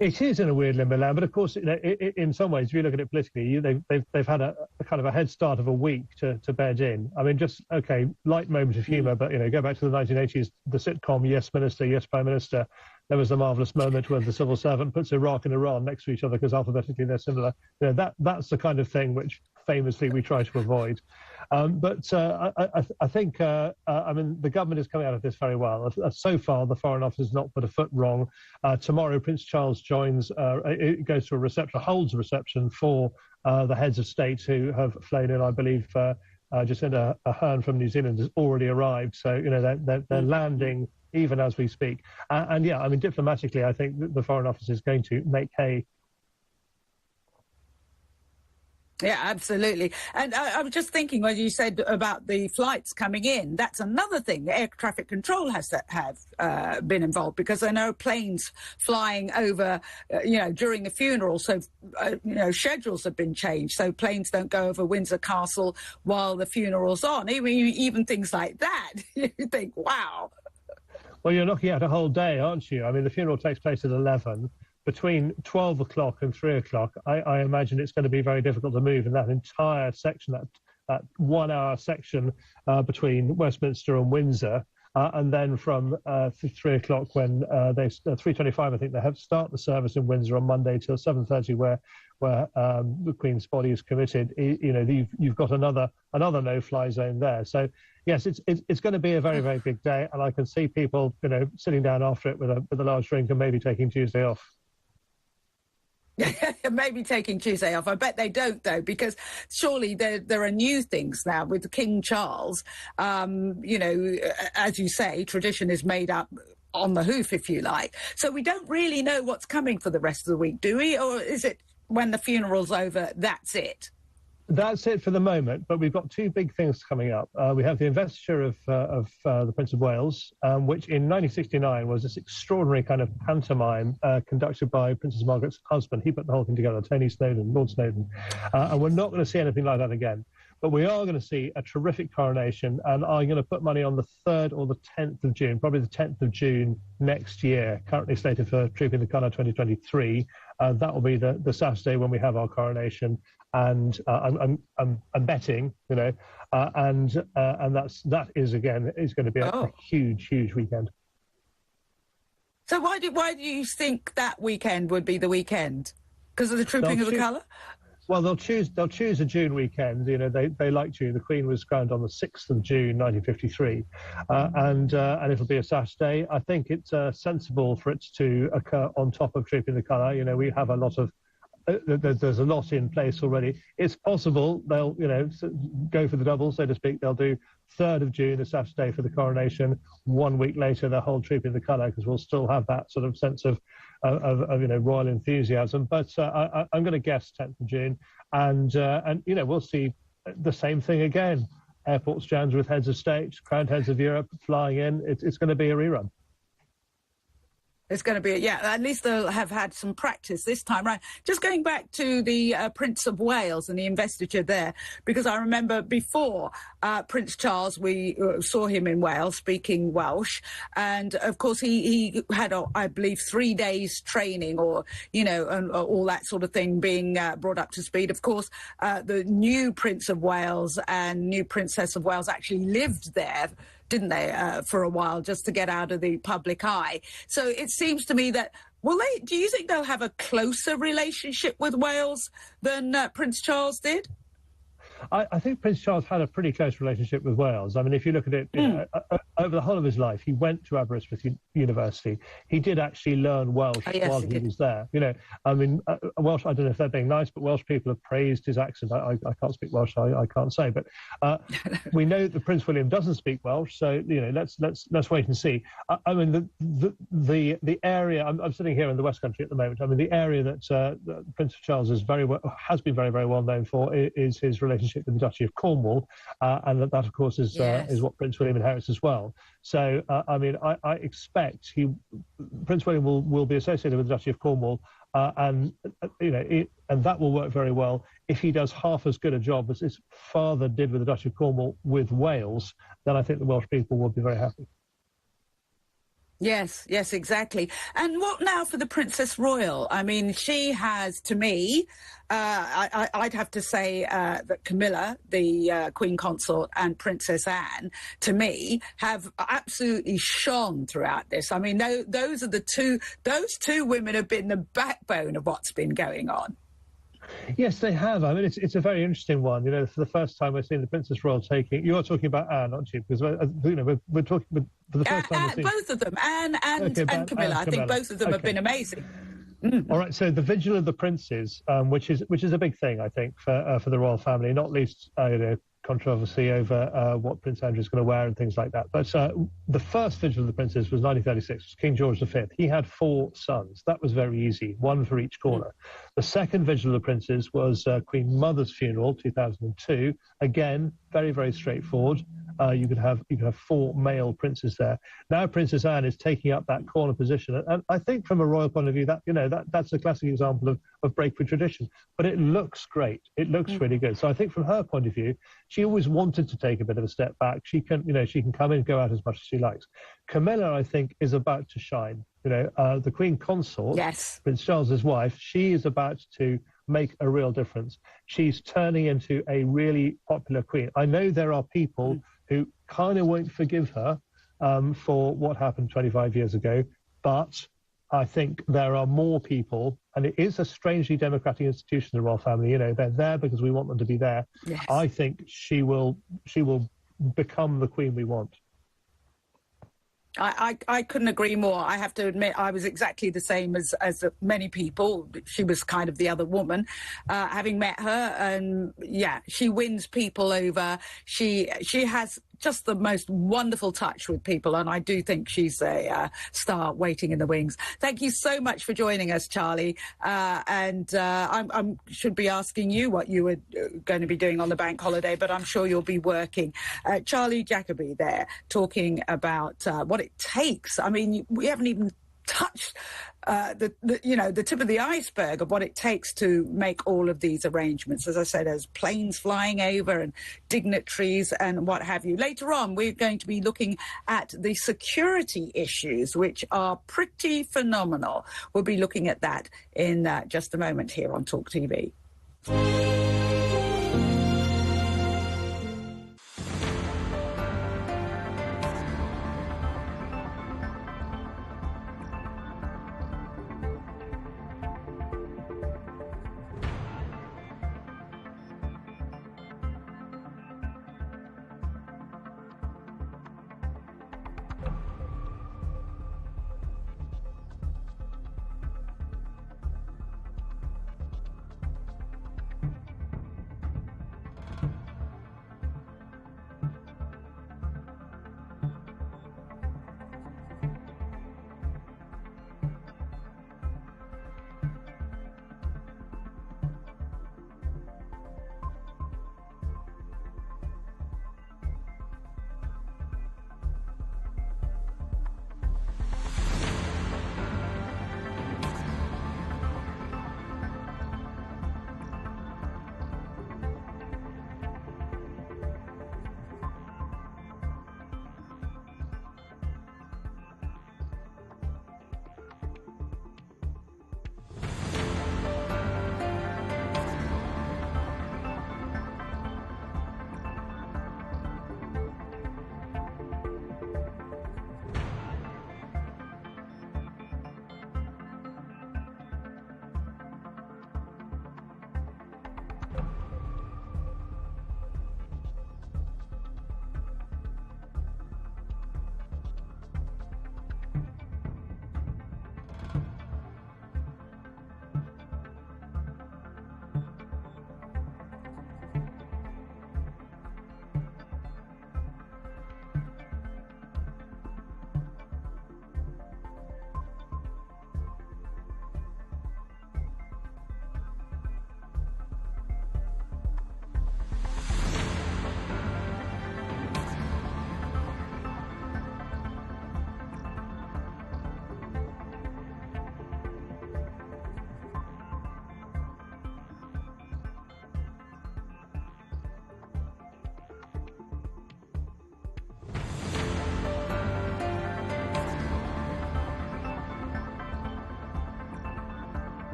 It is in a weird limbo land, but of course, in some ways, if you look at it politically, they've had a kind of a head start of a week to bed in. I mean, just, okay, light moment of humour, but, go back to the 1980s, the sitcom Yes Minister, Yes Prime Minister. There was a marvellous moment when the civil servant puts Iraq and Iran next to each other because alphabetically they're similar. That's the kind of thing which famously we try to avoid. But I think, the government is coming out of this very well. So far, the Foreign Office has not put a foot wrong. Tomorrow, Prince Charles goes to a reception, holds a reception for the heads of state who have flown in. I believe Jacinda Ardern from New Zealand has already arrived. So, they're landing even as we speak. And diplomatically, I think the Foreign Office is going to make hay. Yeah, absolutely. And I was just thinking, when you said about the flights coming in, that's another thing. Air traffic control have been involved, because I know planes flying over, during the funeral. So, schedules have been changed. So planes don't go over Windsor Castle while the funeral's on. Even things like that. You think, wow. Well, you're looking at a whole day, aren't you? I mean, the funeral takes place at 11. Between 12 o'clock and 3 o'clock, I imagine it's going to be very difficult to move in that entire section, that 1 hour section between Westminster and Windsor. And then from 3 o'clock, when 3:25, I think they have start the service in Windsor on Monday till 7:30, where the Queen's body is committed. You've got another no-fly zone there. So yes, it's going to be a very, very big day, and I can see people sitting down after it with a large drink and maybe taking Tuesday off. Maybe taking Tuesday off. I bet they don't, though, because surely there are new things now with King Charles. As you say, tradition is made up on the hoof, if you like. So we don't really know what's coming for the rest of the week, do we? Or is it when the funeral's over, that's it? That's it for the moment, but we've got two big things coming up. We have the investiture of the Prince of Wales, which in 1969 was this extraordinary kind of pantomime conducted by Princess Margaret's husband. He put the whole thing together, Tony Snowdon, Lord Snowdon. And we're not going to see anything like that again. But we are going to see a terrific coronation, and I'm going to put money on the 3rd or the 10th of June, probably the 10th of June next year, currently slated for Trooping the Colour 2023. That will be the Saturday when we have our coronation. And I'm betting, and that is going to be a huge weekend. So why do you think that weekend would be the weekend? Because of the Trooping of the Colour? Well, they'll choose a June weekend. They like June. The Queen was crowned on the 6th of June, 1953, and it'll be a Saturday. I think it's sensible for it to occur on top of Trooping the Colour. We have a lot of. There's a lot in place already. It's possible they'll, go for the double, so to speak. They'll do 3rd of June, a Saturday, for the coronation. 1 week later, the whole Trooping the Colour, because we'll still have that sort of sense of royal enthusiasm. But I'm going to guess 10th of June, and we'll see the same thing again. Airports jammed with heads of state, crowned heads of Europe flying in. It's going to be a rerun. It's going to be, at least they'll have had some practice this time round. Just going back to the Prince of Wales and the investiture there, because I remember before Prince Charles, we saw him in Wales speaking Welsh. And, of course, he had, I believe, 3 days training or, and all that sort of thing being brought up to speed. Of course, the new Prince of Wales and new Princess of Wales actually lived there, didn't they, for a while, just to get out of the public eye. So it seems to me that, do you think they'll have a closer relationship with Wales than Prince Charles did? I think Prince Charles had a pretty close relationship with Wales. I mean, if you look at it, over the whole of his life, he went to Aberystwyth University. He did actually learn Welsh while he was there. Welsh, I don't know if they're being nice, but Welsh people have praised his accent. I can't speak Welsh, so I can't say. But we know that Prince William doesn't speak Welsh, so let's wait and see. The area I'm sitting here in the West Country at the moment. I mean, the area that Prince Charles has been very, very well known for is his relationship with the Duchy of Cornwall, and that of course is what Prince William inherits as well. So I expect Prince William will be associated with the Duchy of Cornwall, and that will work very well. If he does half as good a job as his father did with the Duchy of Cornwall with Wales, then I think the Welsh people will be very happy. Yes, exactly. And what now for the Princess Royal? I mean, she has, to me, I'd have to say that Camilla, the Queen Consort, and Princess Anne, to me, have absolutely shone throughout this. I mean, those two women have been the backbone of what's been going on. Yes, they have. I mean, it's a very interesting one. For the first time we're seeing the Princess Royal you are talking about Anne, aren't you? Because we're talking for the first time. Both of them, Anne and Camilla. I think both of them have been amazing. All right. So the Vigil of the Princes, which is a big thing, I think, for the royal family, not least controversy over what Prince Andrew's going to wear and things like that. But the first Vigil of the Princes was 1936, King George V. He had 4 sons. That was very easy, 1 for each corner. The second Vigil of the Princes was Queen Mother's funeral, 2002. Again, very, very straightforward. You could have 4 male princes there. Now Princess Anne is taking up that corner position, and I think from a royal point of view, that's a classic example of break with tradition. But it looks great. It looks really good. So I think from her point of view, she always wanted to take a bit of a step back. She can come in and go out as much as she likes. Camilla, I think, is about to shine. The Queen Consort, Prince Charles's wife, she is about to make a real difference. She's turning into a really popular queen. I know there are people who kind of won't forgive her for what happened 25 years ago, but I think there are more people, and it is a strangely democratic institution, the royal family. They're there because we want them to be there. Yes. I think she will become the queen we want. I couldn't agree more. I have to admit, I was exactly the same as many people. She was kind of the other woman, having met her, and she wins people over. She has just the most wonderful touch with people, and I do think she's a star waiting in the wings. Thank you so much for joining us, Charlie. And I should be asking you what you were going to be doing on the bank holiday, but I'm sure you'll be working. Charlie Jacoby there talking about what it takes. I mean, we haven't even touched the tip of the iceberg of what it takes to make all of these arrangements. As I said, there's planes flying over and dignitaries and what have you. Later on, we're going to be looking at the security issues, which are pretty phenomenal. We'll be looking at that in just a moment here on Talk TV.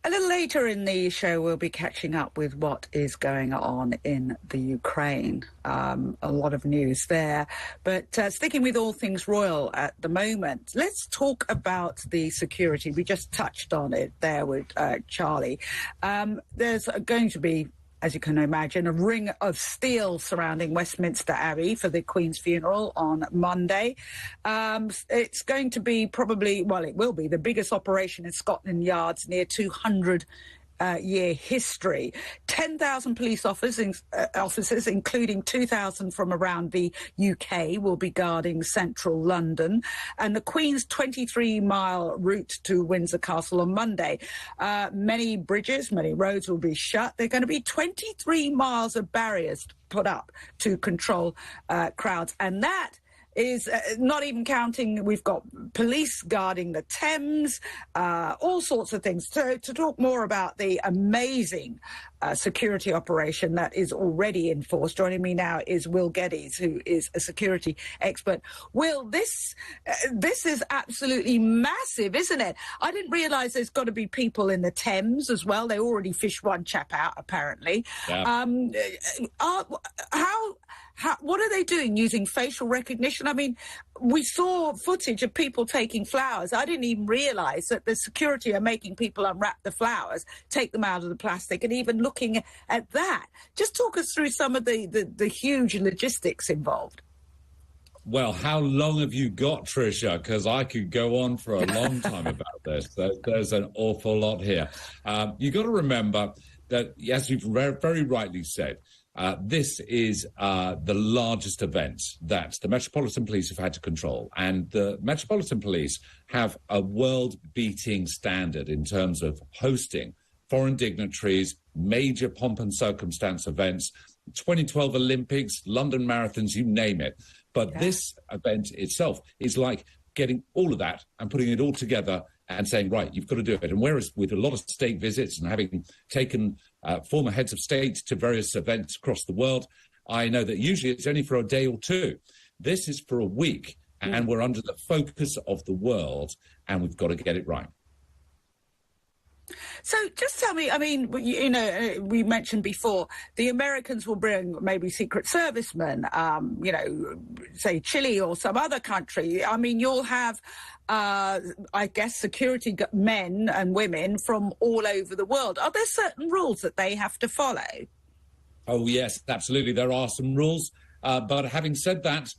A little later in the show, we'll be catching up with what is going on in the Ukraine. A lot of news there. But sticking with all things royal at the moment, let's talk about the security. We just touched on it there with Charlie. There's going to be, as you can imagine, a ring of steel surrounding Westminster Abbey for the Queen's funeral on Monday. It's going to be it will be the biggest operation in Scotland Yard's near 200-year history. 10,000 police officers, including 2,000 from around the UK, will be guarding central London. And the Queen's 23-mile route to Windsor Castle on Monday. Many bridges, many roads will be shut. There are going to be 23 miles of barriers put up to control crowds. And that is not even counting, we've got police guarding the Thames, all sorts of things. So to talk more about the amazing security operation that is already in force, joining me now is Will Geddes, who is a security expert. Will, this is absolutely massive, isn't it? I didn't realise there's got to be people in the Thames as well. They already fished one chap out, apparently. Yeah. What are they doing, using facial recognition? I mean, we saw footage of people taking flowers. I didn't even realise that the security are making people unwrap the flowers, take them out of the plastic, and even looking at that. Just talk us through some of the huge logistics involved. Well, how long have you got, Trisha? Because I could go on for a long time about this. There's an awful lot here. You've got to remember that, as you've very rightly said, this is the largest event that the Metropolitan Police have had to control. And the Metropolitan Police have a world-beating standard in terms of hosting foreign dignitaries, major pomp and circumstance events, 2012 Olympics, London marathons, you name it. But this event itself is like getting all of that and putting it all together and saying, right, you've got to do it. And whereas with a lot of state visits and having taken former heads of state to various events across the world, I know that usually it's only for a day or two. This is for a week, and we're under the focus of the world, and we've got to get it right. So just tell me, I mean, you know, we mentioned before, the Americans will bring maybe Secret Servicemen, you know, say Chile or some other country. I mean, you'll have, I guess, security men and women from all over the world. Are there certain rules that they have to follow? Oh, yes, absolutely. There are some rules. But having said that,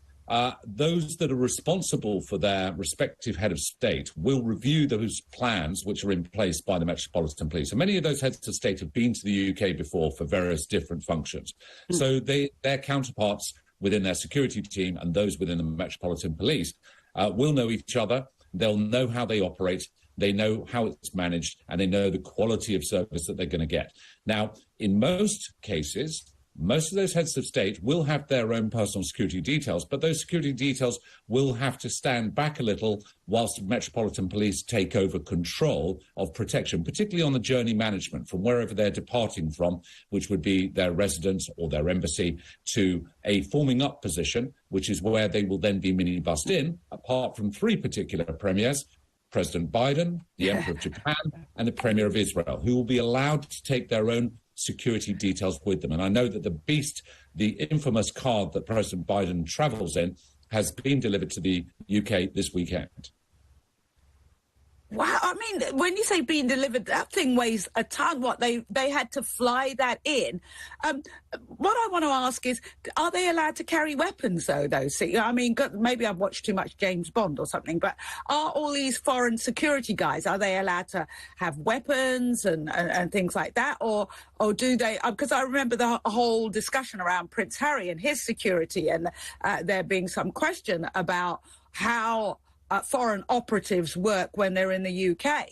those that are responsible for their respective head of state will review those plans which are in place by the Metropolitan Police. And many of those heads of state have been to the UK before for various different functions. So their counterparts within their security team and those within the Metropolitan Police will know each other. They'll know how they operate. They know how it's managed, and they know the quality of service that they're going to get. Now, in most cases, most of those heads of state will have their own personal security details, but those security details will have to stand back a little whilst Metropolitan Police take over control of protection, particularly on the journey management from wherever they're departing from, which would be their residence or their embassy, to a forming up position, which is where they will then be minibussed in, apart from three particular premiers: President Biden, the Emperor of Japan, and the Premier of Israel, who will be allowed to take their own security details with them. And I know that the beast, the infamous card that President Biden travels in, has been delivered to the UK this weekend. Wow, I mean, when you say being delivered, that thing weighs a ton. What, they had to fly that in? What I want to ask is, are they allowed to carry weapons, though? See, I mean, maybe I've watched too much James Bond or something, but are all these foreign security guys, are they allowed to have weapons and things like that? Or do they, because I remember the whole discussion around Prince Harry and his security, and there being some question about how foreign operatives work when they're in the UK.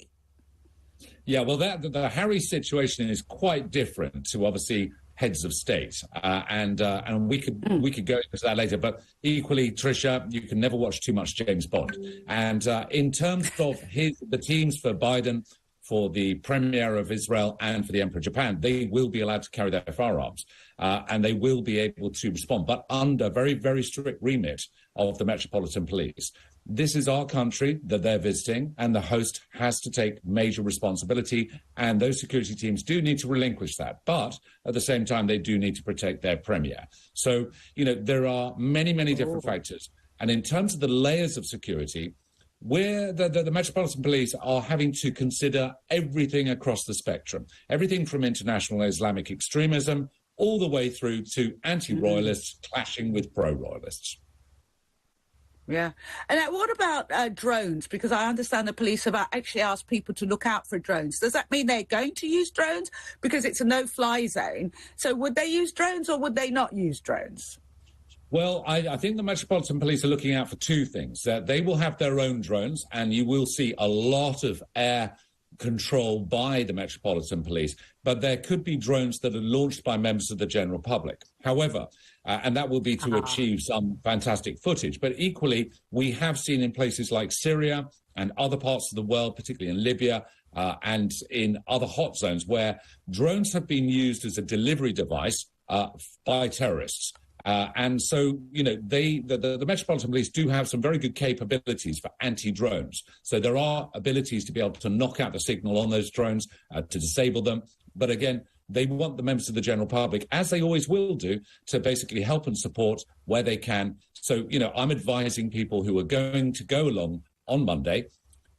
Yeah, well, the Harry situation is quite different to obviously heads of state, and we could go into that later. But equally, Trisha, you can never watch too much James Bond. And in terms of the teams for Biden, for the Premier of Israel, and for the Emperor of Japan, they will be allowed to carry their firearms, and they will be able to respond, but under very, very strict remit of the Metropolitan Police. this is our country that they're visiting, and the host has to take major responsibility, and those security teams do need to relinquish that. But at the same time, they do need to protect their premier. So, there are many, many different factors. And in terms of the layers of security, the Metropolitan Police are having to consider everything across the spectrum, everything from international Islamic extremism all the way through to anti-royalists clashing with pro-royalists. Yeah. And what about drones? Because I understand the police have actually asked people to look out for drones. Does that mean they're going to use drones? Because it's a no-fly zone. So would they use drones or would they not use drones? Well, I think the Metropolitan Police are looking out for two things. They will have their own drones, and you will see a lot of air control by the Metropolitan Police, but there could be drones that are launched by members of the general public. However, and that will be to achieve some fantastic footage. But equally, we have seen in places like Syria and other parts of the world, particularly in Libya and in other hot zones, where drones have been used as a delivery device by terrorists. And so, the Metropolitan Police do have some very good capabilities for anti-drones. So there are abilities to be able to knock out the signal on those drones, to disable them. But again, they want the members of the general public, as they always will do, to basically help and support where they can. So, I'm advising people who are going to go along on Monday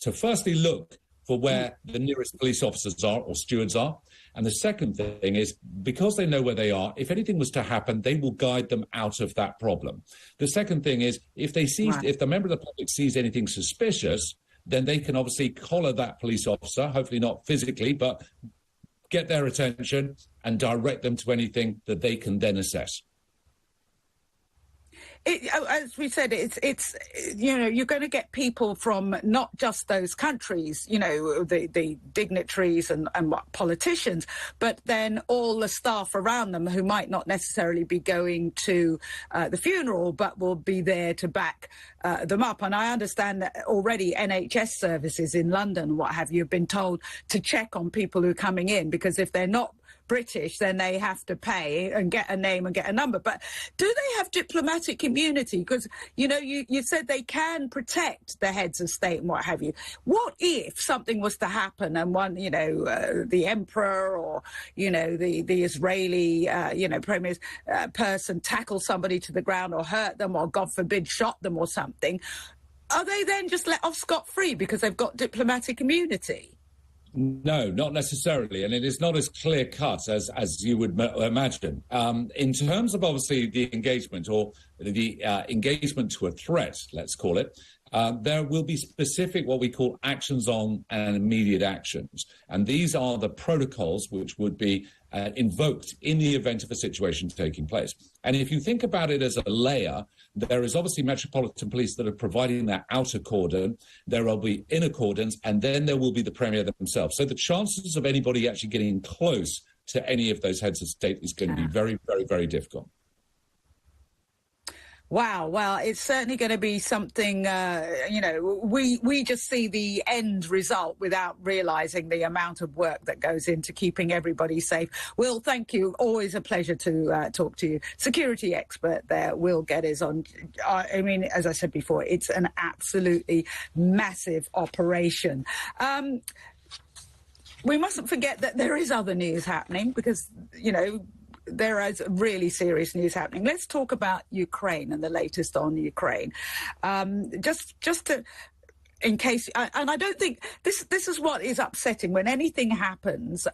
to firstly look for where the nearest police officers are or stewards are. And the second thing is, because they know where they are, if anything was to happen, they will guide them out of that problem. The second thing is, if the member of the public sees anything suspicious, then they can obviously collar that police officer, hopefully not physically, but get their attention and direct them to anything that they can then assess. As we said, it's you're going to get people from not just those countries, the dignitaries and politicians, but then all the staff around them who might not necessarily be going to the funeral, but will be there to back them up. And I understand that already NHS services in London, what have you, have been told to check on people who are coming in, because if they're not British, then they have to pay and get a name and get a number. But do they have diplomatic immunity? Because, you said they can protect the heads of state and what have you. What if something was to happen and one, the emperor or, the Israeli, premier's person tackles somebody to the ground or hurt them or, God forbid, shot them or something? Are they then just let off scot-free because they've got diplomatic immunity? No, not necessarily, and it is not as clear-cut as you would imagine. In terms of, obviously, the engagement or the engagement to a threat, let's call it, there will be specific what we call actions on and immediate actions. And these are the protocols which would be invoked in the event of a situation taking place. And if you think about it as a layer, there is obviously Metropolitan Police that are providing that outer cordon. There will be inner cordons, and then there will be the Premier themselves. So the chances of anybody actually getting close to any of those heads of state is going to be very, very, very difficult. Wow, well, it's certainly going to be something, we just see the end result without realising the amount of work that goes into keeping everybody safe. Will, thank you. Always a pleasure to talk to you. Security expert there, Will Goddard, is on. I mean, as I said before, it's an absolutely massive operation. We mustn't forget that there is other news happening because, there is really serious news happening. Let's talk about Ukraine and the latest on Ukraine. Just to, in case, and I don't think this is what is upsetting when anything happens,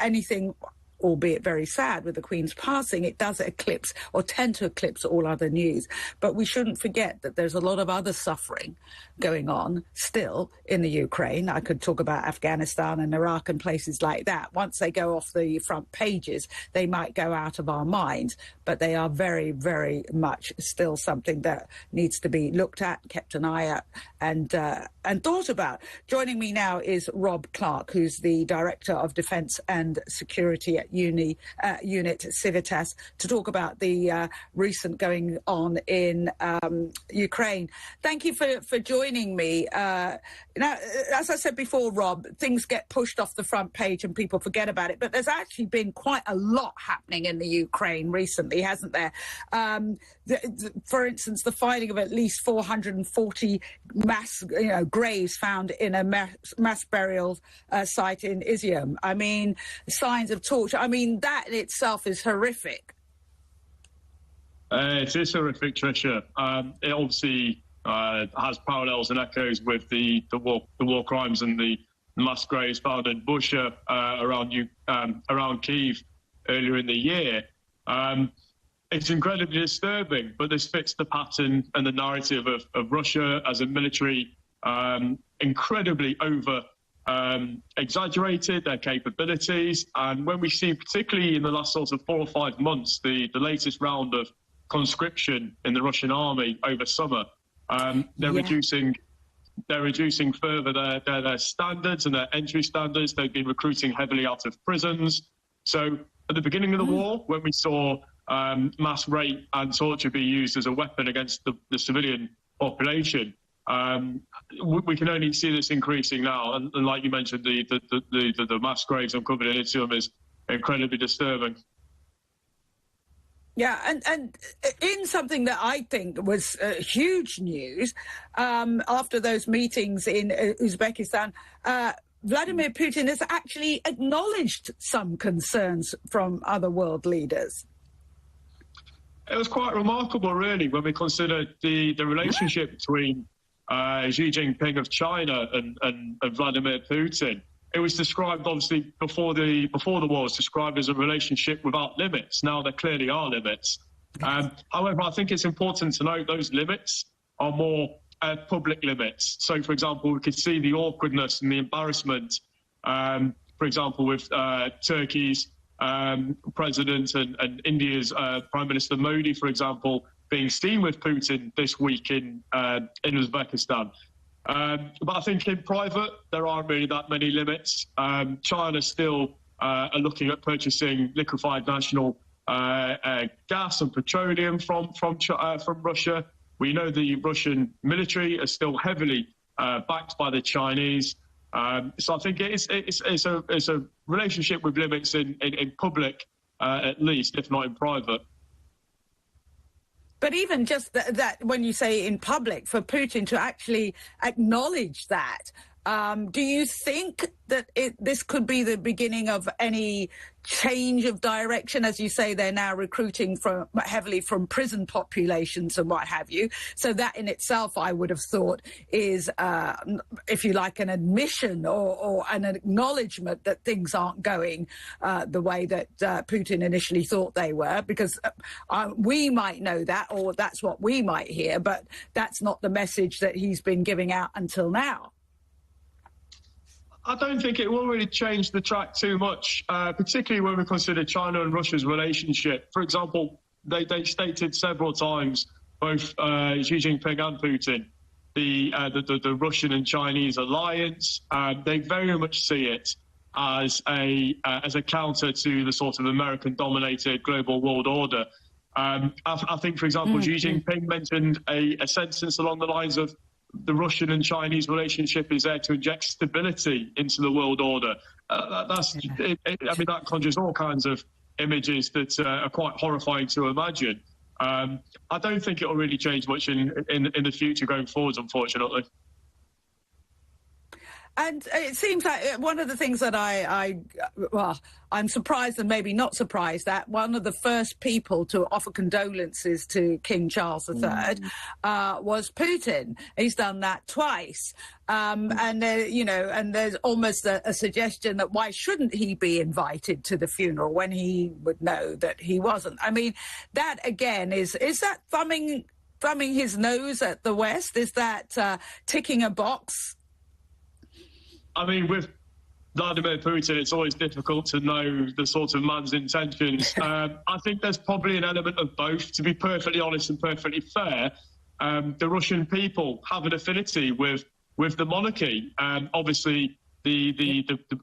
albeit very sad, with the Queen's passing, it does eclipse or tend to eclipse all other news. But we shouldn't forget that there's a lot of other suffering going on still in the Ukraine. I could talk about Afghanistan and Iraq and places like that. Once they go off the front pages, they might go out of our minds, but they are very, very much still something that needs to be looked at, kept an eye at, and thought about. Joining me now is Rob Clark, who's the Director of Defence and Security at unit Civitas to talk about the recent going on in Ukraine. Thank you for joining me. Now, as I said before, Rob, things get pushed off the front page and people forget about it, but there's actually been quite a lot happening in the Ukraine recently, hasn't there? For instance, the finding of at least 440 mass graves found in a mass burial site in Izium. I mean, signs of torture. I mean, that in itself is horrific. It is horrific, Trisha. It obviously has parallels and echoes with the war crimes and the mass graves found in Busha around Kyiv earlier in the year. It's incredibly disturbing, but this fits the pattern and the narrative of Russia as a military, incredibly exaggerated their capabilities. And when we see, particularly in the last sort of 4 or 5 months, the latest round of conscription in the Russian army over summer, they're reducing further their standards and their entry standards. They've been recruiting heavily out of prisons. So at the beginning of the war, when we saw mass rape and torture be used as a weapon against the civilian population, we can only see this increasing now. And like you mentioned, the mass graves uncovered in Izium is incredibly disturbing. Yeah, and in something that I think was huge news, after those meetings in Uzbekistan, Vladimir Putin has actually acknowledged some concerns from other world leaders. It was quite remarkable, really, when we consider the relationship between Xi Jinping of China and Vladimir Putin. It was described, obviously, before the war, was described as a relationship without limits. Now there clearly are limits. However, I think it's important to note those limits are more public limits. So, for example, we could see the awkwardness and the embarrassment, for example, with Turkey's president and India's Prime Minister Modi, for example, being seen with Putin this week in Uzbekistan. But I think in private, there aren't really that many limits. China still are looking at purchasing liquefied national gas and petroleum from Russia. We know the Russian military are still heavily backed by the Chinese. So I think it's a relationship with limits in public, at least, if not in private. But even just that, when you say in public, for Putin to actually acknowledge that, do you think that this could be the beginning of any change of direction? As you say, they're now recruiting heavily from prison populations and what have you. So that in itself, I would have thought, is, if you like, an admission or an acknowledgement that things aren't going the way that Putin initially thought they were, because we might know that, or that's what we might hear, but that's not the message that he's been giving out until now. I don't think it will really change the track too much, particularly when we consider China and Russia's relationship. For example, they stated several times, both Xi Jinping and Putin, the Russian and Chinese alliance. They very much see it as a counter to the sort of American-dominated global world order. I think, for example, Xi Jinping mentioned a sentence along the lines of, the Russian and Chinese relationship is there to inject stability into the world order. That conjures all kinds of images that are quite horrifying to imagine. I don't think it will really change much in the future going forwards, unfortunately. And it seems like one of the things that I'm surprised and maybe not surprised that one of the first people to offer condolences to King Charles III was Putin. He's done that twice. And there's almost a suggestion that why shouldn't he be invited to the funeral when he would know that he wasn't? I mean, that again is that thumbing his nose at the West? Is that ticking a box? I mean, with Vladimir Putin, it's always difficult to know the sort of man's intentions. I think there's probably an element of both, to be perfectly honest and perfectly fair. The Russian people have an affinity with the monarchy. Obviously,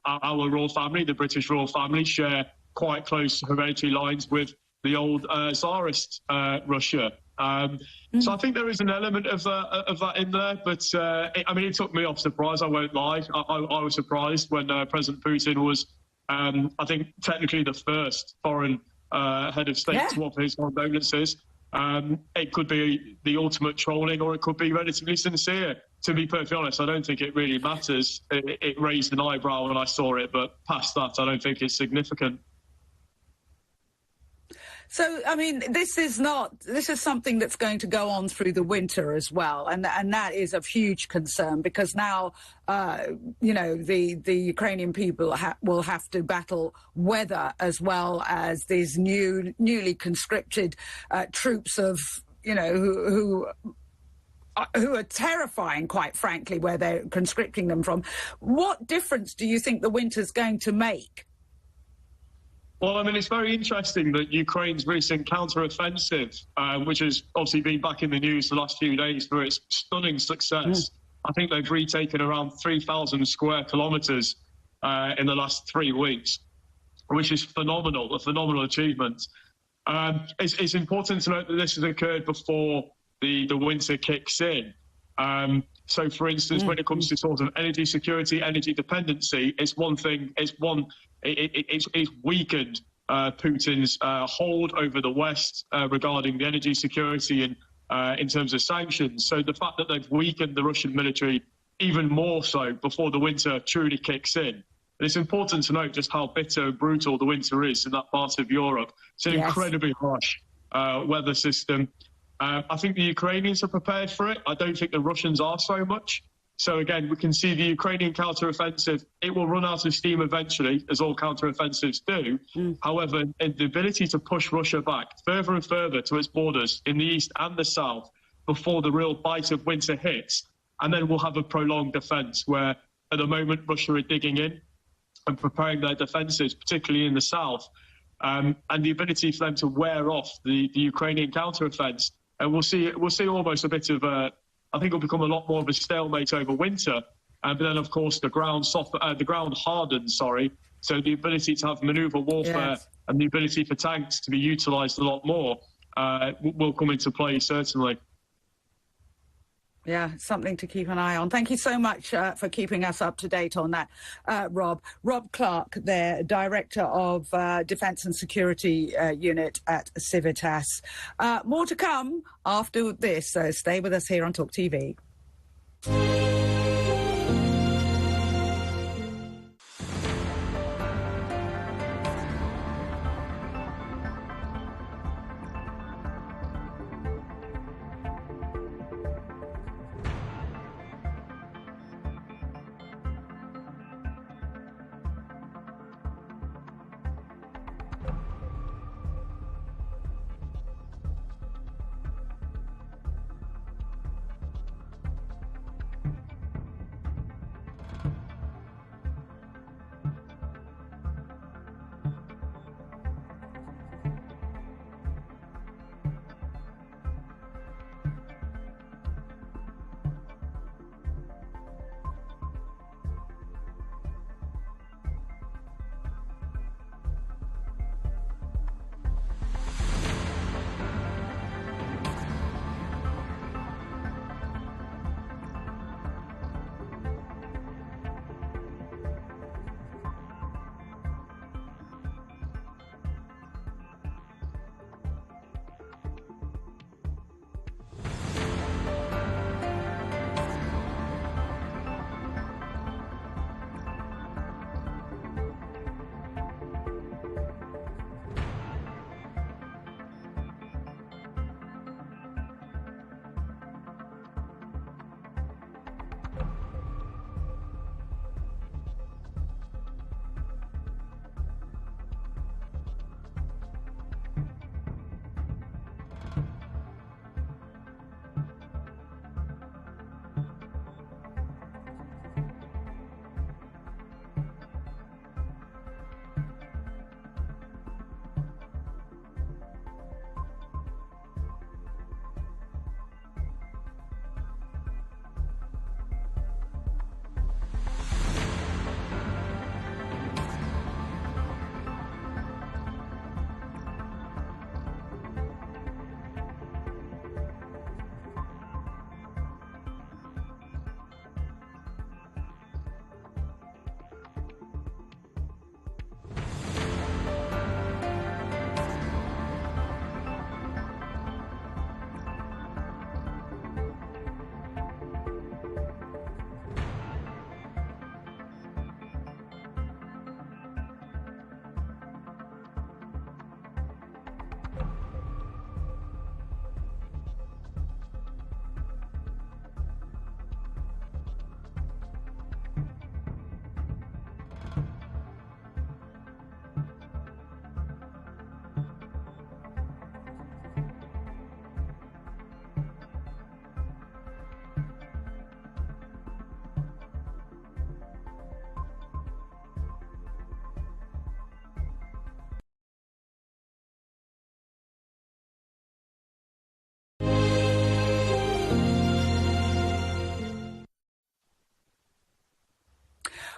our royal family, the British royal family, share quite close hereditary lines with the old Tsarist Russia. So I think there is an element of that in there, but it took me off surprise. I won't lie. I was surprised when President Putin was, I think, technically the first foreign head of state to offer his condolences. It could be the ultimate trolling, or it could be relatively sincere. To be perfectly honest, I don't think it really matters. It raised an eyebrow when I saw it, but past that, I don't think it's significant. So, I mean, this is something that's going to go on through the winter as well. And that is of huge concern, because now, the Ukrainian people will have to battle weather as well as these newly conscripted troops of, who are terrifying, quite frankly, where they're conscripting them from. What difference do you think the winter's going to make? Well, I mean, it's very interesting that Ukraine's recent counter-offensive, which has obviously been back in the news the last few days for its stunning success. I think they've retaken around 3,000 square kilometres in the last 3 weeks, which is phenomenal, a phenomenal achievement. It's important to note that this has occurred before the winter kicks in. So, for instance, when it comes to sort of energy security, energy dependency, it's one thing. It's weakened Putin's hold over the West regarding the energy security and in terms of sanctions. So the fact that they've weakened the Russian military even more so before the winter truly kicks in. And it's important to note just how bitter and brutal the winter is in that part of Europe. It's an incredibly harsh weather system. I think the Ukrainians are prepared for it. I don't think the Russians are so much. So again, we can see the Ukrainian counter-offensive, it will run out of steam eventually, as all counter-offensives do. However, the ability to push Russia back further and further to its borders in the east and the south before the real bite of winter hits, and then we'll have a prolonged defence where, at the moment, Russia are digging in and preparing their defences, particularly in the south, and the ability for them to wear off the Ukrainian counter-offence. And we'll see almost a bit of I think it'll become a lot more of a stalemate over winter. But then, of course, the ground hardens, so the ability to have manoeuvre warfare and the ability for tanks to be utilised a lot more will come into play, certainly. Yeah, something to keep an eye on. Thank you so much for keeping us up to date on that, Rob. Rob Clark, there, Director of Defence and Security Unit at Civitas. More to come after this, so stay with us here on Talk TV.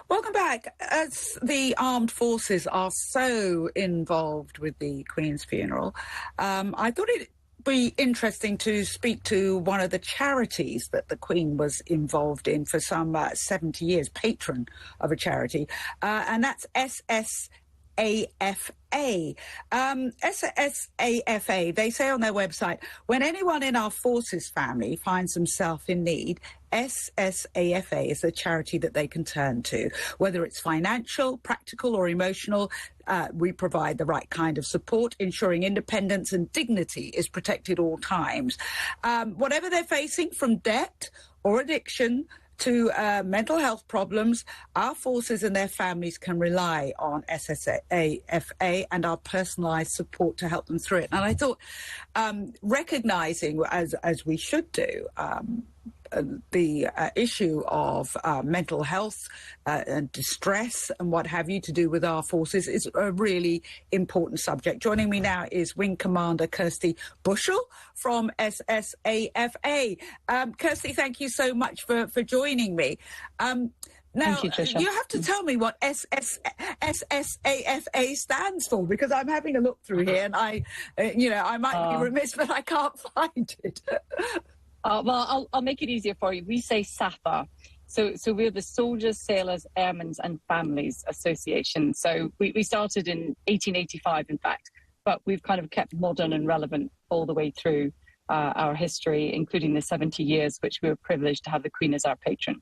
Welcome back. As the armed forces are so involved with the Queen's funeral, I thought it'd be interesting to speak to one of the charities that the Queen was involved in for some 70 years, patron of a charity, and that's SSAFA. SSAFA, they say on their website, when anyone in our forces family finds themselves in need, SSAFA is a charity that they can turn to. Whether it's financial, practical or emotional, we provide the right kind of support, ensuring independence and dignity is protected all times. Whatever they're facing, from debt or addiction to mental health problems, our forces and their families can rely on SSAFA and our personalised support to help them through it. And I thought, recognising, as we should do, the issue of mental health and distress and what have you to do with our forces is a really important subject. Joining me now is Wing Commander Kirsty Bushell from SSAFA. Kirsty, thank you so much for joining me. Now, thank you, Trisha. You have to tell me what SSAFA stands for, because I'm having a look through here and I might be remiss, but I can't find it. Well, I'll make it easier for you. We say SAFA. So we're the Soldiers, Sailors, Airmen's and Families Association. So we started in 1885, in fact, but we've kind of kept modern and relevant all the way through our history, including the 70 years, which we were privileged to have the Queen as our patron.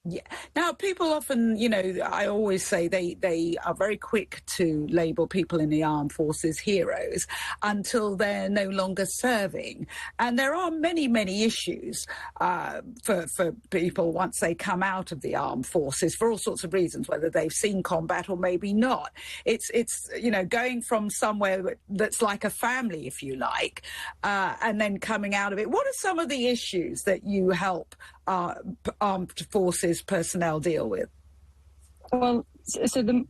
Yeah. Now, people often, I always say they are very quick to label people in the armed forces heroes until they're no longer serving. And there are many, many issues for people once they come out of the armed forces for all sorts of reasons, whether they've seen combat or maybe not. It's going from somewhere that's like a family, if you like, and then coming out of it. What are some of the issues that you help armed forces personnel deal with? Well, so the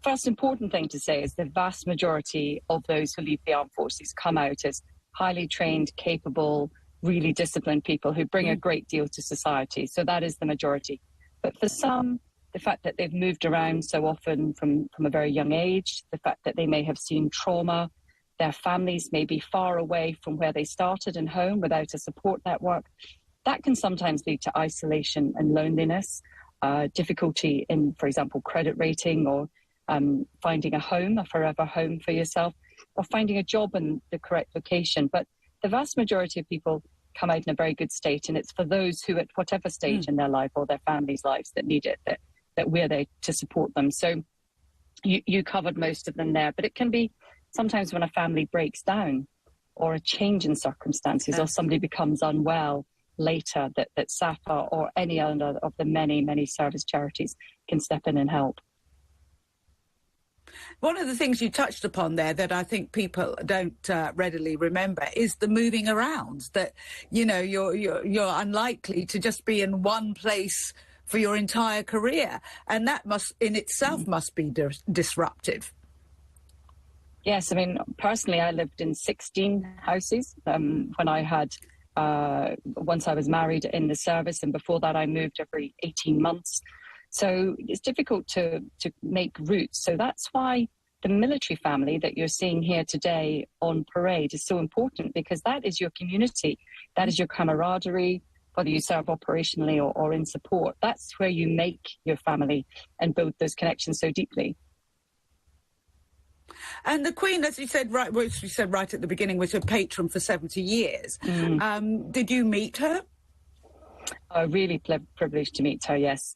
first important thing to say is the vast majority of those who leave the armed forces come out as highly trained, capable, really disciplined people who bring a great deal to society. So that is the majority. But for some, the fact that they've moved around so often from a very young age, the fact that they may have seen trauma, their families may be far away from where they started in home without a support network, that can sometimes lead to isolation and loneliness, difficulty in, for example, credit rating or finding a home, a forever home for yourself, or finding a job in the correct location. But the vast majority of people come out in a very good state, and it's for those who, at whatever stage in their life or their family's lives that need it, that we're there to support them. So you covered most of them there, but it can be sometimes when a family breaks down or a change in circumstances or somebody becomes unwell later, that SAFA or any other of the many, many service charities can step in and help. One of the things you touched upon there that I think people don't readily remember is the moving around, that, you're unlikely to just be in one place for your entire career. And that must be disruptive. Yes, I mean, personally, I lived in 16 houses when I had once I was married in the service, and before that I moved every 18 months. So it's difficult to make roots. So that's why the military family that you're seeing here today on parade is so important, because that is your community. That is your camaraderie, whether you serve operationally or in support. That's where you make your family and build those connections so deeply. And the Queen, as you said right at the beginning, was your patron for 70 years. Did you meet her? Really privileged to meet her, yes.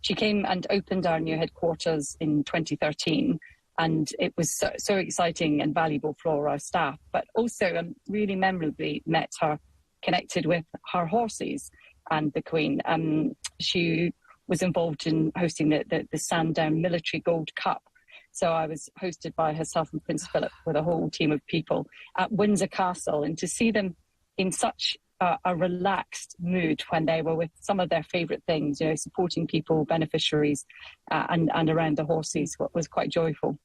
She came and opened our new headquarters in 2013, and it was so exciting and valuable for our staff. But also, really memorably met her, connected with her horses and the Queen. She was involved in hosting the Sandown Military Gold Cup. So I was hosted by herself and Prince Philip with a whole team of people at Windsor Castle, and to see them in such a relaxed mood when they were with some of their favourite things, supporting people, beneficiaries, and around the horses, what was quite joyful.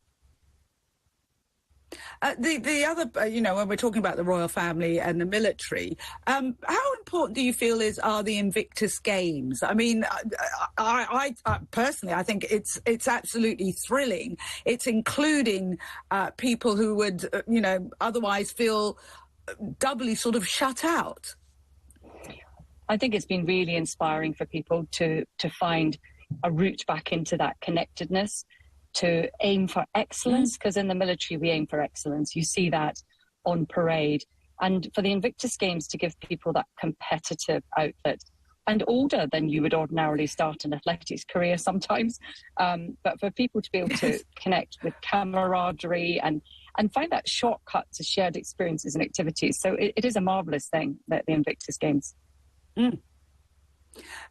The other, you know, when we're talking about the royal family and the military, how important do you feel are the Invictus Games? I mean, I personally, I think it's absolutely thrilling. It's including people who would, you know, otherwise feel doubly sort of shut out. I think it's been really inspiring for people to find a route back into that connectedness, to aim for excellence, because in the military we aim for excellence. You see that on parade. And for the Invictus Games to give people that competitive outlet, and older than you would ordinarily start an athletics career sometimes, but for people to be able to connect with camaraderie and find that shortcut to shared experiences and activities. So it is a marvellous thing, that the Invictus Games. Mm.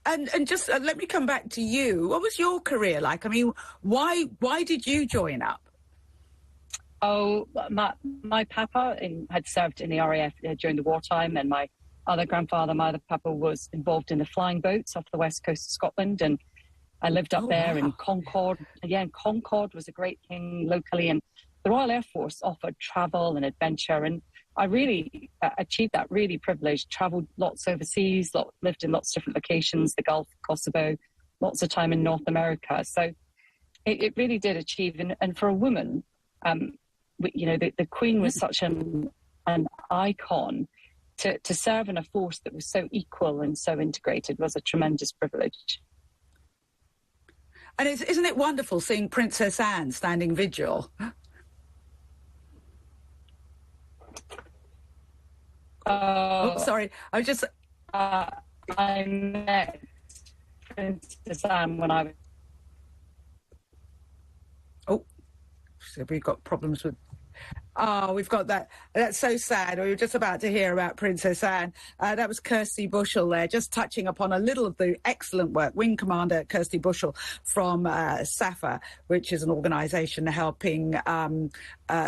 And just let me come back to you. What was your career like? I mean, why did you join up? Oh, my papa had served in the RAF during the wartime, and my other grandfather, my other papa, was involved in the flying boats off the west coast of Scotland, and I lived up there in Concord. Yeah, and Concord was a great thing locally, and the Royal Air Force offered travel and adventure, and I really achieved that really privilege, travelled lots overseas, lived in lots of different locations, the Gulf, Kosovo, lots of time in North America. So it really did achieve. And for a woman, you know, the Queen was such an icon. To serve in a force that was so equal and so integrated was a tremendous privilege. And isn't it wonderful seeing Princess Anne standing vigil? Oh, sorry. I was just... I met Princess Anne when I was... Oh, so we've got problems with... Oh, we've got that. That's so sad. We were just about to hear about Princess Anne. That was Kirsty Bushell there, just touching upon a little of the excellent work. Wing Commander Kirsty Bushell from SAFA, which is an organisation helping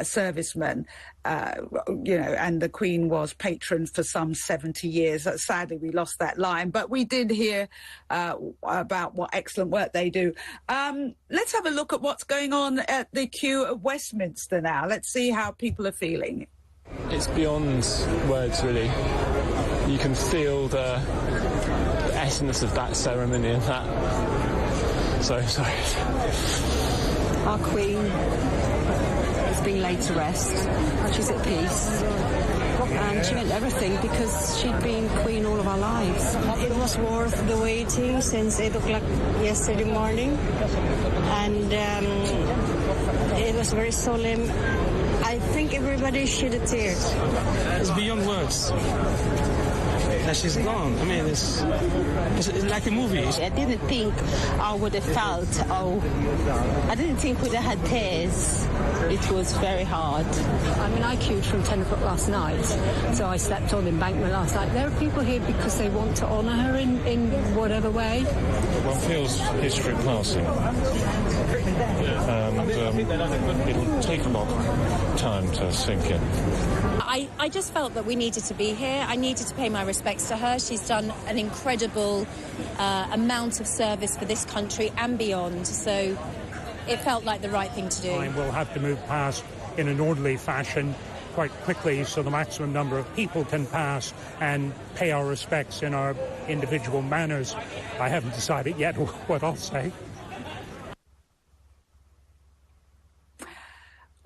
servicemen, you know, and the Queen was patron for some 70 years. Sadly, we lost that line, but we did hear about what excellent work they do. Let's have a look at what's going on at the Kew of Westminster now. Let's see how people are feeling. It's beyond words, really. You can feel the essence of that ceremony and that. So sorry. Our Queen has been laid to rest. She's at peace. And she meant everything because she'd been Queen all of our lives. It was worth the waiting since 8 o'clock yesterday morning. And it was very solemn. I think everybody shed a tear. It's beyond words. And she's gone. I mean, it's like a movie. I didn't think I would have felt, I didn't think we'd have had tears. It was very hard. I mean, I queued from 10 o'clock last night, so I slept on the embankment last night. There are people here because they want to honour her in whatever way. One feels history passing. It'll take a lot of time to sink in. I just felt that we needed to be here. I needed to pay my respects to her. She's done an incredible amount of service for this country and beyond. So it felt like the right thing to do. We'll have to move past in an orderly fashion quite quickly so the maximum number of people can pass and pay our respects in our individual manners. I haven't decided yet what I'll say.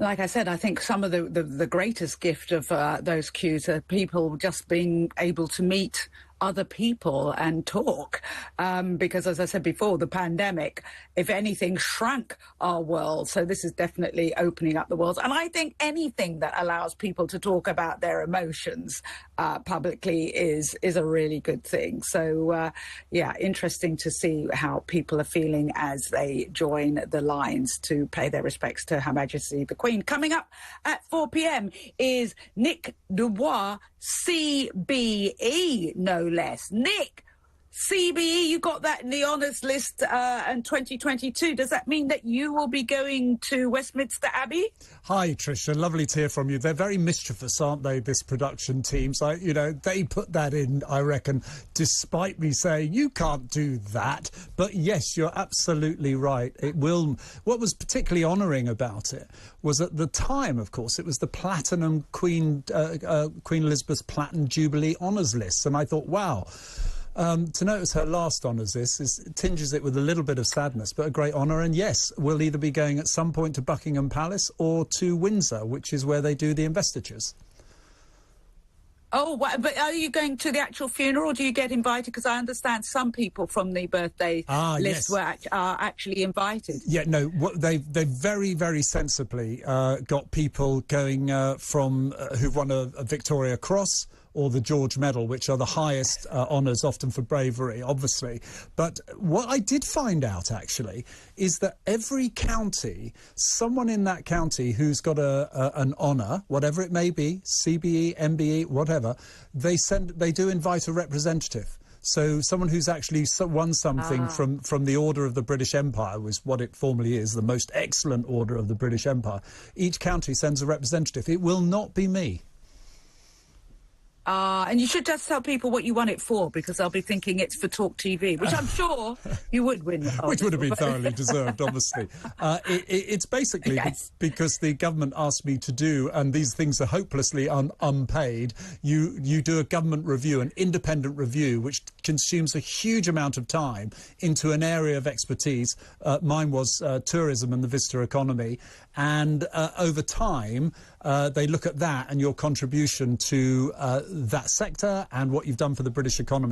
Like I said, I think some of the greatest gift of those queues are people just being able to meet other people and talk. Because, as I said before, the pandemic, if anything, shrank our world. So this is definitely opening up the world. And I think anything that allows people to talk about their emotions publicly is a really good thing. So, yeah, interesting to see how people are feeling as they join the lines to pay their respects to Her Majesty the Queen. Coming up at 4 p.m. is Nick Dubois, CBE, no less. Nick, CBE, you got that in the honours list in 2022. Does that mean that you will be going to Westminster Abbey? Hi, Trisha. Lovely to hear from you. They're very mischievous, aren't they, this production team? So, you know, they put that in, I reckon, despite me saying, you can't do that. But yes, you're absolutely right. It will. What was particularly honouring about it was at the time, of course, it was the Platinum Queen Elizabeth's Platinum Jubilee Honours list. And I thought, wow. To notice her last honours list tinges it with a little bit of sadness, but a great honour. And yes, we'll either be going at some point to Buckingham Palace or to Windsor, which is where they do the investitures. Oh, but are you going to the actual funeral, or do you get invited? Because I understand some people from the birthday list are actually invited. Yeah, no, they very, very sensibly got people going from who've won a Victoria Cross or the George Medal, which are the highest honours, often for bravery, obviously. But what I did find out, actually, is that every county, someone in that county who's got an honour, whatever it may be, CBE, MBE, whatever, they do invite a representative. So someone who's actually won something from the Order of the British Empire, was what it formally is, the most excellent Order of the British Empire. Each county sends a representative. It will not be me. And you should just tell people what you won it for, because they'll be thinking it's for Talk TV, which I'm sure you would win. Which would have been thoroughly deserved, obviously. It's basically because the government asked me to do, and these things are hopelessly unpaid, you do a government review, an independent review, which consumes a huge amount of time into an area of expertise. Mine was tourism and the visitor economy. And over time, they look at that and your contribution to that sector and what you've done for the British economy.